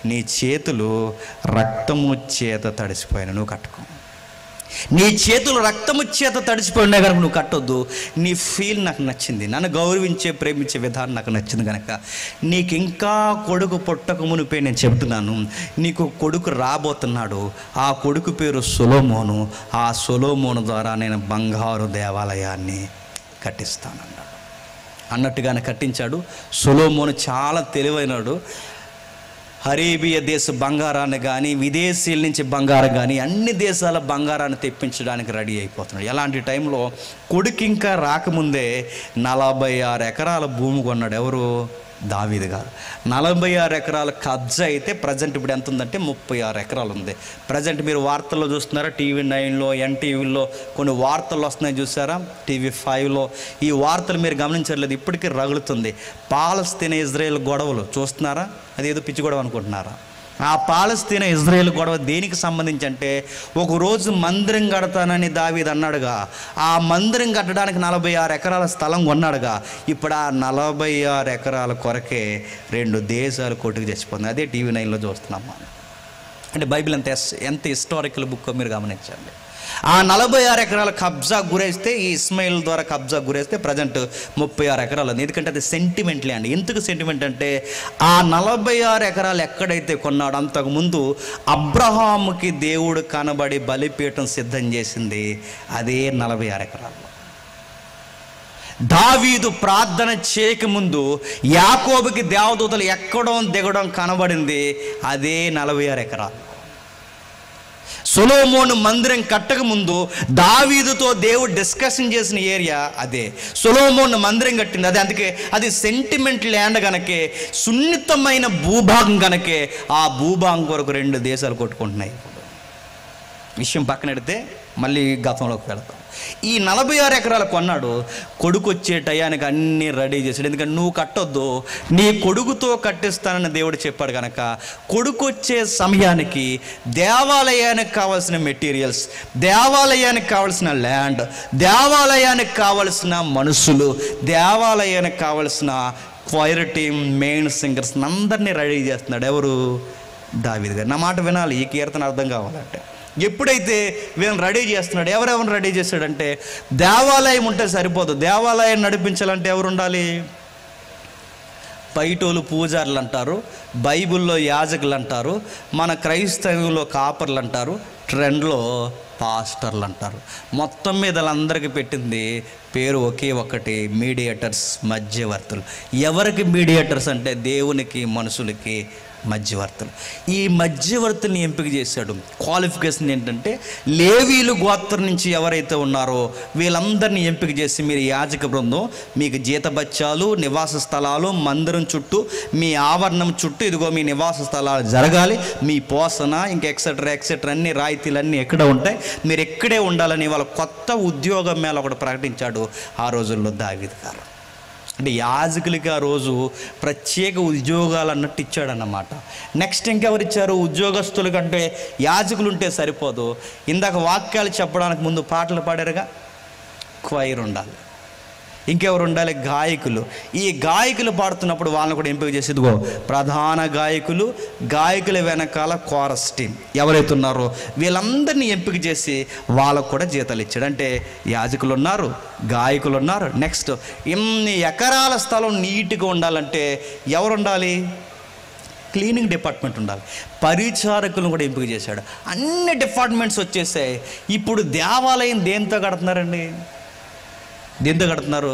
నీ చేతులు రక్తము చేత తడిసిపోయిన, నువ్వు కట్టుకో. నీ చేతులు రక్తము చేత తడిసిపోయినా కనుక నువ్వు కట్టొద్దు. నీ ఫీల్ నాకు నచ్చింది, నన్ను గౌరవించే ప్రేమించే విధానం నాకు నచ్చింది కనుక నీకు ఇంకా కొడుకు పుట్టక మునిపే నేను చెబుతున్నాను, నీకు కొడుకు రాబోతున్నాడు. ఆ కొడుకు పేరు సొలొమోను. ఆ సొలొమోను ద్వారా నేను బంగారు దేవాలయాన్ని కట్టిస్తానన్నాడు. అన్నట్టుగానే కట్టించాడు. సొలొమోను చాలా తెలివైనడు. అరేబియా దేశ బంగారాన్ని కానీ విదేశీల నుంచి బంగారం కానీ అన్ని దేశాల బంగారాన్ని తెప్పించడానికి రెడీ అయిపోతున్నాడు. ఎలాంటి టైంలో కొడుకు ఇంకా రాకముందే 46 ఎకరాల భూమి కొన్నాడు. ఎవరు? దావీదు గారు. 46 ఎకరాల కబ్జా అయితే ప్రజెంట్ ఇప్పుడు ఎంత ఉందంటే 36 ఎకరాలు ఉంది. ప్రజెంట్ మీరు వార్తల్లో చూస్తున్నారా, TV9లో, NTVలో కొన్ని వార్తలు వస్తున్నాయి చూసారా, TV5లో. ఈ వార్తలు మీరు గమనించట్లేదు, ఇప్పటికీ రగులుతుంది. పాలస్తీనా ఇజ్రాయెల్ గొడవలు చూస్తున్నారా? అదేదో పిచ్చి గొడవ అనుకుంటున్నారా? ఆ పాలస్తీనా ఇజ్రాయెల్ గొడవ దేనికి సంబంధించి అంటే, ఒకరోజు మందిరం కడతానని దావీదు అన్నాడుగా, ఆ మందిరం కట్టడానికి 46 ఎకరాల స్థలం కొన్నాడుగా. ఇప్పుడు ఆ 46 ఎకరాల కొరకే 2 దేశాలు కొట్టుకు చచ్చిపోతుంది. అదే TV9లో చూస్తున్నాం మనం. అంటే బైబిల్ ఎంత హిస్టారికల్ బుక్ మీరు గమనించండి. ఆ 46 ఎకరాల కబ్జా గురేస్తే, ఈ ఇస్మాయిల్ ద్వారా కబ్జా గురేస్తే ప్రజెంట్ 36 ఎకరాలు ఉంది. ఎందుకంటే అది సెంటిమెంట్ ల్యాండ్. ఎందుకు సెంటిమెంట్ అంటే, ఆ 46 ఎకరాలు ఎక్కడైతే కొన్నాడో అంతకుముందు అబ్రహాముకి దేవుడు కనబడి బలిపీఠం సిద్ధం చేసింది అదే 46 ఎకరాలు. దావీదు ప్రార్థన చేయకముందు యాకోబుకి దేవదూతలు ఎక్కడం దిగడం కనబడింది అదే 46 ఎకరాలు. సొలొమోను మందిరం కట్టక ముందు దావీదుతో దేవుడు డిస్కషన్ చేసిన ఏరియా అదే. సొలొమోను మందిరం కట్టింది అదే. అందుకే అది సెంటిమెంట్ ల్యాండ్ కనుకే, సున్నితమైన భూభాగం కనుకే ఆ భూభాగం కొరకు 2 దేశాలు కొట్టుకుంటున్నాయి. విషయం పక్కనెడితే మళ్ళీ గతంలోకి వెళతాం. ఈ 46 ఎకరాలు కొన్నాడు. కొడుకు వచ్చే టయానికి అన్నీ రెడీ చేశాడు. ఎందుకంటే నువ్వు కట్టొద్దు, నీ కొడుకుతో కట్టిస్తానని దేవుడు చెప్పాడు కనుక, కొడుకు వచ్చే సమయానికి దేవాలయానికి కావాల్సిన మెటీరియల్స్, దేవాలయానికి కావాల్సిన ల్యాండ్, దేవాలయానికి కావలసిన మనుషులు, దేవాలయానికి కావలసిన క్వైర్ టీమ్, మెయిన్ సింగర్స్ అందరినీ రెడీ చేస్తున్నాడు. ఎవరు? దావీదు గారు. నా మాట వినాలి, ఈ కీర్తన అర్థం కావాలంటే. ఎప్పుడైతే వీళ్ళని రెడీ చేస్తున్నాడు, ఎవరెవరిని రెడీ చేశాడంటే, దేవాలయం ఉంటే సరిపోదు, దేవాలయం నడిపించాలంటే ఎవరు ఉండాలి? బయటోళ్ళు పూజారులు అంటారు, బైబిల్లో యాజకులు అంటారు, మన క్రైస్తవులో కాపర్లు అంటారు, ట్రెండ్లో పాస్టర్లు అంటారు. మొత్తం మీద వాళ్ళందరికీ పెట్టింది పేరు ఒకే ఒక్కటి, మీడియేటర్స్, మధ్యవర్తులు. ఎవరికి మీడియేటర్స్ అంటే దేవునికి మనుషులకి మధ్యవర్తులు. ఈ మధ్యవర్తుల్ని ఎంపిక చేశాడు. క్వాలిఫికేషన్ ఏంటంటే, లేవీలు గోత్రం నుంచి ఎవరైతే ఉన్నారో వీళ్ళందరినీ ఎంపిక చేసి, మీరు యాజక బృందం, మీకు జీతబత్యాలు, నివాస స్థలాలు, మందిరం చుట్టూ, మీ ఆవరణం చుట్టూ ఇదిగో మీ నివాస స్థలాలు జరగాలి, మీ పోషణ ఇంకా ఎక్సెట్రా అన్ని రాయితీలన్నీ ఎక్కడ ఉంటాయి, మీరు ఎక్కడే ఉండాలని వాళ్ళ కొత్త ఉద్యోగం మేళ ఒకటి ప్రకటించాడు ఆ రోజుల్లో దావీదు గారు. అంటే యాజకులకి ఆ రోజు ప్రత్యేక ఉద్యోగాలు అన్నట్టు ఇచ్చాడన్నమాట. నెక్స్ట్ ఇంకెవరు ఇచ్చారు? ఉద్యోగస్తుల కంటే యాజకులు ఉంటే సరిపోదు. ఇందాక వాక్యాలు చెప్పడానికి ముందు పాటలు పాడారుగా, క్వైర్ ఉండాలి. ఇంకెవరు ఉండాలి? గాయకులు. ఈ గాయకులు పాడుతున్నప్పుడు వాళ్ళని కూడా ఎంపిక చేసి, ఇదిగో ప్రధాన గాయకులు, గాయకుల వెనకాల కోరస్ టీం ఎవరైతే ఉన్నారో వీళ్ళందరినీ ఎంపిక చేసి వాళ్ళకు కూడా జీతాలు ఇచ్చాడు. అంటే యాజకులు ఉన్నారు, గాయకులు ఉన్నారు. నెక్స్ట్ ఇన్ని ఎకరాల స్థలం నీట్గా ఉండాలంటే ఎవరు ఉండాలి? క్లీనింగ్ డిపార్ట్మెంట్ ఉండాలి. పరిచారకులను కూడా ఎంపిక చేశాడు. అన్ని డిపార్ట్మెంట్స్ వచ్చేసాయి. ఇప్పుడు దేవాలయం దేంతో కడుతున్నారండి? దేంతో కడుతున్నారు?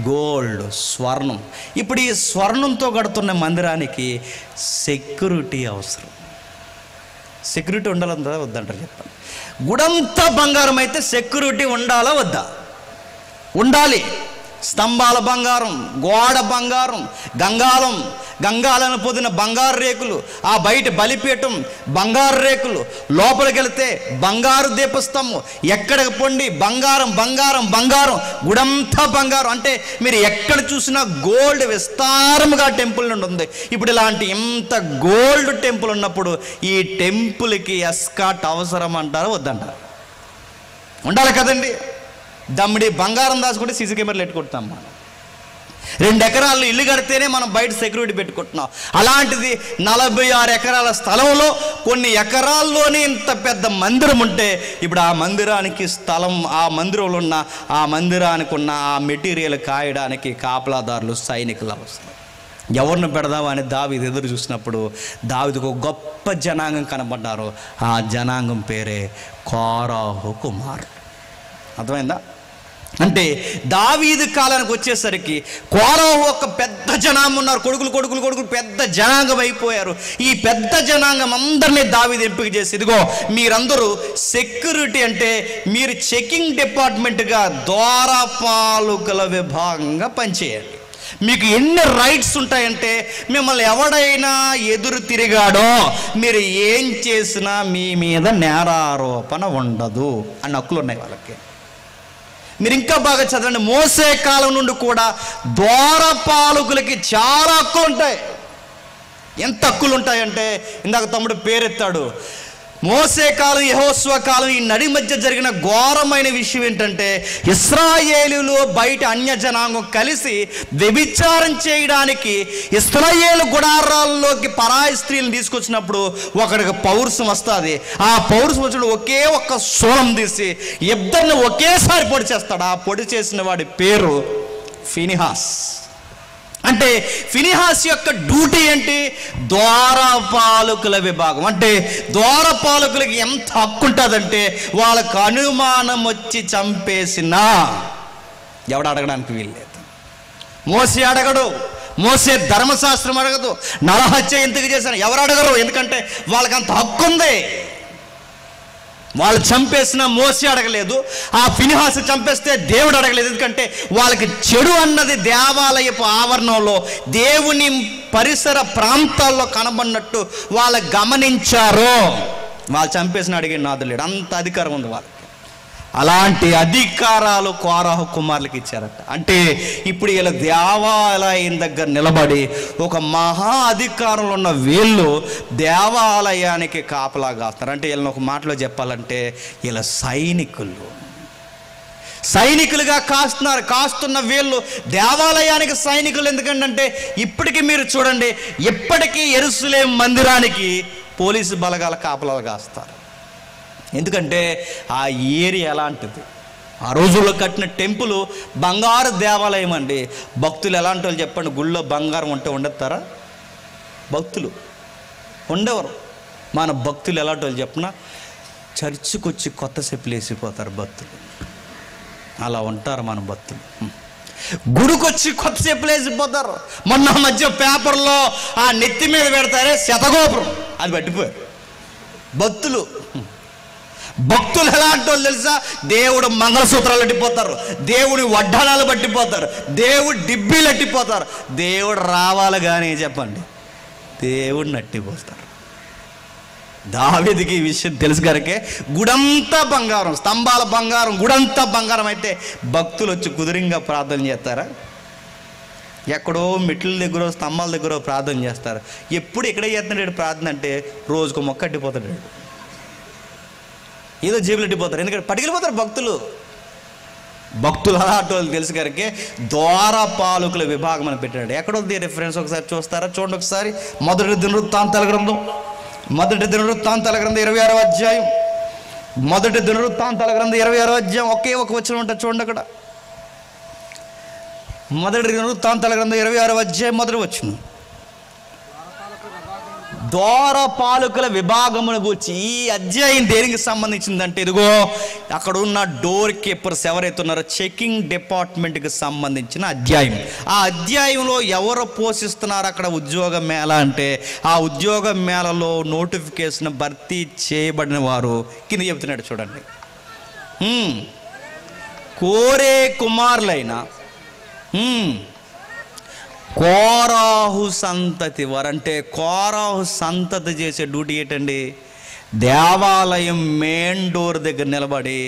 గోల్డ్, స్వర్ణం. ఇప్పుడు ఈ స్వర్ణంతో కడుతున్న మందిరానికి సెక్యూరిటీ అవసరం. సెక్యూరిటీ ఉండాలందా వద్దంటారు చెప్పండి. గుడంతా బంగారం అయితే సెక్యూరిటీ ఉండాలా వద్దా? ఉండాలి. స్తంభాల బంగారం, గోడ బంగారం, గంగాలను పొదిన బంగారు రేకులు, ఆ బయట బలిపీఠం బంగారు రేకులు, లోపలికి వెళితే బంగారు దీపస్తంభం, ఎక్కడికి పొండి బంగారం, గుడంతా బంగారం. అంటే మీరు ఎక్కడ చూసినా గోల్డ్ విస్తారముగా టెంపుల్ నుండి ఉంది. ఇప్పుడు ఇలాంటి ఇంత గోల్డ్ టెంపుల్ ఉన్నప్పుడు ఈ టెంపుల్కి ఎస్కాట్ అవసరం అంటారా వద్దంటారు? ఉండాలి కదండి. దమ్మిడి బంగారం దాచుకుంటే సీసీ కెమెరాలు పెట్టుకుంటున్నాం మనం. 2 ఎకరాలు ఇల్లు కడితేనే మనం బయట సెక్యూరిటీ పెట్టుకుంటున్నాం. అలాంటిది 46 ఎకరాల స్థలంలో కొన్ని ఎకరాల్లోనే ఇంత పెద్ద మందిరం ఉంటే, ఇప్పుడు ఆ మందిరానికి స్థలం, ఆ మందిరంలో ఉన్న ఆ మందిరానికి ఉన్న ఆ మెటీరియల్ కాయడానికి కాపలాదారులు, సైనికులు అవసరం. ఎవరిని పెడదామా అని దావీదు ఎదురు చూసినప్పుడు దావీదుకు ఒక గొప్ప జనాంగం కనబడ్డారు. ఆ జనాంగం పేరే కోరాహు కుమారుడు. అర్థమైందా? అంటే దావీదు కాలానికి వచ్చేసరికి కోరాహు ఒక పెద్ద జనాంగం ఉన్నారు. కొడుకులు పెద్ద జనాంగం అయిపోయారు. ఈ పెద్ద జనాంగం అందరినీ దావీదు ఎంపిక చేసి, ఇదిగో మీరందరూ సెక్యూరిటీ అంటే మీరు చెకింగ్ డిపార్ట్మెంట్గా ద్వారపాలకుల విభాగంగా పనిచేయండి. మీకు ఎన్ని రైట్స్ ఉంటాయంటే మిమ్మల్ని ఎవడైనా ఎదురు తిరిగాడో మీరు ఏం చేసినా మీ మీద నేరారోపణ ఉండదు అన్న హక్కులు ఉన్నాయి వాళ్ళకి. మీరు ఇంకా బాగా చదవండి, మోసే కాలం నుండి కూడా ద్వారపాలకులకి చాలా హక్కులు ఉంటాయి. ఎంత హక్కులు ఉంటాయంటే ఇందాక తమ్ముడు పేరెత్తాడు, మోసే కాలం యెహోషువ కాలం ఈ నడి మధ్య జరిగిన ఘోరమైన విషయం ఏంటంటే ఇశ్రాయేలులో బయట అన్య జనాంగం కలిసి వ్యభిచారం చేయడానికి ఇశ్రాయేలు గుడారాల్లోకి పరాయి స్త్రీలను తీసుకొచ్చినప్పుడు ఒకడికి పౌరుషం వస్తుంది. ఆ పౌరుషం వచ్చిన ఒకే ఒక్క శూలం తీసి ఇద్దరిని ఒకేసారి పొడి చేస్తాడు. ఆ పొడి చేసిన వాడి పేరు ఫినిహాస్. అంటే ఫినిహాస్ యొక్క డ్యూటీ ఏంటి? ద్వారపాలకుల విభాగం. అంటే ద్వారపాలకులకి ఎంత హక్కు ఉంటుందంటే వాళ్ళకు అనుమానం వచ్చి చంపేసినా ఎవడు అడగడానికి వీల్లేదు. మోసే అడగడు, మోసే ధర్మశాస్త్రం అడగదు. నరహత్య ఎందుకు చేశాను ఎవరు అడగరు, ఎందుకంటే వాళ్ళకి అంత హక్కు ఉంది. వాళ్ళు చంపేసిన మోసే అడగలేదు, ఆ ఫినిహాస్ చంపేస్తే దేవుడు అడగలేదు. ఎందుకంటే వాళ్ళకి చెడు అన్నది దేవాలయపు ఆవరణంలో దేవుని పరిసర ప్రాంతాల్లో కనబడినట్టు వాళ్ళు గమనించారు. వాళ్ళు చంపేసిన అడిగే నాదు లేడు, అంత అధికారం ఉంది వాళ్ళకి. అలాంటి అధికారాలు కోరహు కుమారులకు ఇచ్చారట. అంటే ఇప్పుడు వీళ్ళ దేవాలయం దగ్గర నిలబడి ఒక మహా అధికారంలో ఉన్న వీళ్ళు దేవాలయానికి కాపలా కాస్తారు. అంటే వీళ్ళని ఒక మాటలో చెప్పాలంటే వీళ్ళ సైనికులుగా కాస్తున్న వీళ్ళు దేవాలయానికి సైనికులు. ఎందుకంటే ఇప్పటికీ మీరు చూడండి, ఇప్పటికీ యెరూషలేం మందిరానికి పోలీసు బలగాల కాపలాలు కాస్తారు. ఎందుకంటే ఆ ఏరియా ఎలాంటిది. ఆ రోజుల్లో కట్టిన టెంపుల్ బంగారు దేవాలయం అండి. భక్తులు ఎలాంటి వాళ్ళు చెప్పండి, గుళ్ళో బంగారం ఉంటే ఉండేస్తారా? భక్తులు ఉండేవారు. మన భక్తులు ఎలాంటి వాళ్ళు చెప్పినా చర్చికి వచ్చి కొత్త చెప్పులు వేసిపోతారు భక్తులు. అలా ఉంటారు మన భక్తులు. గుడికొచ్చి కొత్త చెప్పులు వేసిపోతారు. మొన్న మధ్య పేపర్లో ఆ నెత్తి మీద పెడతారే శతగోపురం, అది పట్టిపోయారు భక్తులు ఎలాంటి వాళ్ళు తెలుసా? దేవుడు మంగళసూత్రాలు అట్టిపోతారు, దేవుడి వడ్డాణాలు పట్టిపోతారు, దేవుడు డిబ్బీలు అట్టిపోతారు. దేవుడు రావాలి కానీ చెప్పండి, దేవుడిని అట్టిపోతారు. దావీదుకి ఈ విషయం తెలుసు కనుకే గుడంతా బంగారం, స్తంభాల బంగారం, గుడంతా బంగారం అయితే భక్తులు వచ్చి కుదురింగా ప్రార్థన చేస్తారా? ఎక్కడో మెట్ల దగ్గర స్తంభాల దగ్గర ప్రార్థన చేస్తారు. ఎప్పుడు ఎక్కడ చేస్తున్నాడు ప్రార్థన అంటే రోజుకు మొక్క అట్టిపోతాడు, ఏదో జేబులు అట్టిపోతారు. ఎందుకంటే పట్టుకెళ్ళిపోతారు భక్తులు అలాంటి వాళ్ళు తెలుసు కనుకే ద్వారపాలకుల విభాగం అని పెట్టాడు. ఎక్కడొద్ది రిఫరెన్స్ ఒకసారి చూస్తారా? చూడండి ఒకసారి. మొదటి దినవృత్తాంతాల గ్రంథం 26వ అధ్యాయం. మొదటి దినవృత్తాంతాల గ్రంథం 26వ అధ్యాయం ఒకే ఒక వచనం ఉంటుంది చూడండి అక్కడ. మొదటి దినవృత్తాంతాల గ్రంథం 26వ అధ్యాయం మొదటి వచనం. ద్వారపాలకుల విభాగమును గూర్చి ఈ అధ్యాయం దేనికి సంబంధించిందంటే ఇదిగో అక్కడ ఉన్న డోర్ కీపర్స్ ఎవరైతే ఉన్నారో చెకింగ్ డిపార్ట్మెంట్కి సంబంధించిన అధ్యాయం. ఆ అధ్యాయంలో ఎవరు పోషిస్తున్నారు అక్కడ ఉద్యోగ మేళ అంటే ఆ ఉద్యోగ మేళలో నోటిఫికేషన్ భర్తీ చేయబడిన వారు కింద చెబుతున్నాడు చూడండి. కోరే కుమారులైన కోరాహు సంతతి వారు. అంటే కోరాహు సంతతి చేసే డ్యూటీ ఏంటండి? దేవాలయం మెయిన్ డోర్ దగ్గర నిలబడి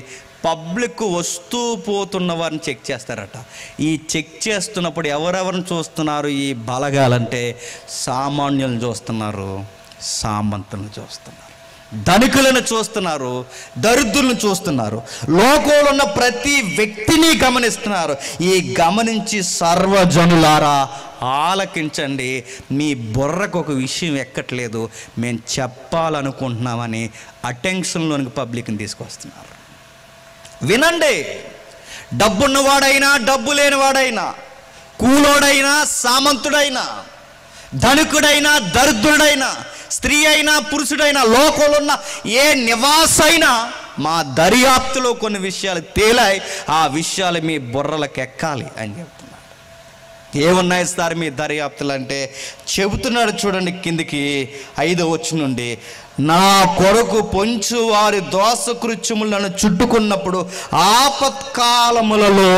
పబ్లిక్ వస్తూ పోతున్న వారిని చెక్ చేస్తారట. ఈ చెక్ చేస్తున్నప్పుడు ఎవరెవరిని చూస్తున్నారు ఈ బలగాలంటే? సామాన్యులను చూస్తున్నారు, సామంతులను చూస్తున్నారు, ధనికులను చూస్తున్నారు, దరిద్రులను చూస్తున్నారు, లోకంలో ఉన్న ప్రతి వ్యక్తిని గమనిస్తున్నారు. ఈ గమనించి సర్వజనులారా ఆలకించండి, మీ బుర్రకు ఒక విషయం ఎక్కట్లేదు, మేము చెప్పాలనుకుంటున్నామని అటెన్షన్లోనికి పబ్లిక్ని తీసుకొస్తున్నారు. వినండి. డబ్బున్నవాడైనా డబ్బు లేనివాడైనా, కూలోడైనా సామంతుడైనా, ధనికుడైనా దరిద్రుడైనా, స్త్రీ అయినా పురుషుడైనా, లోకంలో ఉన్న ఏ నివాసైనా మా దర్యాప్తులో కొన్ని విషయాలు తేలాయి, ఆ విషయాలు మీ బుర్రలకు ఎక్కాలి అని చెప్తున్నాడు. ఏమున్నాయి సార్ మీ దర్యాప్తులు అంటే చెబుతున్నాడు చూడండి కిందికి 5వ వచనం నుండి, నా కొరకు పొంచు వారి దోషకృత్యములను చుట్టుకున్నప్పుడు ఆపత్కాలములలో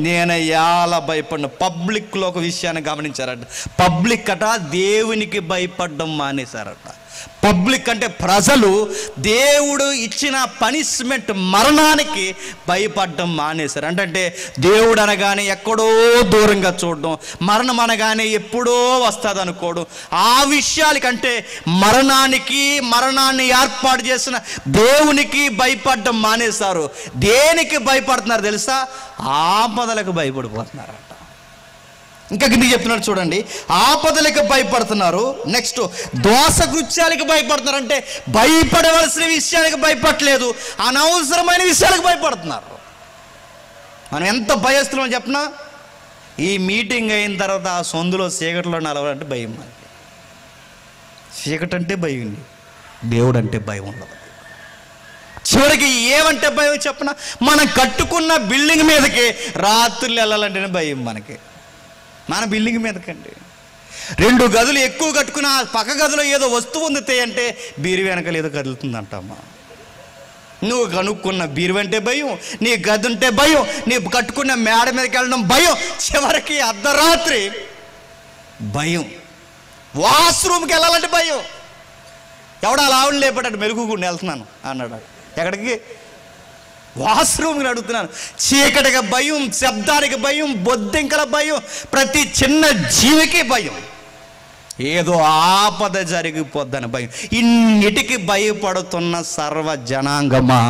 నేను ఎలా భయపడిన. పబ్లిక్లో ఒక విషయాన్ని గమనించారట. పబ్లిక్ అట దేవునికి భయపడడం మానేశారట. పబ్లిక్ అంటే ప్రజలు దేవుడు ఇచ్చిన పనిష్మెంట్ మరణానికి భయపడడం మానేశారు. అంటే దేవుడు అనగానే ఎక్కడో దూరంగా చూడడం, మరణం అనగానే ఎప్పుడో వస్తుంది అనుకోవడం, ఆ విషయాలకంటే మరణాన్ని ఏర్పాటు చేసిన దేవునికి భయపడడం మానేశారు. దేనికి భయపడుతున్నారు తెలుసా? ఆపదలకు భయపడిపోతున్నారు. ఇంకా కిందికి చెప్తున్నాడు చూడండి, ఆపదలకు భయపడుతున్నారు. నెక్స్ట్ దోషకృత్యాలకు భయపడుతున్నారు. అంటే భయపడవలసిన విషయానికి భయపడలేదు, అనవసరమైన విషయాలకు భయపడుతున్నారు. మనం ఎంత భయస్తులో చెప్పినా, ఈ మీటింగ్ అయిన తర్వాత ఆ సొందులో చీకటిలో నలవాలంటే భయం. మనకి చీకటి అంటే భయం, దేవుడు అంటే భయం ఉండదు. చివరికి ఏమంటే భయం చెప్పిన, మనం కట్టుకున్న బిల్డింగ్ మీదకి రాత్రులు వెళ్ళాలంటేనే భయం మనకి. మన బిల్డింగ్ మీదకండి 2 గదులు ఎక్కువ కట్టుకుని ఆ పక్క గదిలో ఏదో వస్తువు ఉంది అంటే బీరు వెనకాల ఏదో కదులుతుందంటమ్మా. నువ్వు కనుక్కున్న బీరు అంటే భయం, నీ గది ఉంటే భయం, నీ కట్టుకున్న మేడ మీదకి వెళ్ళడం భయం, చివరికి అర్ధరాత్రి భయం, వాష్రూమ్కి వెళ్ళాలంటే భయం. ఎవడా లావుని లేపటాడు, మెలుగుకుండా వెళ్తున్నాను అన్నాడు. ఎక్కడికి? వాష్రూమ్కి అడుగుతున్నాను. చీకటికి భయం, శబ్దానికి భయం, బొద్దింకల భయం, ప్రతి చిన్న జీవికి భయం, ఏదో ఆపద జరిగిపోద్దని భయం. ఇన్నిటికి భయపడుతున్న సర్వ జనాంగమా,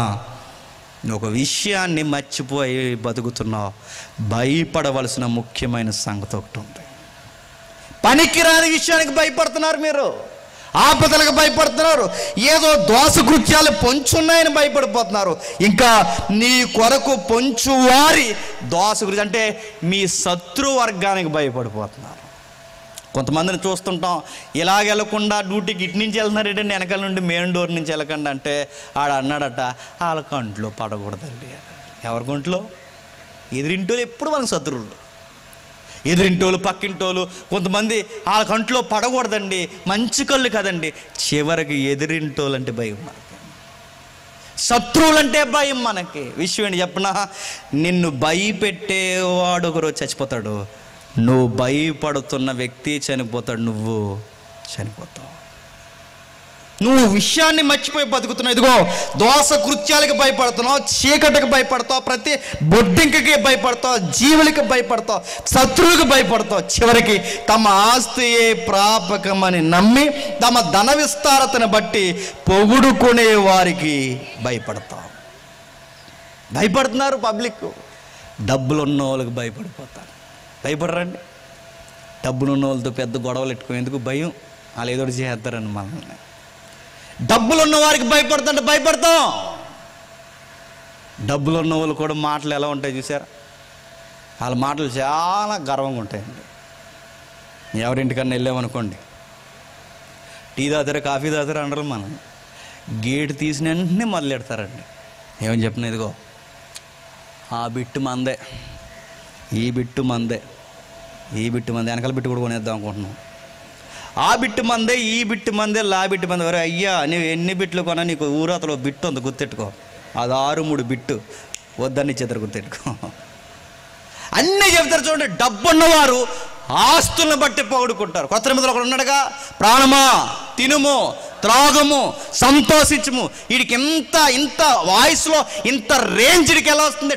ఒక విషయాన్ని మర్చిపోయి బతుకుతున్నావు. భయపడవలసిన ముఖ్యమైన సంగతి ఒకటి ఉంది. పనికిరాని విషయానికి భయపడుతున్నారు మీరు, ఆపదలకు భయపడుతున్నారు, ఏదో దోషకృత్యాలు పొంచున్నాయని భయపడిపోతున్నారు. ఇంకా నీ కొరకు పొంచువారి దోషకృత్యం అంటే మీ శత్రు వర్గానికి భయపడిపోతున్నారు. కొంతమందిని చూస్తుంటాం, ఇలాగ వెళ్ళకుండా డ్యూటీకి ఇటు నుంచి వెళ్తున్నారంటే వెనకాల నుండి మెయిన్ డోర్ నుంచి వెళ్ళకండి అంటే ఆడ అన్నాడట, వాళ్ళ కంట్లో పడకూడదండి. ఎవరి కంట్లో? ఎదురింటోళ్ళు ఎప్పుడు మనకు శత్రువులు, ఎదురింటోళ్ళు పక్కింటోళ్ళు. కొంతమంది వాళ్ళ కంట్లో పడకూడదండి, మంచి కళ్ళు కదండి. చివరికి ఎదురింటోళ్ళు అంటే భయం మనకి, శత్రువులంటే భయం మనకి. విషయం ఏంటి చెప్పనా? నిన్ను భయపెట్టేవాడు ఒకరోజు చచ్చిపోతాడు, నువ్వు భయపడుతున్న వ్యక్తి చనిపోతాడు, నువ్వు చనిపోతావు. నువ్వు విషయాన్ని మర్చిపోయి బతుకుతున్నావు. ఇదిగో దోషకృత్యాలకు భయపడుతున్నావు, చీకటికి భయపడతావు, ప్రతి బొడ్డింకకి భయపడతావు, జీవులకి భయపడతావు, శత్రువులకు భయపడతావు. చివరికి తమ ఆస్తియే ప్రాపకమని నమ్మి తమ ధన విస్తారతను బట్టి పొగుడుకునే వారికి భయపడతావు. భయపడుతున్నారు పబ్లిక్. డబ్బులు ఉన్న వాళ్ళకి భయపడిపోతారు. భయపడరండి. డబ్బులు ఉన్న వాళ్ళతో పెద్ద గొడవలు పెట్టుకునేందుకు భయం, వాళ్ళు ఏదో చేస్తారని మనల్ని. డబ్బులు ఉన్న వారికి భయపడుతుంటే భయపడతాం. డబ్బులు ఉన్న వాళ్ళు కూడా మాటలు ఎలా ఉంటాయి చూసారా? వాళ్ళ మాటలు చాలా గర్వంగా ఉంటాయండి. ఎవరింటికన్నా వెళ్ళామనుకోండి, టీ తాగుతారా కాఫీ తాగుతారా అనరు. మనం గేటు తీసిన వెంటనే మొదలెడతారండి. ఏమని చెప్పిన, ఇదిగో ఆ బిట్టు మందే, ఈ బిట్టు మందే, ఈ బిట్టు మందే, వెనకాల బిట్టు కూడా కొనేద్దాం అనుకుంటున్నాం. ఆ బిట్టు మందే, ఈ బిట్టు మందే, లా బిట్టు మందే. వరే అయ్యా, నువ్వు ఎన్ని బిట్లు కొన్నా నీకు ఊరతలో బిట్టు ఉంది, గుర్తెట్టుకో. అది 6-3 బిట్టు, వద్దని చేద్దరు, గుర్తెట్టుకో. అన్నీ చెప్తారు చూడండి. డబ్బున్నవారు ఆస్తులను బట్టి పొగుడుకుంటారు. కొత్త నిబంధనలో ఒకడు ఉన్నాడుగా, ప్రాణమా తినుము త్రాగము సంతోషించుము. వీడికి ఇంత వాయిస్లో ఇంత రేంజ్కి ఎలా వస్తుంది?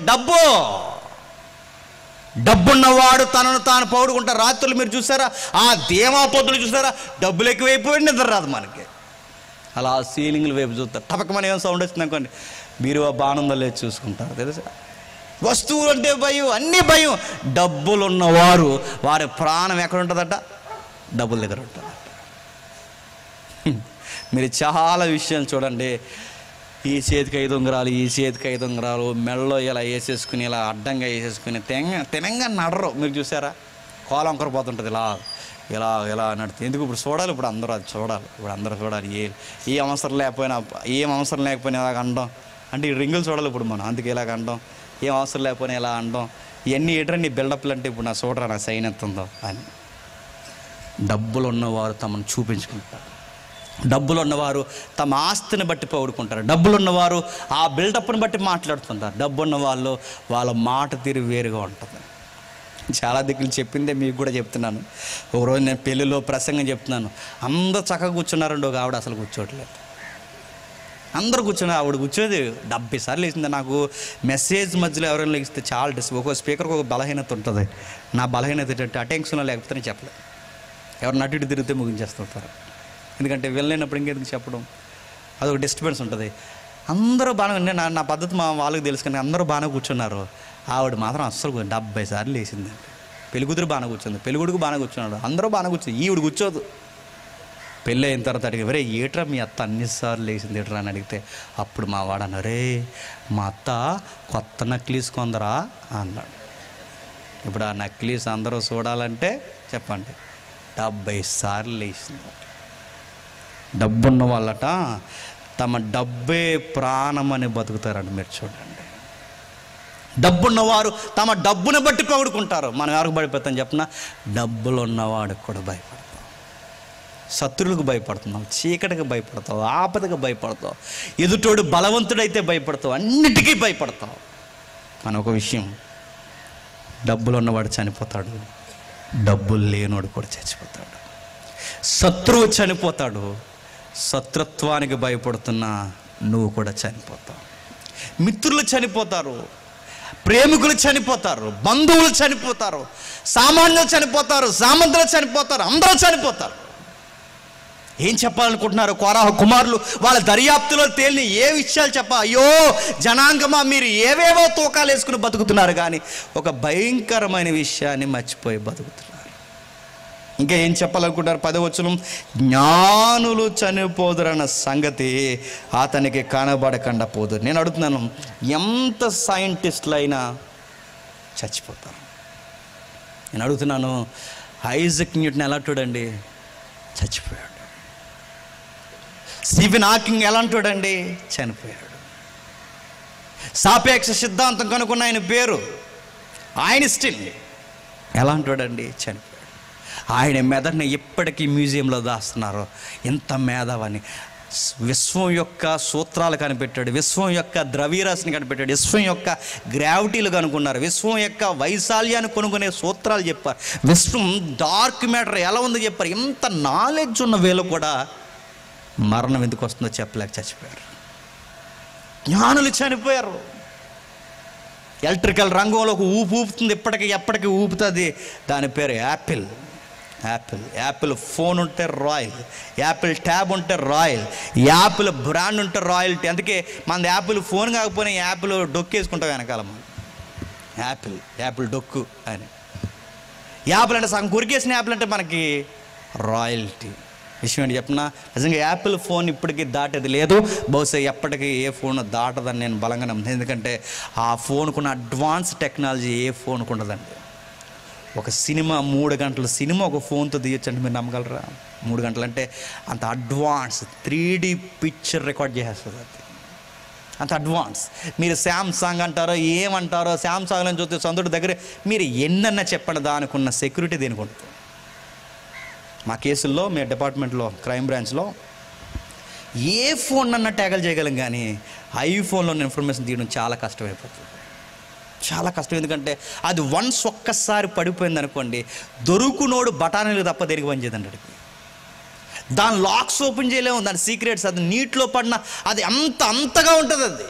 డబ్బున్నవాడు తనను తాను పొగుడుకుంటారు. రాత్రులు మీరు చూసారా, ఆ దేవా పొద్దులు చూసారా, డబ్బులు ఎక్కువైపోయి నిద్ర రాదు మనకి. అలా సీలింగ్ల వైపు చూస్తారు. టపకమని ఏం సౌండ్ వస్తుంది అనుకోండి, మీరు ఆ బాణంలో లేదు చూసుకుంటారు. తెలుసా? వస్తువులు అంటే భయం, అన్నీ భయం. డబ్బులు ఉన్నవారు వారి ప్రాణం ఎక్కడ ఉంటుందట? డబ్బుల దగ్గర ఉంటుందట. మీరు చాలా విషయాలు చూడండి. ఈ చేతికి 5 ఉంగరాలు, ఈ చేతికి 5 ఉంగరాలు, మెడలో ఇలా వేసేసుకుని, ఇలా అడ్డంగా వేసేసుకుని తెనంగా నడరు. మీరు చూసారా? కోలం పోతుంటుంది ఇలా ఇలా ఇలా నడుతుంది. ఎందుకు? ఇప్పుడు చూడాలి, ఇప్పుడు అందరూ అది చూడాలి, ఇప్పుడు అందరూ చూడాలి. ఏం అవసరం లేకపోయినా ఇలాగ అనడం అంటే ఈ రింగులు చూడాలి ఇప్పుడు మనం, అందుకే ఇలాగ అనడం. ఏం అవసరం లేకపోయినా ఇలా అనడం, ఇవన్నీ ఏట్రా నీ బిల్డప్లు అంటే ఇప్పుడు నా చూడరా నా సైన్ ఎంత ఉందో అని. డబ్బులు ఉన్నవారు తమను చూపించుకుంటారు, డబ్బులు ఉన్నవారు తమ ఆస్తిని బట్టి పొగుడుకుంటారు, డబ్బులు ఉన్నవారు ఆ బిల్డప్ని బట్టి మాట్లాడుతుంటారు. డబ్బు ఉన్న వాళ్ళు వాళ్ళ మాట తీరు వేరుగా ఉంటుంది. చాలా దిక్కులు చెప్పిందే మీకు కూడా చెప్తున్నాను. ఒకరోజు నేను పెళ్ళిలో ప్రసంగం చెప్తున్నాను, అందరూ చక్కగా కూర్చున్నారండి, ఒక ఆవిడ అసలు కూర్చోట్లేదు. అందరూ కూర్చున్నారు, ఆవిడ కూర్చోది 70 సార్లు వేసింది. నాకు మెసేజ్ మధ్యలో ఎవరైనా లేగిస్తే చాలా ఒక్కొక్క స్పీకర్కి ఒక బలహీనత ఉంటుంది. నా బలహీనత ఏంటంటే అటెన్షన్లో లేకపోతే చెప్పలేదు. ఎవరు నటు ఇటు తిరిగితే ముగించేస్తుంటారు. ఎందుకంటే వెళ్ళలేనప్పుడు ఇంకెందుకు చెప్పడం, అదొక డిస్టర్బెన్స్ ఉంటుంది. అందరూ బాగా నా పద్ధతి మా వాళ్ళకి తెలుసు, కానీ అందరూ బాగానే కూర్చున్నారు. ఆవిడ మాత్రం అస్సలు 70 సార్లు వేసింది. పెళ్ళికూతురు బాగానే కూర్చుంది, పెళ్ళికొడుకు బాగానే కూర్చున్నాడు, అందరూ బాగానే కూర్చుంది, ఈవిడ కూర్చోదు. పెళ్ళి అయిన తర్వాత అడిగి, వరే ఏట్రా మీ అత్త అన్నిసార్లు వేసింది ఏట్రా అని అడిగితే, అప్పుడు మా వాడు అన్నారు, రే మా అత్త కొత్త నక్లీస్ కొందరా అన్నాడు. ఇప్పుడు ఆ నక్లీస్ అందరూ చూడాలంటే చెప్పండి 70 సార్లు వేసింది. డబ్బున్న వాళ్ళట తమ డబ్బే ప్రాణమని బతుకుతారండి. మీరు చూడండి, డబ్బున్నవారు తమ డబ్బుని బట్టి పొగుడుకుంటారు. మనం ఎవరికి భయపడతాం చెప్పిన, డబ్బులు ఉన్నవాడికి కూడా భయపడతాం, శత్రువులకు భయపడుతున్నావు, చీకటికి భయపడతావు, ఆపదకు భయపడతావు, ఎదుటోడు బలవంతుడైతే భయపడతావు, అన్నిటికీ భయపడతావు. మన ఒక విషయం, డబ్బులు ఉన్నవాడు చనిపోతాడు, డబ్బులు లేనోడు కూడా చచ్చిపోతాడు. శత్రువు చనిపోతాడు, శత్రుత్వానికి భయపడుతున్నా నువ్వు కూడా చనిపోతావు. మిత్రులు చనిపోతారు, ప్రేమికులు చనిపోతారు, బంధువులు చనిపోతారు, సామాన్యులు చనిపోతారు, సామంతులు చనిపోతారు, అందరూ చనిపోతారు. ఏం చెప్పాలనుకుంటున్నారు కోరాహ కుమారులు? వాళ్ళ దర్యాప్తులో తేలిని ఏ విషయాలు అయ్యో జనాంగమా, మీరు ఏవేవో తూకాలు వేసుకుని బతుకుతున్నారు, కానీ ఒక భయంకరమైన విషయాన్ని మర్చిపోయి బతుకుతున్నారు. ఇంకా ఏం చెప్పాలనుకుంటారు? 10వ వచనం, జ్ఞానులు చనిపోదురన్న సంగతి అతనికి కనబడకుండా పోదు. నేను అడుగుతున్నాను, ఎంత సైంటిస్టులు అయినా చచ్చిపోతారు. నేను అడుగుతున్నాను, ఐజాక్ న్యూటన్ ఎలాంటోడండి? చచ్చిపోయాడు. స్టీఫెన్ హాకింగ్ ఎలాంటోడండి? చనిపోయాడు. సాపేక్ష సిద్ధాంతం కనుక్కున్న ఆయన పేరు ఐన్స్టీన్ ఎలాంటోడండి? చనిపోయాడు. ఆయన మెదడుని ఇప్పటికీ మ్యూజియంలో దాస్తున్నారు. ఎంత మేధావని! విశ్వం యొక్క సూత్రాలు కనిపెట్టాడు, విశ్వం యొక్క ద్రవ్యరాశిని కనిపెట్టాడు, విశ్వం యొక్క గ్రావిటీలు కనుక్కున్నారు, విశ్వం యొక్క వైశాల్యాన్ని కొనుక్కునే సూత్రాలు చెప్పారు, విశ్వం డార్క్ మ్యాటర్ ఎలా ఉందో చెప్పారు. ఇంత నాలెడ్జ్ ఉన్న వేళ కూడా మరణం ఎందుకు వస్తుందో చెప్పలేక చచ్చిపోయారు. జ్ఞానులు చనిపోయారు. ఎలక్ట్రికల్ రంగంలో ఒక ఊపు ఊపుతుంది, ఎప్పటికీ ఊపుతుంది. దాని పేరు యాపిల్. యాపిల్ ఫోన్ ఉంటే రాయల్, యాపిల్ ట్యాబ్ ఉంటే రాయల్, యాపిల్ బ్రాండ్ ఉంటే రాయల్టీ. అందుకే మన యాపిల్ ఫోన్ కాకపోయినా యాపిల్ డొక్కు వేసుకుంటాం వెనకాల. యాపిల్ డొక్కు అని. యాపిల్ అంటే సగం కొరికేసిన యాపిల్ అంటే మనకి రాయల్టీ. విషయం ఏంటి చెప్పిన, నిజంగా యాపిల్ ఫోన్ ఇప్పటికీ దాటేది లేదు, బహుశా ఎప్పటికీ ఏ ఫోన్ దాటదని నేను బలంగా నమ్ముతాను. ఎందుకంటే ఆ ఫోన్కున్న అడ్వాన్స్ టెక్నాలజీ ఏ ఫోన్కు ఉండదండి. ఒక సినిమా 3 గంటల సినిమా ఒక ఫోన్తో తీయొచ్చు అంటే మీరు నమ్మగలరా? 3 గంటలు అంటే అంత అడ్వాన్స్ 3D పిక్చర్ రికార్డ్ చేసేస్తుంది అది, అంత అడ్వాన్స్. మీరు శాంసంగ్ అంటారో ఏమంటారో, శాంసంగ్లో చూస్తే సొంతటి దగ్గర మీరు ఎన్నన్నా చెప్పండి, దానికి ఉన్న సెక్యూరిటీ దేనికి ఉంటుంది. మా కేసుల్లో మీ డిపార్ట్మెంట్లో క్రైమ్ బ్రాంచ్లో ఏ ఫోన్ అన్నా ట్యాగల్ చేయగలం, కానీ ఐఫోన్లో ఇన్ఫర్మేషన్ తీయడం చాలా కష్టమైపోతుంది, చాలా కష్టం. ఎందుకంటే అది ఒక్కసారి పడిపోయింది అనుకోండి, దొరుకునోడు బఠానీలు తప్ప దేనికి పనిచేయదండి. అడిగి దాని లాక్స్ ఓపెన్ చేయలేము, దాని సీక్రెట్స్ అది నీటిలో పడిన అది అంతగా ఉంటుంది. అది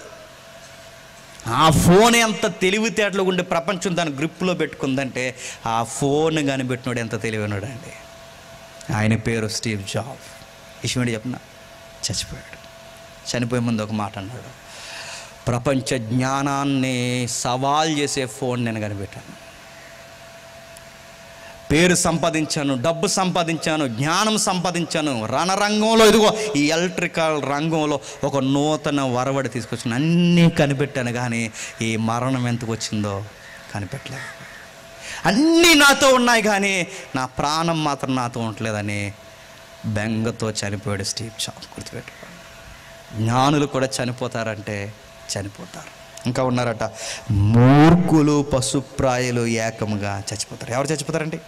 ఆ ఫోన్ ఎంత తెలివితేటలో ఉండే ప్రపంచం దాని గ్రిప్లో పెట్టుకుందంటే ఆ ఫోన్ కనిపెట్టినోడు ఎంత తెలివైనడు అండి. ఆయన పేరు స్టీవ్ జాబ్. ఇష్టమేంటి చెప్పిన, చచ్చిపోయాడు. చనిపోయే ముందు ఒక మాట అన్నాడు, ప్రపంచ జ్ఞానాన్ని సవాల్ చేసే ఫోన్ నేను కనిపెట్టాను, పేరు సంపాదించాను, డబ్బు సంపాదించాను, జ్ఞానం సంపాదించాను, రణరంగంలో ఇదిగో ఈ ఎలక్ట్రికల్ రంగంలో ఒక నూతన వరవడి తీసుకొచ్చాను, అన్నీ కనిపెట్టాను, కానీ ఈ మరణం ఎందుకు వచ్చిందో కనిపెట్టలేదు. అన్నీ నాతో ఉన్నాయి కానీ నా ప్రాణం మాత్రం నాతో ఉండలేదని బెంగతో చనిపోయాడు స్టీవ్ జాబ్. గుర్తుపెట్టుకోండి, జ్ఞానులు కూడా చనిపోతారంటే చనిపోతారు. ఇంకా ఉన్నారట, మూర్ఖులు పశుప్రాయులు ఏకముగా చచ్చిపోతారు. ఎవరు చచ్చిపోతారండి?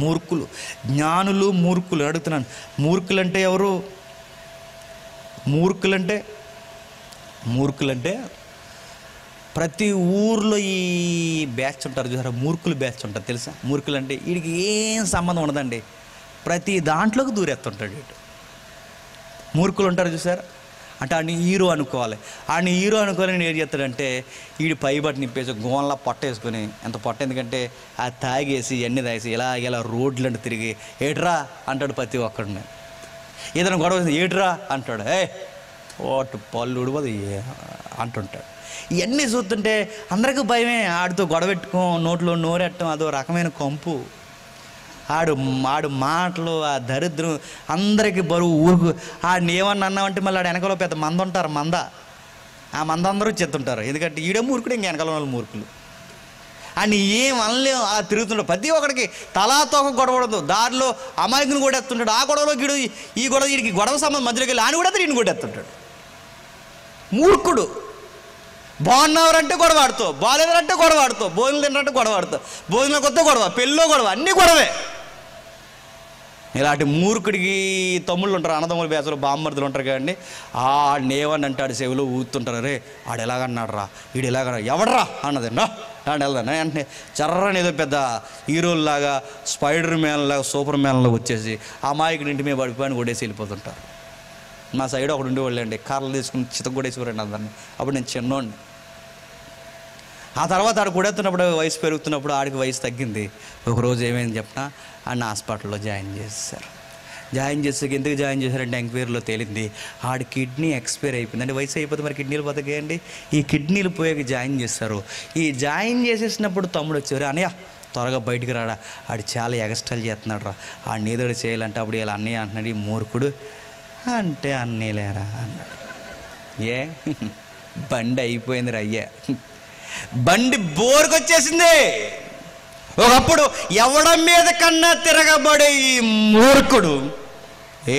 మూర్ఖులు. జ్ఞానులు మూర్ఖులు. అడుగుతున్నాను, మూర్ఖులంటే ఎవరు? మూర్ఖులంటే ప్రతి ఊర్లో ఈ బ్యాచ్ ఉంటారు చూసారా, మూర్ఖులు బ్యాచ్ ఉంటారు తెలుసా? మూర్ఖులు అంటే వీడికి ఏం సంబంధం ఉండదండి, ప్రతి దాంట్లోకి దూరేస్తుంటాడు వీడు. మూర్ఖులు ఉంటారు చూసారా, అంటే ఆడిని హీరో అనుకోవాలి. ఆడిని హీరో అనుకోని నేను ఏం చేస్తాడంటే వీడి పై బట్టి నింపేసి గోన్లా పొట్ట వేసుకొని, ఎంత పొట్ట ఎందుకంటే ఆ తాగేసి ఎన్ని తాగేసి ఇలా రోడ్లంటే తిరిగి ఏట్రా అంటాడు ప్రతి ఒక్కడిని. ఏదైనా గొడవ ఏట్రా అంటాడు, ఓటు పళ్ళు ఉడిపోదు అంటుంటాడు. ఇవన్నీ చూస్తుంటే అందరికీ భయమే. ఆడితో గొడవెట్టుకో, నోట్లో నోరెట్టడం అదో రకమైన కంపు. ఆడు మాటలు, ఆ దరిద్రం అందరికీ బరువు. ఊరుకు ఆడిని ఏమన్నా అన్నామంటే మళ్ళీ ఆడు వెనకలో పెద్ద మంద ఉంటారు, ఆ మంద అందరూ చెత్తుంటారు. ఎందుకంటే ఈడే మూర్ఖుడు, ఇంక వెనకాల వాళ్ళు మూర్ఖులు. అని ఏం అనలేం, అలా తిరుగుతుంటాడు. ప్రతి ఒక్కడికి తలాతో ఒక గొడవ ఉండదు. దారిలో అమాయకుని కూడా ఎత్తుంటాడు. ఆ గొడవలో గీడు ఈ గొడవ, వీడికి గొడవ సంబంధం మధ్యలోకి వెళ్ళి ఆయన కూడా ఈయన కూడా ఎత్తుంటాడు. మూర్ఖుడు. బాగున్నవారంటే గొడవ ఆడుతావు, బాగాలేదంటే గొడవ ఆడుతావు, భోజనం తింటే గొడవ ఆడుతావు, భోజనం కొత్త గొడవ, పెళ్ళో గొడవ, అన్నీ గొడవే. ఇలాంటి మూర్ఖుడికి తమ్ముళ్ళు ఉంటారు, అన్నదమ్ములు బేసలు బామ్మర్దులు ఉంటారు కదండి. ఆడిని ఏమని అంటే ఆడి సేవలో ఊతుంటారు, రే ఆడు ఎలాగన్నాడు రా, వీడు ఎలాగన్నాడు, ఎవడరా అన్నదండి ఆడు వెళ్దాను అంటే చర్రని ఏదో పెద్ద హీరోల్లాగా, స్పైడర్ మ్యాన్ లాగా, సూపర్ మ్యాన్లో వచ్చేసి అమాయకుడి ఇంటి మీద పడిపోయి కొట్టేసి వెళ్ళిపోతుంటారు. మా సైడ్ ఒకడు ఉండేవాళ్ళు అండి, కార్లు తీసుకుని చితగొడేసేవారండి అందరినీ. అప్పుడు నేను చిన్నోడిని. ఆ తర్వాత ఆడు కొడేస్తున్నప్పుడు, వయసు పెరుగుతున్నప్పుడు ఆడికి వయసు తగ్గింది. ఒకరోజు ఏమైంది చెప్పినా, ఆడిని హాస్పిటల్లో జాయిన్ చేశారు. జాయిన్ చేసాక ఎందుకు జాయిన్ చేశారంటే ఎంక్వైరీలో తేలింది ఆడి కిడ్నీ ఎక్స్పైర్ అయిపోయింది. అంటే వయసు అయిపోతే మరి కిడ్నీలు బతకేయండి. ఈ కిడ్నీలు పోయాక జాయిన్ చేస్తారు. ఈ జాయిన్ చేసేసినప్పుడు తమ్ముడు వచ్చారు, అన్నయ్య త్వరగా బయటికి రాడా, ఆడు చాలా ఎగస్ట్రాలు చేస్తున్నాడు రా, ఆడిని ఏదో చేయాలంటే అప్పుడు ఇలా అన్నయ్య అంటున్నాడు. ఈ మూర్ఖుడు అంటే అన్నీలేరా అన్నాడు. బండి అయిపోయింది రా అయ్యా, బండి బోరుకొచ్చేసింది. ఒకప్పుడు ఎవడ మీద కన్నా తిరగబడే ఈ మూర్ఖుడు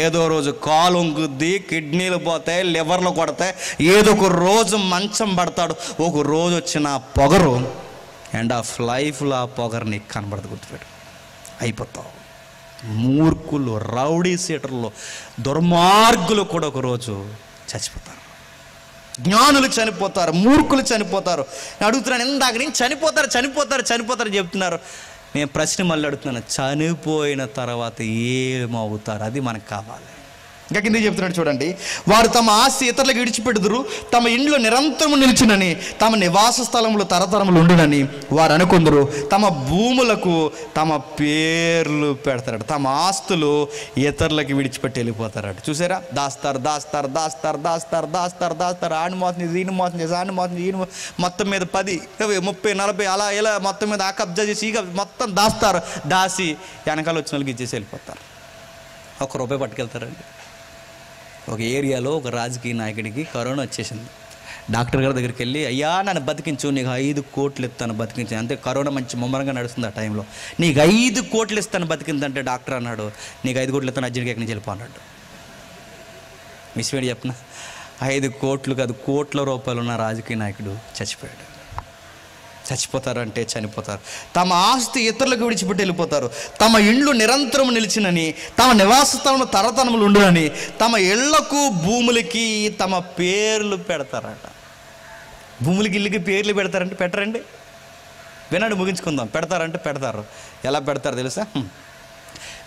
ఏదో రోజు కాలు గుద్ది, కిడ్నీలు పోతాయి, లివర్లు కొడతాయి, ఏదో ఒక రోజు మంచం పడతాడు. ఒక రోజు వచ్చిన పొగరు ఎండ్ ఆఫ్ లైఫ్లో ఆ పొగరు నీకు కనబడదు, గుర్తుపెట్టు, అయిపోతావు. మూర్ఖులు, రౌడీ సీటర్లు, దుర్మార్గులు కూడా ఒకరోజు చచ్చిపోతారు. జ్ఞానులు చనిపోతారు, మూర్ఖులు చనిపోతారు. నేను అడుగుతున్నాను, ఇందాక నుంచి చనిపోతారు చెప్తున్నారు. నేను ప్రశ్న మళ్ళీ అడుగుతున్నాను, చనిపోయిన తర్వాత ఏమవుతారు? అది మనకు కావాలి. ఇంకా కింద చెప్తున్నాడు చూడండి, వారు తమ ఆస్తి ఇతరులకు విడిచిపెట్టుదురు, తమ ఇండ్లు నిరంతరము నిలిచినని, తమ నివాస స్థలములు తరతరములు ఉండునని వారు అనుకుందరు. తమ భూములకు తమ పేర్లు పెడతారట, తమ ఆస్తులు ఇతరులకి విడిచిపెట్టి వెళ్ళిపోతారట. చూసారా, దాస్తారు. ఆడిని మోసం చేసి, ఈయన మోసం చేసి, ఆడిని మోసం చేసి, ఈయన మొత్తం మీద 10, 20, 30, 40 అలా ఇలా మొత్తం మీద ఆ కబ్జా చేసి మొత్తం దాస్తారు. దాసి వెనకాల వచ్చిన వాళ్ళకి ఇచ్చేసి వెళ్ళిపోతారు. ₹1 పట్టుకెళ్తారండి. ఒక ఏరియాలో ఒక రాజకీయ నాయకుడికి కరోనా వచ్చేసింది. డాక్టర్ గారి దగ్గరికి వెళ్ళి, అయ్యా నన్ను బతికించు, నీకు 5 కోట్లు ఇస్తాను బతికించు. అంతే, కరోనా మంచి ముమ్మరంగా నడుస్తుంది ఆ టైంలో. నీకు 5 కోట్లు ఇస్తాను బతికిందంటే డాక్టర్ అన్నాడు, నీకు 5 కోట్లు ఇస్తాను అర్జెంట్గా ఎక్కడి నుంచి వెళ్ళిపో అన్నాడు. విషయం చెప్పిన 5 కోట్లు కాదు, కోట్ల రూపాయలు ఉన్న రాజకీయ నాయకుడు చచ్చిపోయాడు. చచ్చిపోతారంటే చనిపోతారు. తమ ఆస్తి ఇతరులకు విడిచిపెట్టి వెళ్ళిపోతారు. తమ ఇండ్లు నిరంతరం నిలిచినని, తమ నివాస స్థలంలో తరతరములు ఉండునని, తమ ఇళ్లకు భూములకి తమ పేర్లు పెడతారట. భూములకి ఇల్లుకి పేర్లు పెడతారంటే పెట్టరండి. వినండి, ముగించుకుందాం. పెడతారంటే పెడతారు. ఎలా పెడతారు తెలుసా?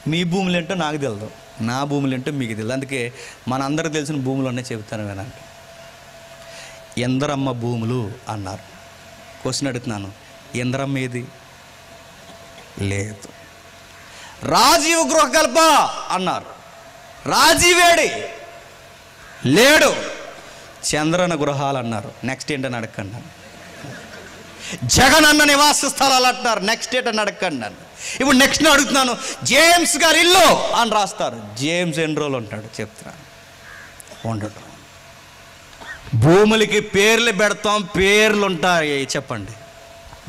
మీ భూములు ఏంటో నాకు తెలియదు, నా భూములు ఏంటో మీకు తెలియదు. అందుకే మనందరూ తెలిసిన భూములు అన్నీ చెబుతాను వినండి. ఎందరమ్మ భూములు అన్నారు. క్వశ్చన్ అడుగుతున్నాను, ఎందరమ్మ ఏది? లేదు. రాజీవ్ గృహకల్ప అన్నారు, రాజీవేడి లేడు. చంద్రన గృహాలు అన్నారు, నెక్స్ట్ ఏంటని అడగండి. జగన్ అన్న నివాస స్థలాలు అంటున్నారు, నెక్స్ట్ ఏంటని అడగండి. ఇప్పుడు నెక్స్ట్ అడుగుతున్నాను, జేమ్స్ గారి ఇల్లు అని రాస్తారు. జేమ్స్ ఎన్ని రోజులు ఉంటాడు చెప్తున్నాను, ఉండడు. భూములకి పేర్లు పెడతాం, పేర్లు ఉంటాయి చెప్పండి,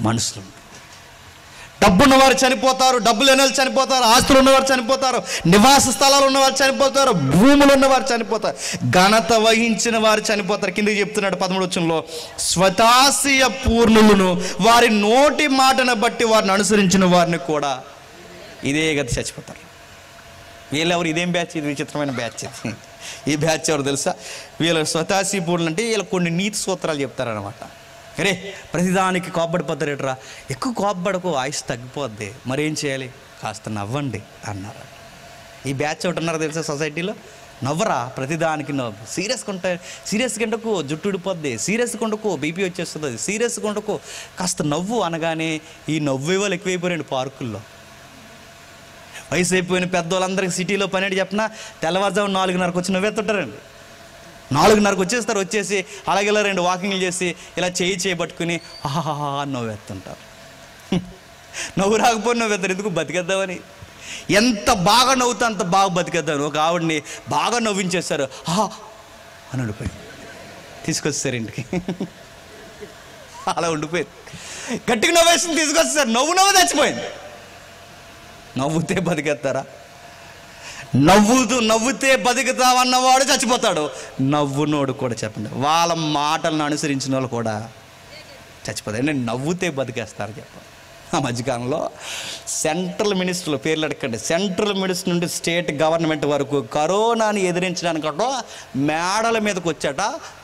మనుషులు. డబ్బున్నవారు చనిపోతారు, డబ్బు లేని వాళ్ళు చనిపోతారు, ఆస్తులు ఉన్నవారు చనిపోతారు, నివాస స్థలాలు ఉన్నవారు చనిపోతారు, భూములు ఉన్నవారు చనిపోతారు, ఘనత వహించిన వారు చనిపోతారు. కిందకి చెప్తున్నాడు 13వ వచనంలో, స్వతాశయ పూర్ణులను వారి నోటి మాటను బట్టి వారిని అనుసరించిన వారిని కూడా ఇదే గతి చచ్చిపోతారు. వీళ్ళెవరు? ఇదేం బ్యాచ్? ఇది విచిత్రమైన బ్యాచ్. ఈ బ్యాచ్ ఎవరు తెలుసా? వీళ్ళ స్వతాశీ పూర్ణులు అంటే వీళ్ళ కొన్ని నీతి సూత్రాలు చెప్తారనమాట. అరే ప్రతిదానికి కోప్పడిపోతారేట్రా, ఎక్కువ కోప్పడకు, ఆయుష్ తగ్గిపోద్ది, మరేం చేయాలి, కాస్త నవ్వండి అన్నారు. ఈ బ్యాచ్ ఒకటి ఉన్నారు తెలుసా సొసైటీలో. నవ్వరా, ప్రతిదానికి నవ్వు, సీరియస్గా ఉంటాయి, సీరియస్గా ఉండకు, జుట్టు ఉడిపోద్ది, సీరియస్గా ఉండకు, బీపీ వచ్చేస్తుంది, సీరియస్గా ఉండకు, కాస్త నవ్వు అనగానే ఈ నవ్వే వాళ్ళు ఎక్కువైపోయారండి పార్కుల్లో. వయసు అయిపోయిన పెద్దవాళ్ళందరికీ సిటీలో పని చెప్పినా తెల్లవారుజాము 4:30కు వచ్చి నవ్వెత్తుంటారండి. 4:30కు వచ్చేస్తారు, వచ్చేసి అలాగే 2 వాకింగ్లు చేసి ఇలా చేయబట్టుకుని ఆహాహా నవ్వెత్తుంటారు. నవ్వు రాకపోయినా నవ్వెత్తారు, ఎందుకు? బతికేద్దామని. ఎంత బాగా నవ్వుతా అంత బాగా బతికేద్దామని. ఒక ఆవిడ్ని బాగా నవ్వించేస్తారు, ఆహా అని ఉండిపోయి తీసుకొచ్చారు ఇంటికి. అలా ఉండిపోయింది. గట్టిగా నవ్వేసింది, తీసుకొచ్చారు, నవ్వు చచ్చిపోయింది. నవ్వుతే బతికేస్తారా? నవ్వుతే బతుకుతావన్నవాడు చచ్చిపోతాడు, నవ్వునోడు కూడా చెప్పండి. వాళ్ళ మాటలను అనుసరించిన వాళ్ళు కూడా చచ్చిపోతారు. అంటే నవ్వుతే బతికేస్తారు చెప్పండి. ఆ మధ్యకాలంలో సెంట్రల్ మినిస్టర్లు, పేర్లు అడగండి, సెంట్రల్ మినిస్టర్ నుండి స్టేట్ గవర్నమెంట్ వరకు కరోనాని ఎదిరించడానికి మేడల మీదకి వచ్చాట,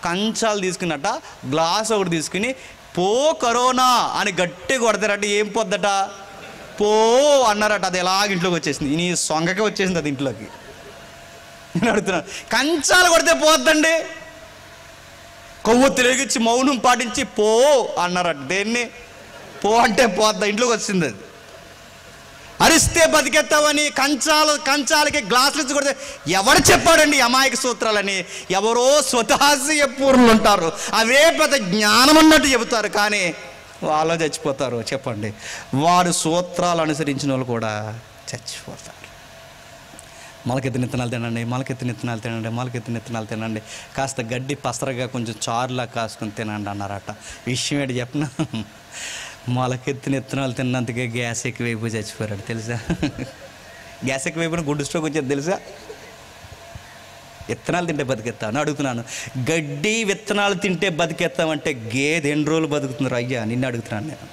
కంచాలు తీసుకున్నట, గ్లాస్ ఒకటి తీసుకుని పో కరోనా అని గట్టి కొడతారట. ఏం పొద్దట? పో అన్నారట. అది ఎలాగ ఇంట్లోకి వచ్చేసింది, నీ సొంగకే వచ్చేసింది అది ఇంట్లోకి. నేను అడుగుతున్నాను, కంచాలు కొడితే పోద్దండి? కొవ్వు తిరిగిచ్చి మౌనం పాటించి పో అన్నారట. దేన్ని పో అంటే పోద్దా? ఇంట్లోకి వచ్చింది అది. అరిస్తే బతికెత్తావని కంచాలకి గ్లాసులు ఇచ్చి కొడితే ఎవరు చెప్పాడండి అమాయక సూత్రాలని? ఎవరో స్వతాశయ పూర్ణులు ఉంటారు, అవే పెద్ద జ్ఞానం అన్నట్టు చెబుతారు, కానీ వాళ్ళు చచ్చిపోతారు. చెప్పండి, వారు సూత్రాలు అనుసరించిన వాళ్ళు కూడా చచ్చిపోతారు. మొలకెత్తిన విత్తనాలు తినండి, మొలకెత్తిన విత్తనాలు తినండి, మొలకెత్తిన విత్తనాలు తినండి, కాస్త గడ్డి పసరగా కొంచెం చారులా కాసుకొని తినండి అన్నారట. విషయం ఏంటి చెప్పిన? మొలకెత్తిన విత్తనాలు తిన్నందుకే గ్యాస్ ఎక్కువైపు చచ్చిపోయాడు తెలుసా? గ్యాస్ ఎక్కువైపోయిన గుండు స్ట్రోక్ వచ్చేది తెలుసా? విత్తనాలు తింటే బతికెత్తాను అడుగుతున్నాను. గడ్డి విత్తనాలు తింటే బతికెత్తామంటే గేదె ఎన్ని రోజులు బతుకుతున్నారు అయ్యా? నిన్ను అడుగుతున్నాను నేను.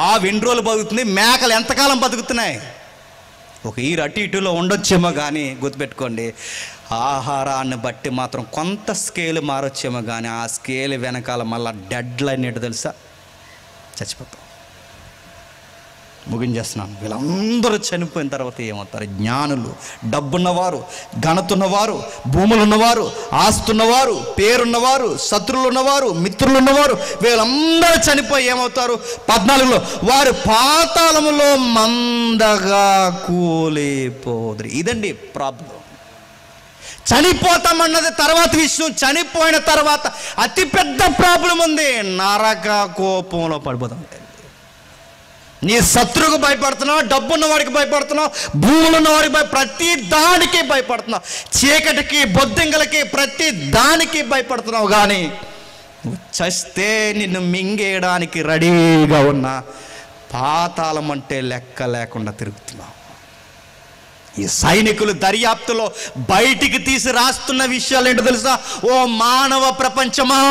ఆ 2 రోజులు బతుకుతుంది, మేకలు ఎంతకాలం బతుకుతున్నాయి? ఒక ఈరు అటు ఇటులో ఉండొచ్చేమో, కానీ గుర్తుపెట్టుకోండి, ఆహారాన్ని బట్టి మాత్రం కొంత స్కేల్ మారొచ్చేమో, కానీ ఆ స్కేల్ వెనకాల మళ్ళీ డెడ్ లైన్ ఏంటో తెలుసా? చచ్చిపోతాం. ముగించేస్తున్నాను. వీళ్ళందరూ చనిపోయిన తర్వాత ఏమవుతారు? జ్ఞానులు, డబ్బున్నవారు, ఘనతున్నవారు, భూములున్నవారు, ఆస్తున్నవారు, పేరున్నవారు, శత్రువులు ఉన్నవారు, మిత్రులు ఉన్నవారు, వీళ్ళందరూ చనిపోయి ఏమవుతారు? 14లో వారు పాతాళములో మందగా కూలిపోదురు. ఇదండి ప్రాబ్లం. చనిపోతామన్నది తర్వాత విషయం. చనిపోయిన తర్వాత అతిపెద్ద ప్రాబ్లం ఉంది, నరక కోపంలో పడిపోతాం. నీ శత్రువుకు భయపడుతున్నావు, డబ్బున్న వాడికి భయపడుతున్నావు, భూములున్న వాడికి ప్రతి దానికి భయపడుతున్నావు, చీకటికి బొద్దింకలకి ప్రతి దానికి భయపడుతున్నావు, కానీ చస్తే నిన్ను మింగేయడానికి రెడీగా ఉన్న పాతాళం అంటే లెక్క లేకుండా తిరుగుతున్నావు. ఈ సైనికులు దర్యాప్తులో బయటికి తీసి రాస్తున్న విషయాలు ఏంటో తెలుసా? ఓ మానవ ప్రపంచమా,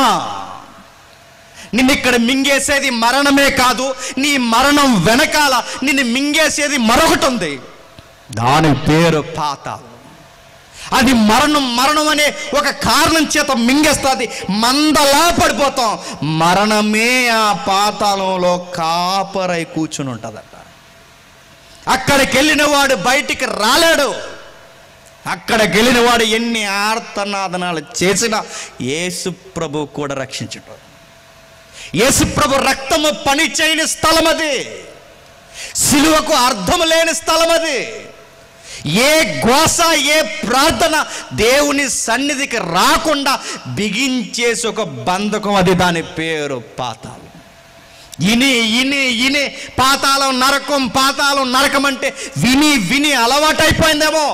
నిన్ను ఇక్కడ మింగేసేది మరణమే కాదు, నీ మరణం వెనకాల నిన్ను మింగేసేది మరొకటి ఉంది, దాని పేరు పాతాళం. అది మరణం అనే ఒక కారణం చేత మింగేస్తుంది, మందలా పడిపోతాం. మరణమే ఆ పాతాళంలో కాపరై కూర్చుని ఉంటుందట. అక్కడికి వెళ్ళిన వాడు బయటికి రాలేడు. అక్కడికి వెళ్ళిన వాడు ఎన్ని ఆర్తనాదనాలు చేసినా యేసు ప్రభు కూడా రక్షించడు. యేసు ప్రభు రక్తము పని చేయని స్థలం అది, సిలువకు అర్థం లేని స్థలం అది. ఏ ఘోష, ఏ ప్రార్థన దేవుని సన్నిధికి రాకుండా బిగించేసి ఒక బంధకం, అది దాని పేరు పాతాళం. ఇని పాతాళం నరకం అంటే విని అలవాటైపోయిందేమో.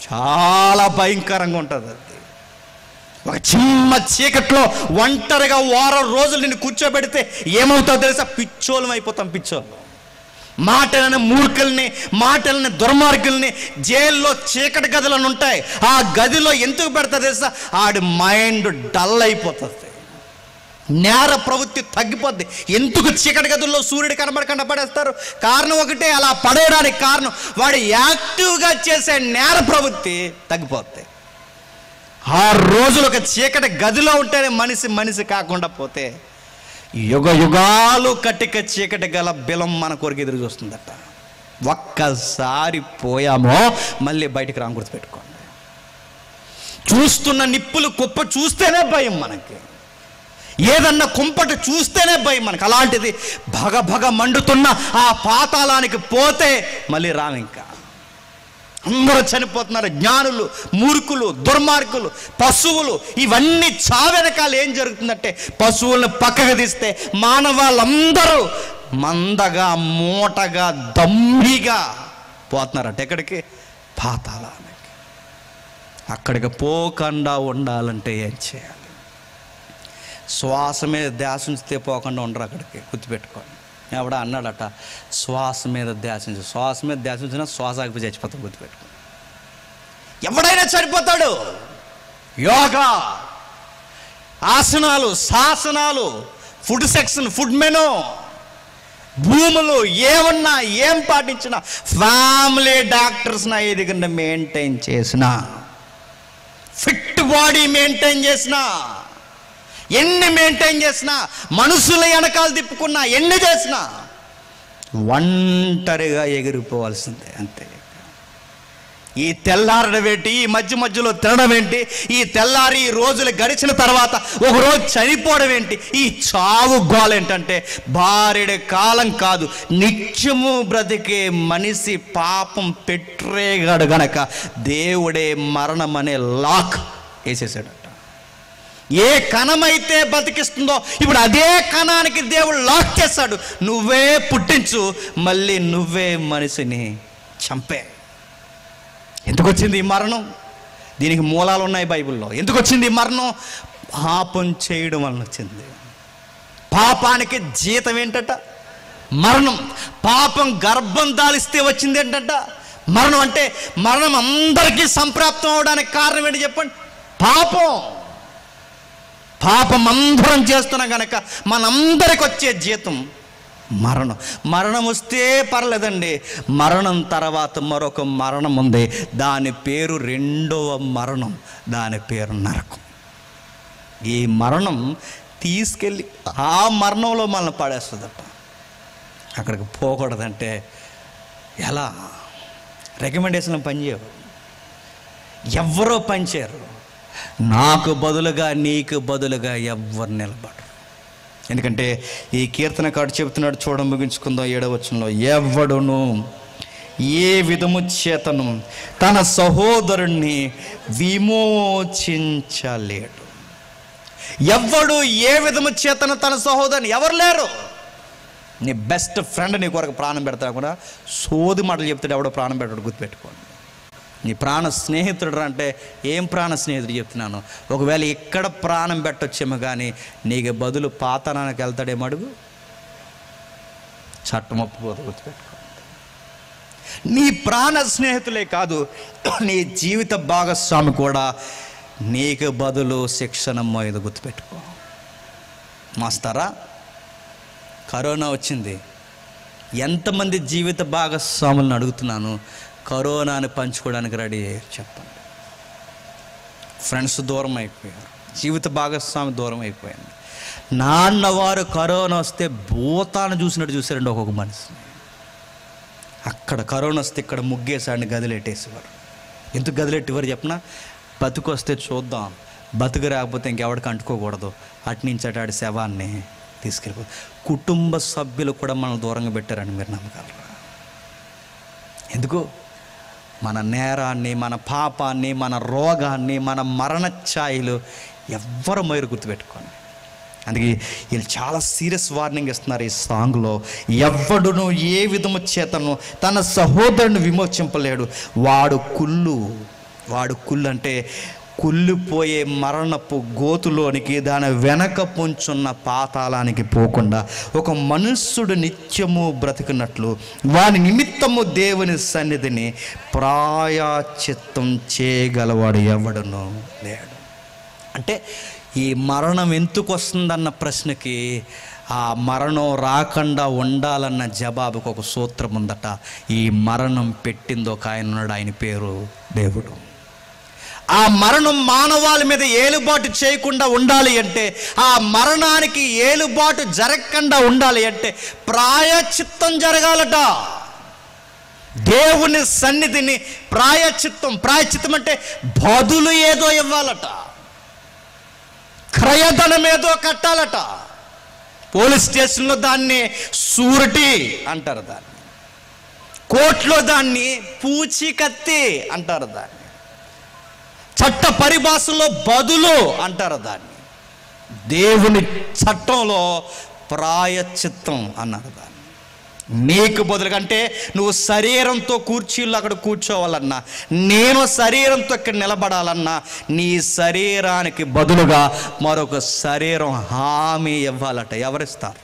చాలా భయంకరంగా ఉంటుంది అది. ఒక చిన్న చీకట్లో ఒంటరిగా 1 వారం రోజులు నిన్ను కూర్చోబెడితే ఏమవుతావు తెలుసా? పిచ్చోళం అయిపోతాం. పిచ్చోళ్ళు మాటలని మూర్ఖుల్ని, మాటలని దుర్మార్గుల్ని జైల్లో చీకటి గదులను ఉంటాయి. ఆ గదిలో ఎందుకు పెడతా తెలుసా? ఆడి మైండ్ డల్ అయిపోతుంది, నేర ప్రవృత్తి తగ్గిపోద్ది. ఎందుకు చీకటి గదుల్లో సూర్యుడు కనబడకుండా పడేస్తారు? కారణం ఒకటే, అలా పడేయడానికి కారణం వాడు యాక్టివ్గా చేసే నేర ప్రవృత్తి తగ్గిపోద్ది. 6 రోజులు ఒక చీకటి గదిలో ఉంటేనే మనిషి కాకుండా పోతే యుగ యుగాలు కటిక చీకటి గల బిలం మన కొరకు ఎదురు చూస్తుందట. ఒక్కసారి పోయామో మళ్ళీ బయటికి రాం, గుర్తుపెట్టుకోండి. చూస్తున్న నిప్పులు కుప్ప చూస్తేనే భయం మనకి, ఏదన్నా కుంపటి చూస్తేనే భయం మనకు. అలాంటిది భగ మండుతున్న ఆ పాతాళానికి పోతే మళ్ళీ రాము. ఇంకా అందరూ చనిపోతున్నారు. జ్ఞానులు, మూర్ఖులు, దుర్మార్గులు, పశువులు, ఇవన్నీ చావెనకాల ఏం జరుగుతుందంటే, పశువులను పక్కకు తీస్తే మానవాళ్ళందరూ మందగా, మూటగా, దమ్మిగా పోతున్నారట. ఎక్కడికి? పాతాళానికి. అక్కడికి పోకుండా ఉండాలంటే ఏం చేయాలి? శ్వాస మీద ధ్యాస ఉంచితే పోకుండా ఉండరు అక్కడికి, గుర్తుపెట్టుకోండి. ఎవడ అన్నాడట, శ్వాస మీద ధ్యాస ఉంచి, శ్వాస మీద ధ్యాస ఉంచినా శ్వాస ఆగిపోయి చచ్చిపోతాడు, గుర్తుపెట్టుకోండి. ఎవడైనా చనిపోతాడు. యోగా, ఆసనాలు, శాసనాలు, ఫుడ్ సెక్షన్, ఫుడ్ మెనూ, భూములు ఏమన్నా, ఏం పాటించినా, ఫ్యామిలీ డాక్టర్స్ నా ఎదుగుండా మెయింటైన్ చేసిన, ఫిట్ బాడీ మెయింటైన్ చేసిన, ఎన్ని మెయింటైన్ చేసినా, మనుషుల వెనకాల తిప్పుకున్నా, ఎన్ని చేసినా ఒంటరిగా ఎగిరిపోవాల్సిందే, అంతే. ఈ తెల్లారడం ఏంటి, ఈ మధ్యలో తినడం ఏంటి, ఈ తెల్లారి ఈ రోజులు గడిచిన తర్వాత ఒకరోజు చనిపోవడం ఏంటి, ఈ చావు గోల ఏంటంటే భార్యడి కాలం కాదు, నిత్యము బ్రతికే మనిషి పాపం పెట్టరేగాడు గనక దేవుడే మరణం అనే లాక్ వేసేసాడట. ఏ కణమైతే బతికిస్తుందో ఇప్పుడు అదే కణానికి దేవుడు లాక్ చేస్తాడు. నువ్వే పుట్టించు, మళ్ళీ నువ్వే మనిషిని చంపే. ఎందుకు వచ్చింది ఈ మరణం? దీనికి మూలాలు ఉన్నాయి బైబిల్లో. ఎందుకు వచ్చింది ఈ మరణం? పాపం చేయడం వలన వచ్చింది. పాపానికి జీతం ఏంటట? మరణం. పాపం గర్భం దాలిస్తే వచ్చింది ఏంటంట? మరణం. అంటే మరణం అందరికీ సంప్రాప్తం అవడానికి కారణం ఏంటి చెప్పండి? పాపం అందరం చేస్తున్నాం కనుక మనందరికి వచ్చే జీతం మరణం. మరణం వస్తే పర్లేదండి, మరణం తర్వాత మరొక మరణం ఉంది, దాని పేరు రెండవ మరణం, దాని పేరు నరకం. ఈ మరణం తీసుకెళ్ళి ఆ మరణంలో మనల్ని పడేస్తుందట. అక్కడికి పోకూడదంటే ఎలా? రికమెండేషన్ పనిచేయవు, ఎవరో పనిచేయరు. నాకు బదులుగా, నీకు బదులుగా ఎవ్వరు నిలబడరు. ఎందుకంటే ఈ కీర్తనకారుడు చెబుతున్నాడు, చూడ ముగించుకుందాం 7వ వచనంలో, ఎవడును ఏ విధము చేతను తన సహోదరుణ్ణి విమోచించలేడు. ఎవడు ఏ విధము చేతను తన సహోదరుని, ఎవరు లేరు. నీ బెస్ట్ ఫ్రెండ్ నీ కొరకు ప్రాణం పెడతాడు కూడా సోది మాటలు చెప్తాడు, ఎవడో ప్రాణం పెట్టాడు, గుర్తుపెట్టుకోండి. నీ ప్రాణ స్నేహితుడు అంటే ఏం ప్రాణ స్నేహితుడు చెప్తున్నాను? ఒకవేళ ఇక్కడ ప్రాణం పెట్టొచ్చేమో కానీ నీకు బదులు పాతాళానికి వెళ్తాడేమో అడుగు. చట్టం ఒప్పుకోదు, గుర్తుపెట్టుకోండి. నీ ప్రాణ స్నేహితులే కాదు, నీ జీవిత భాగస్వామి కూడా నీకు బదులు శిక్షణ మోయదు, గుర్తుపెట్టుకో. మాస్తారా, కరోనా వచ్చింది, ఎంతమంది జీవిత భాగస్వాములను అడుగుతున్నాను కరోనాని పంచుకోవడానికి రెడీ అయ్యారు చెప్పండి? ఫ్రెండ్స్ దూరం అయిపోయారు, జీవిత భాగస్వామి దూరం అయిపోయింది. నాన్నవారు కరోనా వస్తే భూతాన్ని చూసినట్టు చూసారండి ఒక్కొక్క మనిషిని. అక్కడ కరోనా వస్తే ఇక్కడ ముగ్గేసాడిని గదిలెట్టేసేవారు. ఎందుకు గదిలెట్టేవారు చెప్పనా? బతుకొస్తే చూద్దాం, బతుకు రాకపోతే ఇంకెవడికి అంటుకోకూడదు, అట్నుంచి అటాడి శవాన్ని తీసుకెళ్ళిపోదు. కుటుంబ సభ్యులు కూడా మనల్ని దూరంగా పెట్టారని మీరు నమ్మగలరా? ఎందుకు? మన నేరాన్ని, మన పాపాన్ని, మన రోగాన్ని, మన మరణఛాయలు ఎవ్వరు మోయరు, గుర్తుపెట్టుకోండి. అందుకే వీళ్ళు చాలా సీరియస్ వార్నింగ్ ఇస్తున్నారు ఈ సాంగ్లో. ఎవ్వడును ఏ విధము చేతను తన సహోదరుని విమోచింపలేడు. వాడు కుళ్ళు అంటే కుళ్ళిపోయే మరణపు గోతులోనికి, దాని వెనక పొంచున్న పాతాళానికి పోకుండా ఒక మనుష్యుడు నిత్యము బ్రతికినట్లు వాని నిమిత్తము దేవుని సన్నిధిని ప్రాయశ్చిత్తం చేయగలవాడు ఎవడునో లేడు. అంటే ఈ మరణం ఎందుకు వస్తుందన్న ప్రశ్నకి, ఆ మరణం రాకుండా ఉండాలన్న జవాబుకు ఒక సూత్రం ఉందట. ఈ మరణం పెట్టింది ఒక ఆయన ఉన్నాడు, ఆయన పేరు దేవుడు. ఆ మరణం మానవాళి మీద ఏలుబాటు చేయకుండా ఉండాలి అంటే, ఆ మరణానికి ఏలుబాటు జరగకుండా ఉండాలి అంటే ప్రాయశ్చిత్తం జరగాలట. దేవుని సన్నిధిని ప్రాయశ్చిత్తం అంటే బదులు ఏదో ఇవ్వాలట, క్రయధనం ఏదో కట్టాలట. పోలీస్ స్టేషన్లో దాన్ని సూరిటీ అంటారు, దాన్ని కోర్టులో దాన్ని పూచీకత్తి అంటారు, దాన్ని చట్ట పరిభాషలో బదులు అంటారు, దాన్ని దేవుని చట్టంలో ప్రాయశ్చిత్తం అన్నారు. దాన్ని నీకు బదులుగా, అంటే నువ్వు శరీరంతో కుర్చీల్లో అక్కడ కూర్చోవాలన్నా, నేను శరీరంతో ఇక్కడ నిలబడాలన్నా, నీ శరీరానికి బదులుగా మరొక శరీరం హామీ ఇవ్వాలట. ఎవరిస్తారు?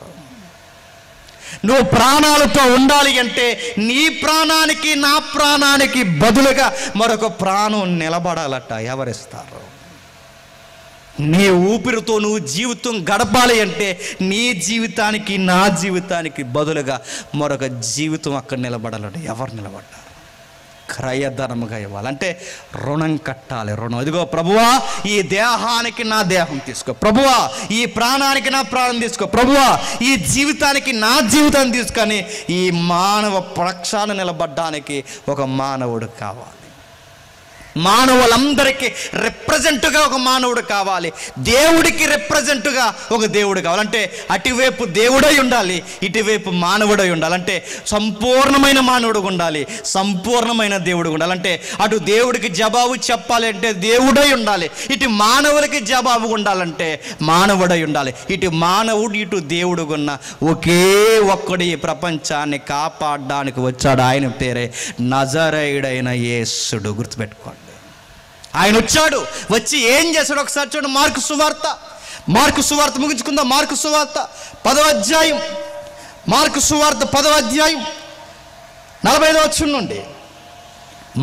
నువ్వు ప్రాణాలతో ఉండాలి అంటే నీ ప్రాణానికి నా ప్రాణానికి బదులుగా మరొక ప్రాణం నిలబడాలట. ఎవరిస్తారు? నీ ఊపిరితో నువ్వు జీవితం గడపాలి అంటే నీ జీవితానికి నా జీవితానికి బదులుగా మరొక జీవితం అక్కడ నిలబడాలంటే ఎవరు నిలబడ్డారు? క్రయధనముగా ఇవ్వాలి, అంటే రుణం కట్టాలి. రుణం, ఇదిగో ప్రభువా ఈ దేహానికి నా దేహం తీసుకో, ప్రభువా ఈ ప్రాణానికి నా ప్రాణం తీసుకో, ప్రభువా ఈ జీవితానికి నా జీవితాన్ని తీసుకొని ఈ మానవ పక్షాన నిలబడ్డానికి ఒక మానవుడు కావాలి. మానవులందరికీ రిప్రజెంట్గా ఒక మానవుడు కావాలి. దేవుడికి రిప్రజెంట్గా ఒక దేవుడు కావాలంటే అటువైపు దేవుడై ఉండాలి, ఇటువైపు మానవుడై ఉండాలి. అంటే సంపూర్ణమైన మానవుడు ఉండాలి, సంపూర్ణమైన దేవుడు ఉండాలి. అంటే అటు దేవుడికి జవాబు చెప్పాలి అంటే దేవుడై ఉండాలి, ఇటు మానవులకి జవాబు ఉండాలంటే మానవుడై ఉండాలి. ఇటు మానవుడు ఇటు దేవుడు ఉన్న ఒకే ఒక్కడు ఈ ప్రపంచాన్ని కాపాడడానికి వచ్చాడు. ఆయన పేరే నజరేయుడైన యేసుడు. గుర్తుపెట్టుకోండి, ఆయన వచ్చాడు. వచ్చి ఏం చేశాడు ఒకసారి చూడండి. మార్కు సువార్త ముగించుకుందాం. మార్కు సువార్త 10వ అధ్యాయం, మార్కు సువార్త 10వ అధ్యాయం 45వ వచనం నుండి.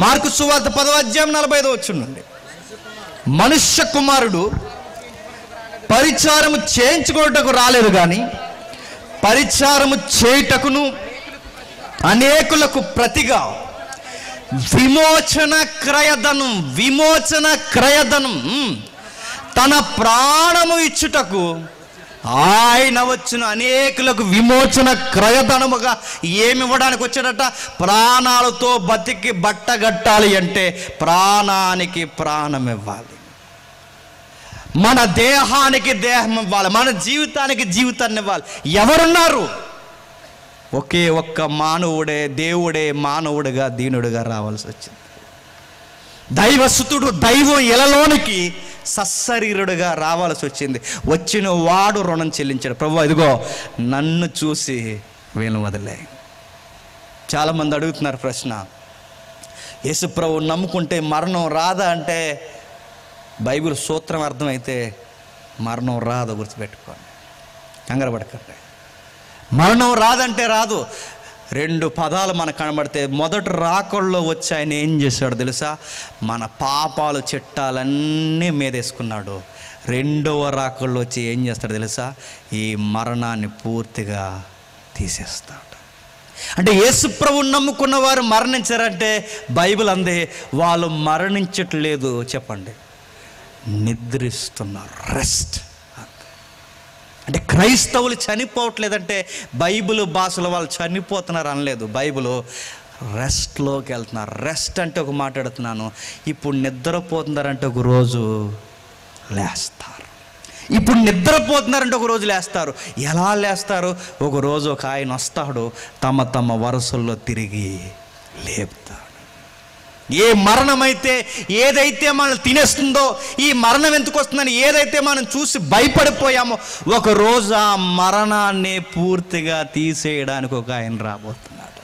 మార్కు సువార్త 10వ అధ్యాయం 45వ వచనం నుండి. మనుష్య కుమారుడు పరిచారము చేయించుకోవటకు రాలేదు కానీ పరిచారము చేయుటకును అనేకులకు ప్రతిగా విమోచన క్రయధనం తన ప్రాణము ఇచ్చుటకు ఆయన వచ్చిన అనేకులకు విమోచన క్రయధనముగా ఏమి ఇవ్వడానికి వచ్చాడట? ప్రాణాలతో బతికి బట్టగట్టాలి అంటే ప్రాణానికి ప్రాణం ఇవ్వాలి, మన దేహానికి దేహం ఇవ్వాలి, మన జీవితానికి జీవితాన్ని ఇవ్వాలి. ఎవరున్నారు? ఒకే ఒక్క మానవుడే, దేవుడే మానవుడిగా దీనుడిగా రావాల్సి వచ్చింది. దైవసుతుడు దైవం ఎలలోనికి సశరీరుడుగా రావాల్సి వచ్చింది. వచ్చిన వాడు రుణం చెల్లించాడు. ప్రభువా ఇదిగో నన్ను చూసి వీళ్ళని వదిలే. చాలామంది అడుగుతున్నారు ప్రశ్న, యేసు ప్రభు నమ్ముకుంటే మరణం రాదా అంటే బైబిల్ సూత్రం అర్థమైతే మరణం రాదు. గుర్తుపెట్టుకోండి, కంగారు పడకండి. మరణం రాదంటే రాదు. 2 పదాలు మనకు కనబడితే, మొదటి రాకల్లో వచ్చి ఆయన ఏం చేశాడు తెలుసా? మన పాపాలు చిట్టాలన్నీ మీదేసుకున్నాడు. 2వ రాకల్లో వచ్చి ఏం చేస్తాడు తెలుసా? ఈ మరణాన్ని పూర్తిగా తీసేస్తాడు. అంటే యేసుప్రభుని నమ్ముకున్న వారు మరణించారంటే బైబిల్ అందే వాళ్ళు మరణించట్లేదు, చెప్పండి, నిద్రిస్తున్నారు, రెస్ట్. అంటే క్రైస్తవులు చనిపోవట్లేదంటే బైబిల్ భాషలో వాళ్ళు చనిపోతున్నారు అనలేదు. బైబిల్ రెస్ట్లోకి వెళ్తున్నారు. రెస్ట్ అంటే ఒక మాట్లాడుతున్నాను, ఇప్పుడు నిద్రపోతున్నారంటే ఒక రోజు లేస్తారు. ఇప్పుడు నిద్రపోతున్నారంటే ఒక రోజు లేస్తారు. ఎలా లేస్తారు? ఒక రోజు ఒక ఆయన వస్తాడు, తమ వరుసల్లో తిరిగి లేపుతాడు. ఏ మరణమైతే ఏదైతే మనం తినేస్తుందో, ఈ మరణం ఎందుకు వస్తుందని ఏదైతే మనం చూసి భయపడిపోయామో, ఒకరోజు ఆ మరణాన్ని పూర్తిగా తీసేయడానికి ఒక ఆయన రాబోతున్నాడు.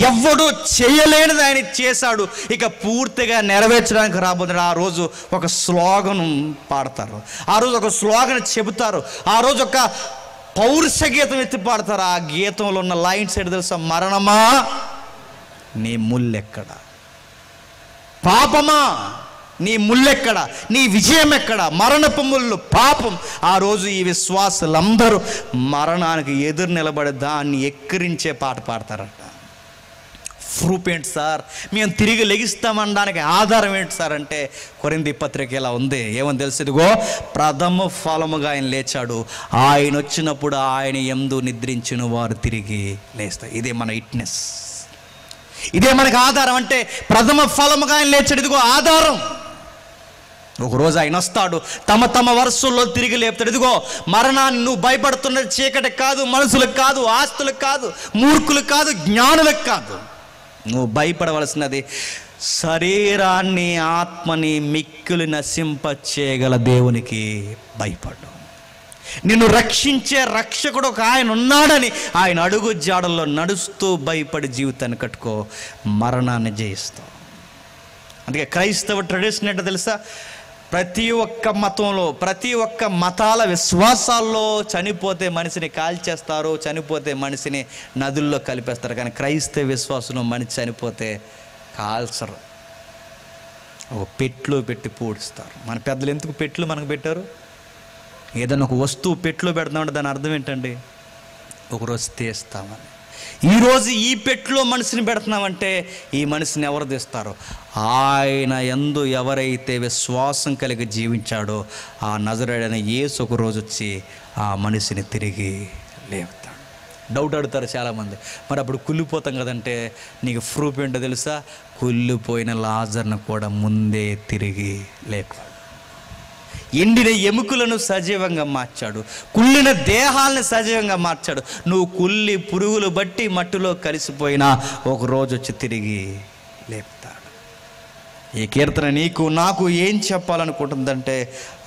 ఎవడు చేయలేనిది ఆయన చేశాడు, ఇక పూర్తిగా నెరవేర్చడానికి రాబోతున్నారు. ఆ రోజు ఒక స్లోగన్ పాడతారు, ఆ రోజు ఒక స్లోగన్ చెబుతారు, ఆ రోజు ఒక పౌరుష గీతం ఎత్తి పాడతారు. ఆ గీతంలో ఉన్న లైన్స్ ఏంటి తెలుసా? మరణమా నీ ముల్లెక్కడ, పాపమా నీ ముల్లెక్కడ, నీ విజయం ఎక్కడ? మరణపు ముళ్ళు పాపం. ఆ రోజు ఈ విశ్వాసులందరూ మరణానికి ఎదురు నిలబడి దాన్ని ఎక్కిరించే పాట పాడతారట. ప్రూఫ్ ఏంటి సార్? మేము తిరిగి లెగిస్తామనడానికి ఆధారం ఏంటి సార్ అంటే, కొరింథీ పత్రిక ఇలా ఉంది. ఏమని తెలుసు? ఇదిగో ప్రథమ ఫలముగా ఆయన లేచాడు, ఆయన వచ్చినప్పుడు ఆయన యందు నిద్రించిన వారు తిరిగి లేస్తారు. ఇదే మన విట్నెస్, ఇదే మనకు ఆధారం. అంటే ప్రథమ ఫలముగా ఆయన లేచాడు, ఇదిగో ఆధారం. ఒకరోజు ఆయన వస్తాడు, తమ తమ వరుసల్లో తిరిగి లేపుతాడు. ఇదిగో మరణాన్ని నువ్వు భయపడుతున్నది చీకటి కాదు, మనుషులకు కాదు, ఆస్తులకు కాదు, మూర్ఖులకు కాదు, జ్ఞానులకు కాదు. నువ్వు భయపడవలసినది శరీరాన్ని ఆత్మని మిక్కిలి నశింప చేయగల దేవునికి భయపడు. నిన్ను రక్షించే రక్షకుడు ఒక ఆయన ఉన్నాడని ఆయన అడుగు జాడల్లో నడుస్తూ భయపడి జీవితాన్ని కట్టుకో, మరణాన్ని జయిస్తావు. అందుకే క్రైస్తవ ట్రెడిషన్ ఏంటో తెలుసా? ప్రతి ఒక్క మతంలో, ప్రతి ఒక్క మతాల విశ్వాసాల్లో చనిపోతే మనిషిని కాల్చేస్తారు, చనిపోతే మనిషిని నదుల్లో కలిపేస్తారు. కానీ క్రైస్తవ విశ్వాసంలో మనిషి చనిపోతే కాల్చరు, ఒక పెట్లో పెట్టి పూడుస్తారు. మన పెద్దలు ఎందుకు పెట్లు మనకు పెట్టారు? ఏదైనా ఒక వస్తువు పెట్లో పెడతామంటే దాని అర్థం ఏంటండి? ఒకరోజు తీస్తామని. ఈరోజు ఈ పెట్టులో మనిషిని పెడుతున్నామంటే ఈ మనిషిని ఎవరు తీస్తారు? ఆయన యందు ఎవరైతే విశ్వాసం కలిగి జీవించాడో ఆ నజరేయుడైన యేసు ఒక రోజు వచ్చి ఆ మనిషిని తిరిగి లేపుతాడు. డౌట్ అడుగుతారు చాలామంది, మరి అప్పుడు కుళ్ళిపోతాం కదంటే నీకు ప్రూఫ్ ఏంటో తెలుసా? కుళ్ళిపోయిన లాజర్ను కూడా ముందే తిరిగి లేపాడు. ఎండిన ఎముకలను సజీవంగా మార్చాడు, కుళ్ళిన దేహాలను సజీవంగా మార్చాడు. నువ్వు కుళ్ళి పురుగులు బట్టి మట్టిలో కలిసిపోయినా ఒక రోజు వచ్చి తిరిగి లేపుతాడు. ఈ కీర్తన నీకు నాకు ఏం చెప్పాలనుకుంటుందంటే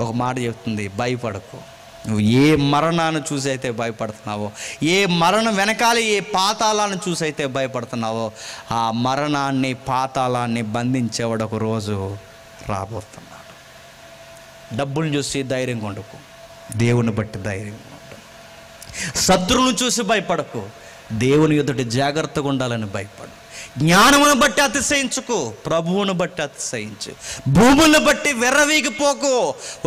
ఒక మాట చెప్తుంది: భయపడకు. నువ్వు ఏ మరణాన్ని చూసి అయితే భయపడుతున్నావో, ఏ మరణం వెనకాల ఏ పాతాళాన్ని చూసి అయితే భయపడుతున్నావో, ఆ మరణాన్ని పాతాళాన్ని బంధించేవాడు ఒక రోజు రాబోతున్నాడు. డబ్బులను చూసి ధైర్యంగా ఉండకు, దేవుని బట్టి ధైర్యంగా ఉండు. శత్రువులను చూసి భయపడకు, దేవుని ఎదుట జాగ్రత్తగా ఉండాలని భయపడు. జ్ఞానమును బట్టి అతిశయించుకు, ప్రభువును బట్టి అతిశయించు. భూములను బట్టి విర్రవీగిపోకు,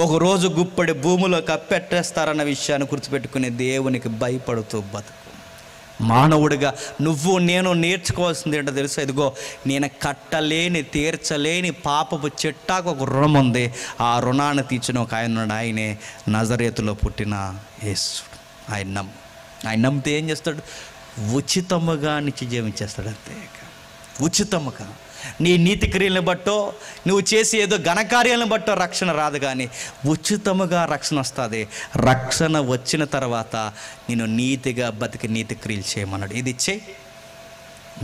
ఒకరోజు గుప్పడి భూమిలో కప్పెట్టేస్తారన్న విషయాన్ని గుర్తుపెట్టుకుని దేవునికి భయపడుతూ బతుకు. మానవుడిగా నువ్వు నేను నేర్చుకోవాల్సింది ఏంటో తెలుసా? ఇదిగో నేను కట్టలేని తీర్చలేని పాపపు చిట్టాకు ఒక రుణం ఉంది, ఆ రుణాన్ని తీర్చిన ఒక ఆయన ఉన్నాడు. ఆయనే నజరేతులో పుట్టిన యేసుడు. ఆయన నమ్మితే ఏం చేస్తాడు? ఉచితముగా నిత్య జీవించేస్తాడు. అంతే, ఉచితముగా. నీ నీతి క్రియలను బట్టో నువ్వు చేసి ఏదో ఘనకార్యాలను బట్టో రక్షణ రాదు, కానీ ఉచితముగా రక్షణ వస్తుంది. రక్షణ వచ్చిన తర్వాత నేను నీతిగా బతికి నీతి క్రియలు చేయమన్నాడు. ఇది చేయి,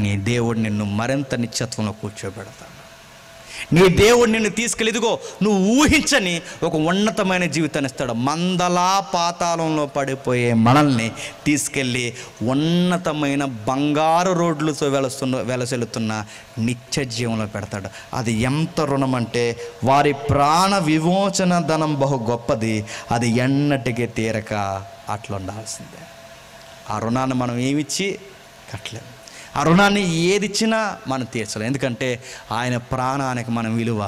నీ దేవుడు నిన్ను మరింత నిత్యత్వంలో కూర్చోబెడతాడు. నీ దేవుడు నిన్ను తీసుకెళ్ళి ఇదిగో నువ్వు ఊహించని ఒక ఉన్నతమైన జీవితాన్ని ఇస్తాడు. మందలా పాతాళంలో పడిపోయే మనల్ని తీసుకెళ్ళి ఉన్నతమైన బంగారు రోడ్లతో వెలసెలుతున్న నిత్య జీవంలో పెడతాడు. అది ఎంత రుణం అంటే వారి ప్రాణ విమోచన ధనం బహు గొప్పది, అది ఎన్నటికీ తీరక అట్లా ఉండాల్సిందే. ఆ రుణాన్ని మనం ఏమిచ్చి కట్టలేము, ఆ రుణాన్ని ఏది ఇచ్చినా మనం తీర్చలేం. ఎందుకంటే ఆయన ప్రాణానికి మనం విలువ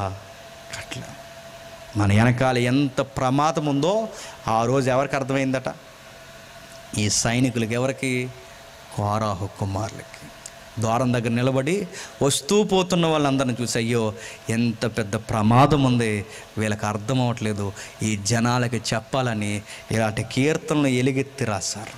కట్టలేం. మన వెనకాల ఎంత ప్రమాదం ఉందో ఆ రోజు ఎవరికి అర్థమైందట? ఈ సైనికులకి. ఎవరికి? కోరాహు కుమారులకి. ద్వారం దగ్గర నిలబడి వస్తూ పోతున్న వాళ్ళందరిని చూసి అయ్యో ఎంత పెద్ద ప్రమాదం ఉంది, వీళ్ళకి అర్థం అవ్వట్లేదు, ఈ జనాలకి చెప్పాలని ఇలాంటి కీర్తనలు ఎలుగెత్తి రాశారు.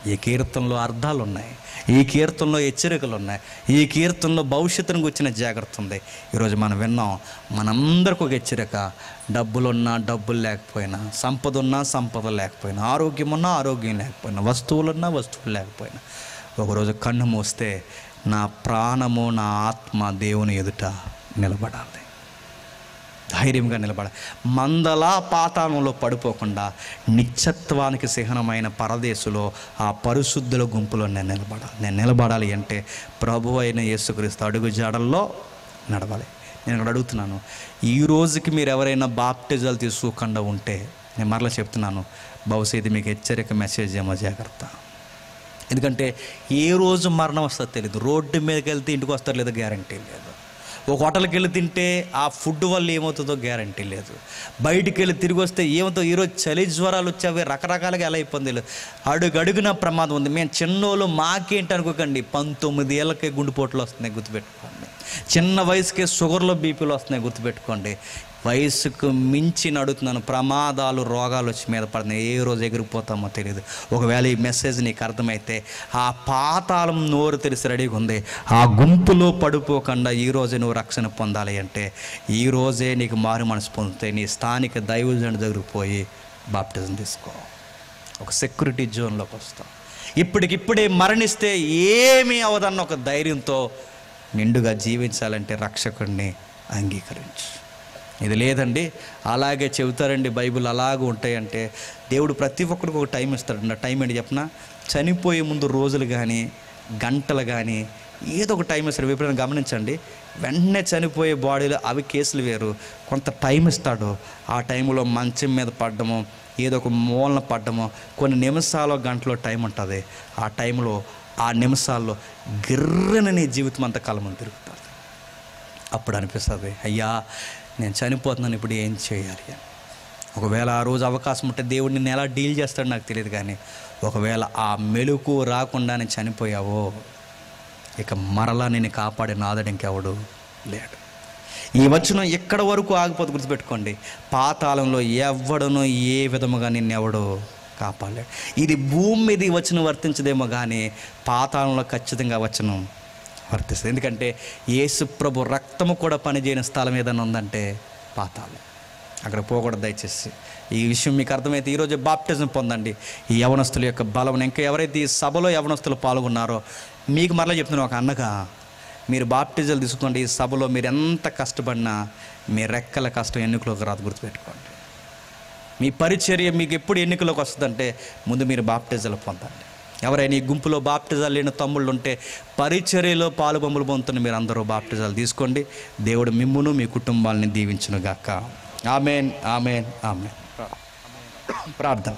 ఈ కీర్తనలో అర్థాలు ఉన్నాయి, ఈ కీర్తనలో హెచ్చరికలు ఉన్నాయి, ఈ కీర్తనలో భవిష్యత్తును గురించిన జాగ్రత్త ఉంది. ఈరోజు మనం విన్నాం, మనందరికీ ఒక హెచ్చరిక: డబ్బులున్నా డబ్బులు లేకపోయినా, సంపద ఉన్నా సంపద లేకపోయినా, ఆరోగ్యం ఉన్నా ఆరోగ్యం లేకపోయినా, వస్తువులున్నా వస్తువులు లేకపోయినా, ఒకరోజు కన్ను మూస్తే నా ప్రాణము నా ఆత్మ దేవుని ఎదుట నిలబడాలి. ధైర్యంగా నిలబడాలి. మందలా పాతాళంలో పడిపోకుండా నిత్యత్వానికి చిహ్నమైన పరదేశులో ఆ పరిశుద్ధుల గుంపులో నేను నిలబడాలి అంటే ప్రభువు అయిన యేసుక్రీస్తు అడుగు జాడల్లో నడవాలి. నేను ఇక్కడ అడుగుతున్నాను, ఈ రోజుకి మీరు ఎవరైనా బాప్టిజాలు తీసుకోకుండా ఉంటే నేను మరలా చెప్తున్నాను, బహుశా ఇది మీకు హెచ్చరిక మెసేజ్ ఏమో, జాగ్రత్త. ఎందుకంటే ఏ రోజు మరణం వస్తుందో తెలియదు. రోడ్డు మీదకి వెళ్తే ఇంటికి వస్తారో లేదో గ్యారంటీ లేదు. ఒక హోటల్కి వెళ్ళి తింటే ఆ ఫుడ్ వల్ల ఏమవుతుందో గ్యారంటీ లేదు. బయటికి వెళ్ళి తిరిగి వస్తే ఏమవుతుందో, ఈరోజు చలి జ్వరాలు వచ్చేవి రకరకాలుగా ఎలా అయిపోయింది లేదు. అడుగడుగున ప్రమాదం ఉంది. మేము చిన్నోళ్ళు మాకేంటి అనుకోకండి, 19 ఏళ్ళకే గుండెపోట్లు వస్తున్నాయి, గుర్తుపెట్టుకోండి. చిన్న వయసుకే షుగర్లో బీపీలు వస్తున్నాయి, గుర్తుపెట్టుకోండి. వయసుకు మించి నడుతున్నాను, ప్రమాదాలు రోగాలు వచ్చి మీద పడుతున్నాయి. ఏ రోజు ఎగిరిపోతామో తెలియదు. ఒకవేళ ఈ మెసేజ్ నీకు అర్థమైతే ఆ పాతాళం నోరు తెరిచి రెడీగా ఉంది, ఆ గుంపులో పడిపోకుండా ఈరోజే నువ్వు రక్షణ పొందాలి అంటే ఈరోజే నీకు మారు మనసు పొందితే నీ స్థానిక దైవజనుడి దగ్గరికి పోయి బాప్టిజం తీసుకో. ఒక సెక్యూరిటీ జోన్లోకి వస్తావు. ఇప్పటికిప్పుడే మరణిస్తే ఏమీ అవదన్న ఒక ధైర్యంతో నిండుగా జీవించాలంటే రక్షకుడిని అంగీకరించు. ఇది లేదండి, అలాగే చెబుతారండి బైబిల్ అలాగే ఉంటాయంటే దేవుడు ప్రతి ఒక్కరికి ఒక టైం ఇస్తాడండి. ఆ టైం ఏంటి చెప్పనా? చనిపోయే ముందు రోజులు కానీ గంటలు కానీ ఏదో ఒక టైం ఇస్తాడు. ఎప్పుడైనా గమనించండి, వెంటనే చనిపోయే బాడీలో అవి కేసులు వేరు. కొంత టైం ఇస్తాడు. ఆ టైంలో మంచం మీద పడ్డము, ఏదో ఒక మూలన పడ్డము, కొన్ని నిమిషాలు గంటలో టైం ఉంటుంది. ఆ టైంలో ఆ నిమిషాల్లో గిర్రని నీ జీవితం అంతా కలమని తిరుగుతుంది. అప్పుడు అనిపిస్తుంది, అయ్యా నేను చనిపోతున్నాను, ఇప్పుడు ఏం చేయాలి అని. ఒకవేళ ఆ రోజు అవకాశం ఉంటే దేవుడు నిన్ను ఎలా డీల్ చేస్తాడో నాకు తెలియదు, కానీ ఒకవేళ ఆ మెలుకు రాకుండానే చనిపోయావో ఇక మరలా నేను కాపాడే నాదుడు ఇంకెవడు లేడు. ఈ వచనం ఎక్కడ వరకు ఆగిపోతే గుర్తుపెట్టుకోండి, పాతాళంలో ఎవడనో ఏ విధముగా నిన్నెవడో కాపాడలేడు. ఇది భూమి మీద ఈ వచనం వర్తించదేమో కానీ పాతాళంలో ఖచ్చితంగా వచనం వర్తిస్తుంది. ఎందుకంటే యేసు ప్రభు రక్తము కూడా పనిచేయని స్థలం ఏదైనా ఉందంటే పాతాళం. అక్కడ పోకూడదు దయచేసి. ఈ విషయం మీకు అర్థమైతే ఈరోజు బాప్టిజం పొందండి. ఈ యవనస్తుల యొక్క బలం. ఇంకా ఎవరైతే ఈ సభలో యవనస్తులు పాల్గొన్నారో మీకు మరలా చెప్తున్నాను, ఒక అన్నగా మీరు బాప్టిజాలు తీసుకోండి. ఈ సభలో మీరు ఎంత కష్టపడినా మీ రెక్కల కష్టం ఎన్నికలోకి రాదు, గుర్తుపెట్టుకోండి. మీ పరిచర్య మీకు ఎప్పుడు ఎన్నికలోకి వస్తుందంటే ముందు మీరు బాప్టిజాలు పొందండి. ఎవరైనా ఈ గుంపులో బాప్టిజాలు లేని తమ్ముళ్ళు ఉంటే పరిచర్యలో పాలుబొమ్మలు పొందుతున్న మీరు అందరూ బాప్టిజాలు తీసుకోండి. దేవుడు మిమ్మును మీ కుటుంబాలని దీవించునుగాక. Amen, amen, amen. ప్రార్థన.